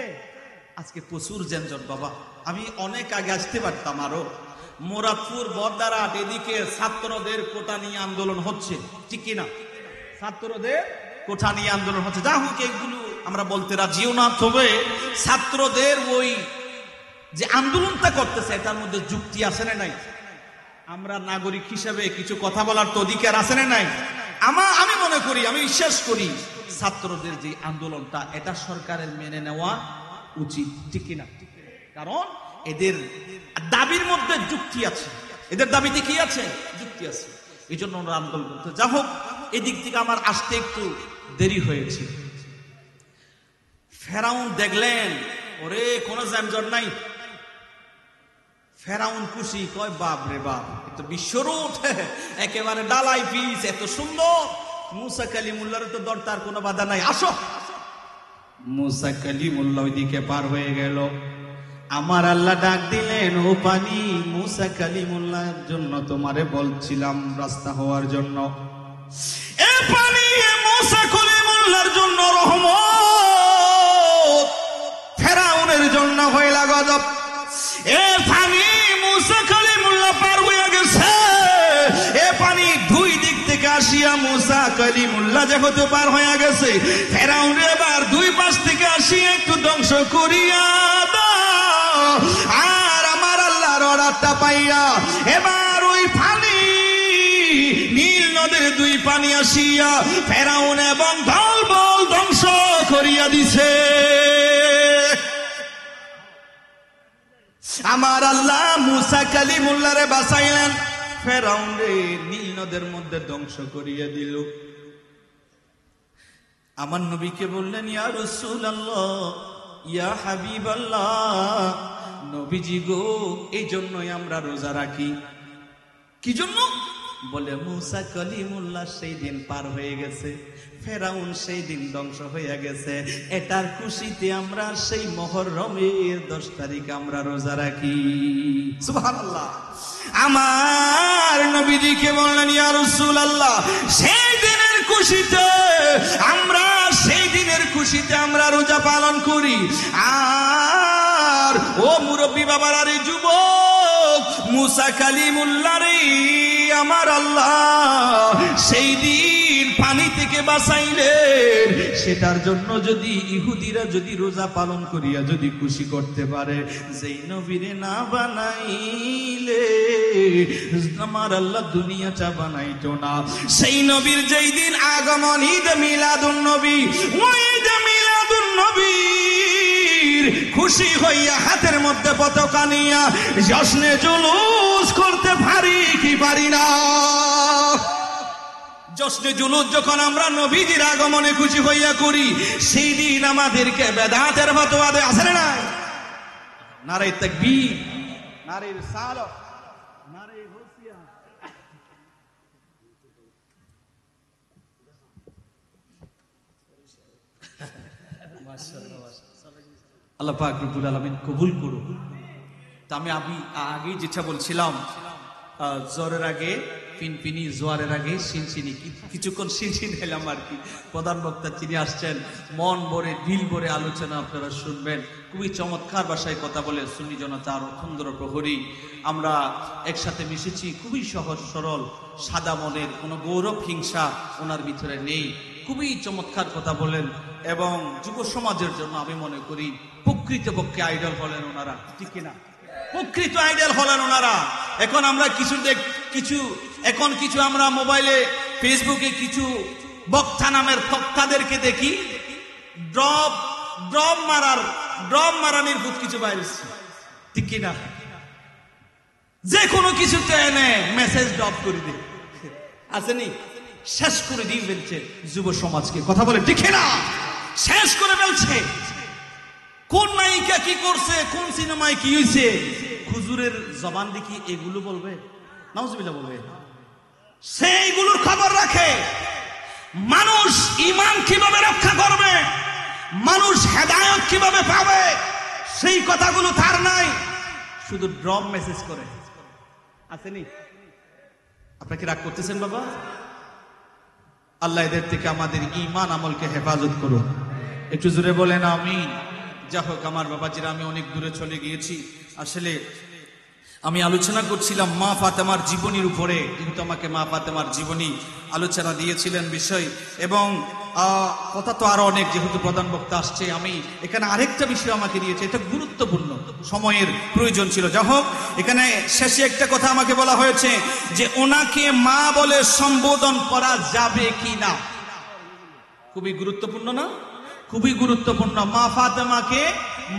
আজকে প্রচুর যানজট বাবা। আমি অনেক আগে আসতে পারতাম। আরো মোরাদপুর, বরদারাট, এদিকে ছাত্রদের কোটা নিয়ে আন্দোলন হচ্ছে, ঠিক কিনা? ছাত্রদের কোটা নিয়ে আন্দোলন হচ্ছে। যা হোক, এগুলো আমরা বলতে রাজিও না। তবে ছাত্রদের ওই যে আন্দোলনটা করতেছে, এটার মধ্যে যুক্তি আছে না নাই? আমরা নাগরিক হিসেবে কিছু কথা বলার তো অধিকার আছে না নাই? আমি মনে করি, আমি বিশ্বাস করি, ছাত্রদের যে আন্দোলনটা, এটা সরকারের মেনে নেওয়া উচিত, ঠিক কিনা? কারণ এদের দাবির মধ্যে যুক্তি আছে, এদের দাবিতে কি আছে? যুক্তি আছে। এই জন্য ওরা আন্দোলন করতে। যা হোক, এদিক থেকে আমার আসতে একটু দেরি হয়েছে। ফেরাউন দেখলেন, ওরে কোনো যানজট নাই। ফেরাউন খুশি, কয় বাপ রে বাপ, এত বিশ্বরূপ, একেবারে ডালাই পিস, এত সুন্দর। মুসা কালিমুল্লাহর তো দরকার, কোনো বাধা নাই, আসো। মুসা কালিমুল্লাহ ওইদিকে পার হয়ে গেল। আমার আল্লাহ ডাক দিলেন, ও পানি, মুসা কালিমুল্লাহর জন্য তোমারে বলছিলাম রাস্তা হওয়ার জন্য। এ পানি, মুসা কালিমুল্লাহর জন্য রহমত, ফেরাউনের জন্য হইলা গজব। এ পানি, মুসা কালিমুল্লাহ পার হয়ে গেছে। এ পানি দুই দিক থেকে আসিয়া মুসা কালিমুল্লাহ যেহেতু পার হয়ে গেছে, ফেরাউন এবার দুই পাশ থেকে আসিয়া একটু ধ্বংস করিয়া দাও। আর আমার আল্লাহর অর্ডারটা পাইয়া এবার ওই পানি, নীল নদের দুই পানি আসিয়া ফেরাউন এবং দলবল ধ্বংস করিয়া দিছে। আমার আল্লাহ মুসা কালিমুল্লাহরে বাঁচাইলেন, ফেরাউন রে নীল নদের মধ্যে ধ্বংস করিয়া দিল। আমার নবীকে বললেন, ইয়া রাসূলুল্লাহ, ইয়া হাবিবাল্লাহ, নবীজি গো, এই জন্যই আমরা রোজা রাখি। কি জন্য? বলে মুসা কালিমুল্লাহ সেই দিন পার হয়ে গেছে, ফেরাউন সেই দিন ধ্বংস হয়ে গেছে। এটার খুশিতে আমরা সেই মুহররমের 10 তারিখ আমরা রোজা রাখি। সুবহানাল্লাহ। আমার নবীজিকে বললেন, ইয়া রাসূলুল্লাহ, সেই দিনের খুশিতে আমরা রোজা পালন করি। আর ও মুরব্বী বাবার, আরে যুবক, মুসা কালিমুল্লাহ রে আমার আল্লাহ সেই দিন পানি থেকে বাঁচাইলেন, সেটার জন্য যদি ইহুদিরা যদি রোজা পালন করিয়া যদি খুশি করতে পারে, যেই নবীরে না বানাইলে আমার আল্লাহ দুনিয়াটা বানাইতো না। সেই নবীর যেই দিন আগমন, ঈদ মিলাদুন নবী, ওই ঈদ মিলাদুন নবীর খুশি হইয়া হাতের মধ্যে পতাকা নিয়া জশ্নে জুলুস করতে পারি কি পারি না? জশ্নে জুলুস যখন আমরা নবীজির আগমনে খুশি হইয়া করি, সেই দিন আমাদেরকে বেদাতের ফতোয়া দেয়, আছে না? নারে তাকবীর, নারে রিসালাত, নারে গাউসিয়া। আল্লাহ পাক রব্বুল আলামিন কবুল করুন। তা আমি আগেই যেটা বলছিলাম, জ্বরের আগে পিনপিনি, জোয়ারের আগে শিনশিনি, কিছুক্ষণ শিনশিন এলাম আর কি। প্রধান বক্তা তিনি আসছেন, মন ভরে দিল ভরে আলোচনা আপনারা শুনবেন। খুবই চমৎকার ভাষায় কথা বলে সুন্নি জনতা আরো সুন্দর প্রহরী আমরা একসাথে মিশেছি। খুবই সহজ সরল সাদা মনের, কোনো গৌরব হিংসা ওনার ভিতরে নেই। খুবই চমৎকার কথা বলেন এবং যুব সমাজের জন্য আমি মনে করি প্রকৃতপক্ষে আইডল হলেন ওনারা, ঠিক কিনা? প্রকৃত আইডল হলেন ওনারা। এখন আমরা কিছু আমরা মোবাইলে ফেসবুকে কিছু বক্তা নামের তক্তাদেরকে দেখি, ড্রপ মারানির ভূত কিছু বাইরেছে, ঠিক কিনা? যে কোনো কিছুতে এনে মেসেজ ড্রপ করে দিই, আসেনি? শেষ করে দিয়ে ফেলছে যুব সমাজকে, কথা বলে ঠিক না? শেষ করে ফেলছে। কোন নায়িকা কি করছে, কোন সিনেমায় কি হয়েছে, হুজুরের জবান দেখি এগুলো বলবে, নাউজুবিল্লাহ বলবে, সেইগুলোর খবর রাখে। মানুষ ঈমান কিভাবে রক্ষা করবে, মানুষ হেদায়েত কিভাবে পাবে, সেই কথাগুলো তার নাই, শুধু ড্রপ মেসেজ করে। আসেনি? আপনাকে রাগ করতেছেন বাবা? আল্লাহ এদের থেকে আমাদের ঈমান আমলকে হেফাজত করুন। একটু জোরে বলেন আমিন। যা হোক আমার বাবাজিরা, আমি অনেক দূরে চলে গিয়েছি। আসলে আমি আলোচনা করছিলাম মা ফাতেমার জীবনীর উপরে, কিন্তু আমাকে মা ফাতেমার জীবনী আলোচনা দিয়েছিলেন বিষয়, এবং কথা তো আরো অনেক, যেহেতু প্রধান বক্তা আসছে, আমি এখানে আরেকটা বিষয় আমাকে দিয়েছে, এটা গুরুত্বপূর্ণ, সময়ের প্রয়োজন ছিল। যা হোক, এখানে শেষে একটা কথা আমাকে বলা হয়েছে যে ওনাকে মা বলে সম্বোধন করা যাবে কি না। খুবই গুরুত্বপূর্ণ না? খুবই গুরুত্বপূর্ণ। মা ফাতেমাকে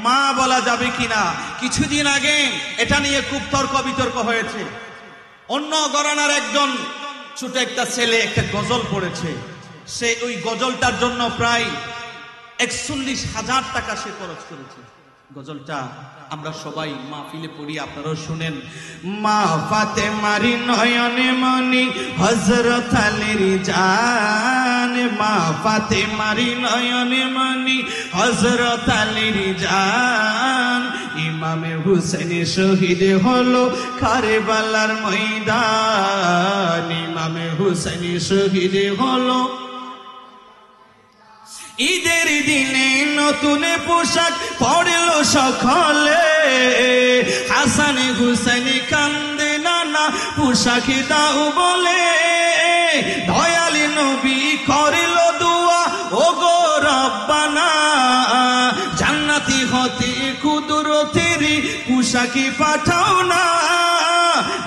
মা বলা যাবে কিনা। কিছুদিন আগে এটা নিয়ে খুব তর্ক বিতর্ক হয়েছে। অন্য ঘরানার একজন ছোট একটা ছেলে একটা গজল পড়েছে, সে ওই গজলটার জন্য প্রায় ৪১,০০০ টাকা সে খরচ করেছে। গজলটা আমরা সবাই মাহফিলে পড়ি, আপনারাও শুনেন। মা ফাতেমারি নয়নে মনি হযরত আলীর জান, মা ফাতেমারি নয়নে মনি হযরত আলীর জান, ইমামে হুসেন শহীদ হলো কারবালার ময়দান, ইমামে হুসেন শহীদ হলো। ঈদের দিনে নতুন পোশাক পরলো সকলে, হাসান হুসেন কান্দে নানা পোশাক দাও বলে, দয়াল নবী করলো দোয়া ও গো রব্বানা, জান্নাতি হতে কুদরতের পোশাক পাঠাও না,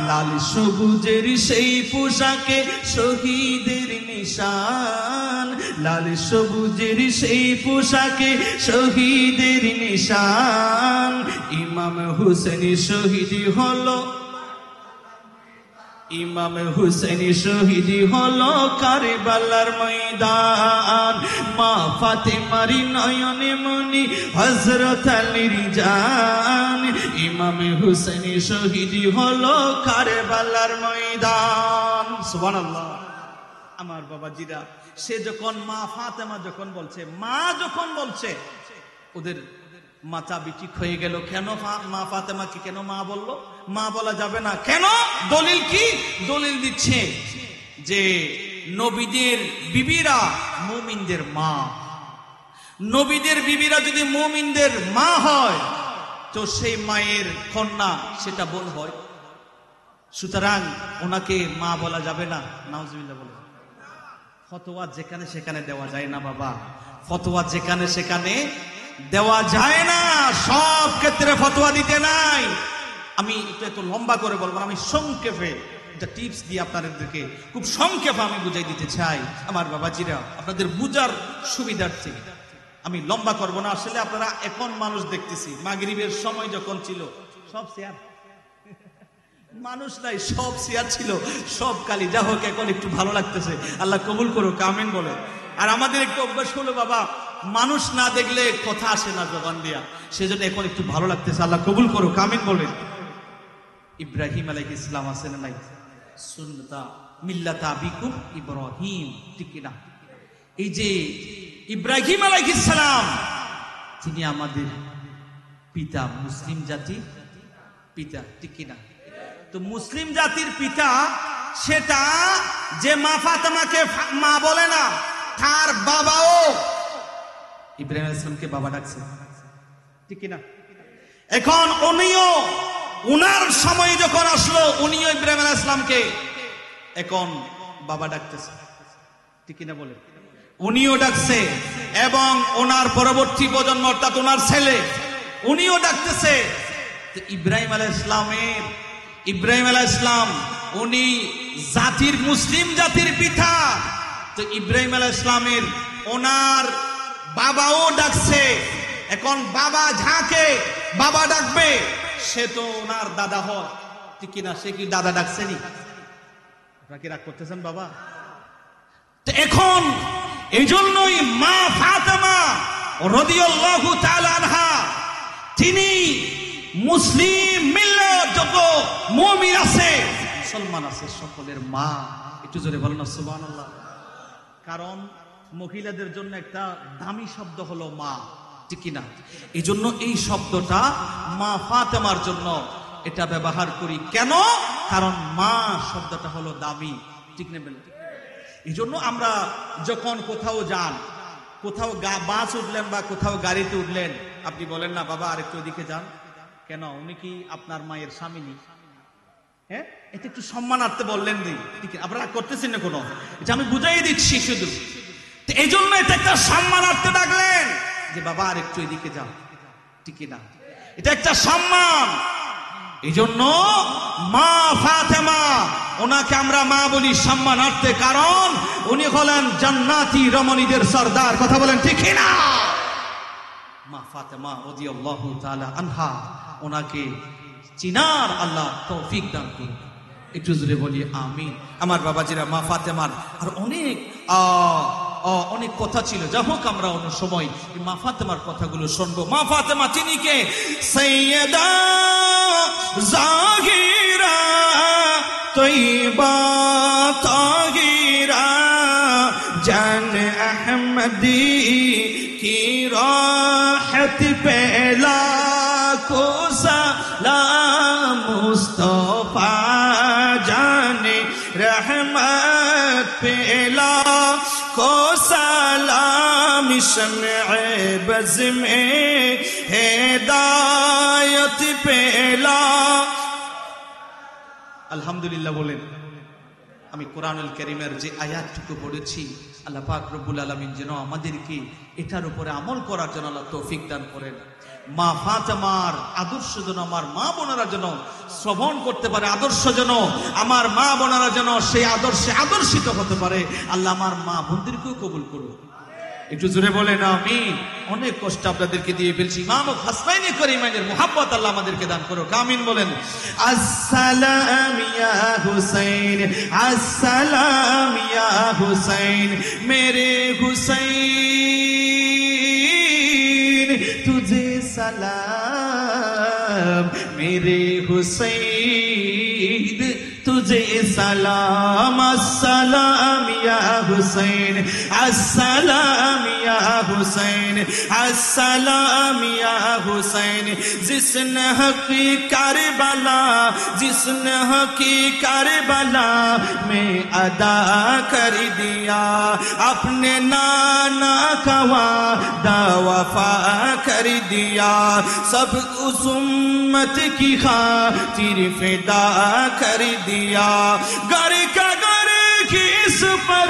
লাল সবুজের সেই পোশাকে শহীদের নিশান, লাল সবুজের সেই পোশাকে শহীদের নিশান, ইমাম হুসেন শহীদ হলো, ইমাম হুসেন শহীদ হলো কারবালার ময়দান, মা ফাতেমারি নয়নে মনি হযরত আলীর জান, ইমাম হুসেন শহীদ হলো কারবালার ময়দান। সুবহানাল্লাহ। আমার বাবাজিরা, সে যখন মা ফাতেমা যখন বলছে ওদের মাথা বিচিক হয়ে গেল। কেন মা ফাতেমাকে কেন মা বললো? মা বলা যাবে না কেন? দলিল কি? দলিল দিচ্ছে যে নবীদের বিবিরা মুমিনদের মা, নবীদের বিবিরা যদি মুমিনদের মা হয় তো সেই মায়ের কন্যা সেটা বোন হয়, সুতরাং ওনাকে মা বলা যাবে না। নাউজুবিল্লাহ বলে। ফতোয়া যেখানে সেখানে দেওয়া যায় না বাবা, ফতোয়া যেখানে সেখানে দেওয়া যায় না, সব ক্ষেত্রে ফতোয়া দিতে নাই। আমি এত লম্বা করে বলবো, আমি সংক্ষেপে একটা টিপস দিয়ে আপনাদেরকে খুব সংক্ষেপে আমি বুঝাই দিতে চাই। আমার বাবাজিরা, আপনাদের বুঝার সুবিধার্থে আমি লম্বা করবো না। আসলে আপনারা এখন মানুষ দেখতেছি, মাগরিবের সময় যখন ছিল সব চেয়ার, মানুষ নাই, সব চেয়ার ছিল, সব কালি। যা হোক, এখন একটু ভালো লাগতেছে, আল্লাহ কবুল করুক, আমিন বলে। আর আমাদের একটু অভ্যাস হলো বাবা, মানুষ না দেখলে কথা আসে না জবান দিয়া, সেজন্য এখন একটু ভালো লাগতেছে, আল্লাহ কবুল করুক, আমিন বলে। ইব্রাহিম আলাইহিস সালাম আছেন নাই? সুন্নাতা মিল্লাতা আবিকুম ইব্রাহিম, ঠিক না? এই যে ইব্রাহিম আলাইহিস সালাম, তিনি আমাদের পিতা, মুসলিম জাতি পিতা, ঠিক না? তো মুসলিম জাতির পিতা সেটা যে মা ফাতেমাকে মা বলে না, তার বাবাও ইব্রাহিম আলাইহিস সালামকে বাবা ডাকছে, ঠিক কিনা? এখন উনিও উনার সময় যখন আসলো, উনিও ইব্রাহিম আলাইহিস সালামকে এখন বাবা ডাকতেছে, ঠিক কিনা বলে? উনিও ডাকছে এবং ওনার পরবর্তী প্রজন্ম অর্থাৎ ওনার ছেলে উনিও ডাকতেছে। তো ইব্রাহিম আলাইহিস সালাম উনি জাতির মুসলিম জাতির পিতা। তো ইব্রাহিম আলাইহিস সালামের ওনার বাবাও ডাকছে। এখন বাবা যাকে বাবা ডাকবে সে তো ওনার দাদা হয়, ঠিক কিনা? সে কি দাদা ডাকছেনি? আপনারা কি রাগ করতেছেন বাবা? তো এখন এই জন্যই মা ফাতেমা রাদিয়াল্লাহু তাআলা আনহা তিনি মুসলিম মিল্লাত যত মুমিন আছে, মুসলমান আছে, সকলের মা। একটু জোরে বলেন না সুবহানাল্লাহ। কারণ মহিলাদের জন্য একটা দামি শব্দ হলো মা, ঠিক কিনা? এই জন্য এই শব্দটা মা ফাতেমার জন্য এটা ব্যবহার করি। কেন? কারণ মা শব্দটা হলো দামি, ঠিক না? এই জন্য আমরা যখন কোথাও যান, কোথাও বাস উঠলেন বা কোথাও গাড়িতে উঠলেন, আপনি বলেন না বাবা আরেকটু ওদিকে যান। কেন? উনি কি আপনার মায়ের স্বামী? হ্যাঁ, এটা একটু সম্মানার্থে বললেন দিই, ঠিক আপনারা করতেছেন না কোনো, এটা আমি বুঝাই দিচ্ছি শুধু। এই জন্য এটা একটা সম্মানার্থে ডাকলেন যে বাবা আরেকটু এদিকে যান, ঠিক না? এটা একটা সম্মান। এই জন্য মা ফাতেমা ওনাকে আমরা মা বলি সম্মানার্থে, কারণ উনি হলেন জান্নাতি রমণীদের সর্দার। কথা বলেন ঠিক না? মা ফাতেমা রাদিয়াল্লাহু তাআলা আনহা, ওনাকে চিনার আল্লাহ তৌফিক দান করুন। একটু জোরে বলি আমিন। আমার বাবাজিরা, মা ফাতেমার আর অনেক কথা ছিল, যা হোক আমরা অন্য সময় মা ফাতেমার কথাগুলো শুনবো। মা ফাতেমা তিনি কে? সাইয়্যিদা জাহিরা তৈবা তাহিরা জান আহমদি কি রাহত পে লাখো সালাম মুস্তাফা জানে रहमत पे लाखो सलाम शम्ए बज़ में हिदायत पे আলহামদুলিল্লাহ বলেন। আমি কোরআনুল কারীমের যে আয়াতটুকু পড়েছি, আল্লাহ পাক রব্বুল আলামিন যেন আমাদেরকে এটার উপরে আমল করার জন্য আল্লাহ তৌফিক দান করেন। মা ফাতেমার আদর্শ যেন আমার মা বোনেরা যেন শ্রবণ করতে পারে, আদর্শ যেন আমার মা বোনেরা যেন সেই আদর্শে আদর্শিত হতে পারে। আল্লাহ আমার মা বোনদেরকেও কবুল করুন। একটু জোরে বলেন আমিন। অনেক কষ্ট আপনাদেরকে দিয়ে ফেলছি। ইমাম হাসাইন করিমের মুহাব্বত আল্লাহ আমাদেরকে দান করুক, আমিন বলেন। আসসালাম ইয়া হুসাইন, আসসালাম ইয়া হুসাইন, মেরে হুসাইন তুঝে সালাম, মেরে হুসাইন तुझे सलाम। अस्सलाम या हुसैन, अस्सलाम या हुसैन, अस्सलाम या हुसैन, जिसने हकी करबला, जिसने हकी करबला में अदा कर दिया, अपने नाना का वादा वफा कर दिया, सब उस उम्मत की खातिर फिदा कर दिया। घर का घर किस पर,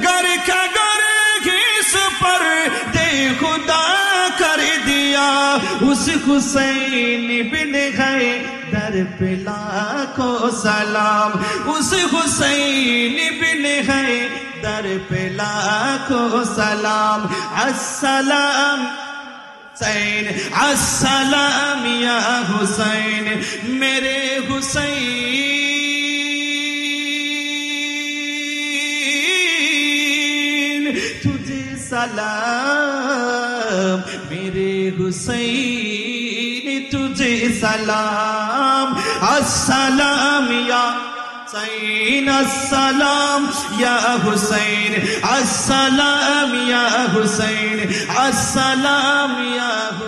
घर का घर किस पर दे खुदा कर दिया, उस हुसैन बिन गए दर पे लाखों सलाम, उस हुसैन बिन गए दर पे लाखों सलाम। अस्सलाम हुसैन, अस्सलाम या हुसैन, मेरे हुसैन तुझे सलाम, मेरे हुसैन तुझे सलाम। अस्सलाम या हुसैन, अस्सलाम या हुसैन, अस्सलाम या हुसैन, अस्सलाम या हुसैन।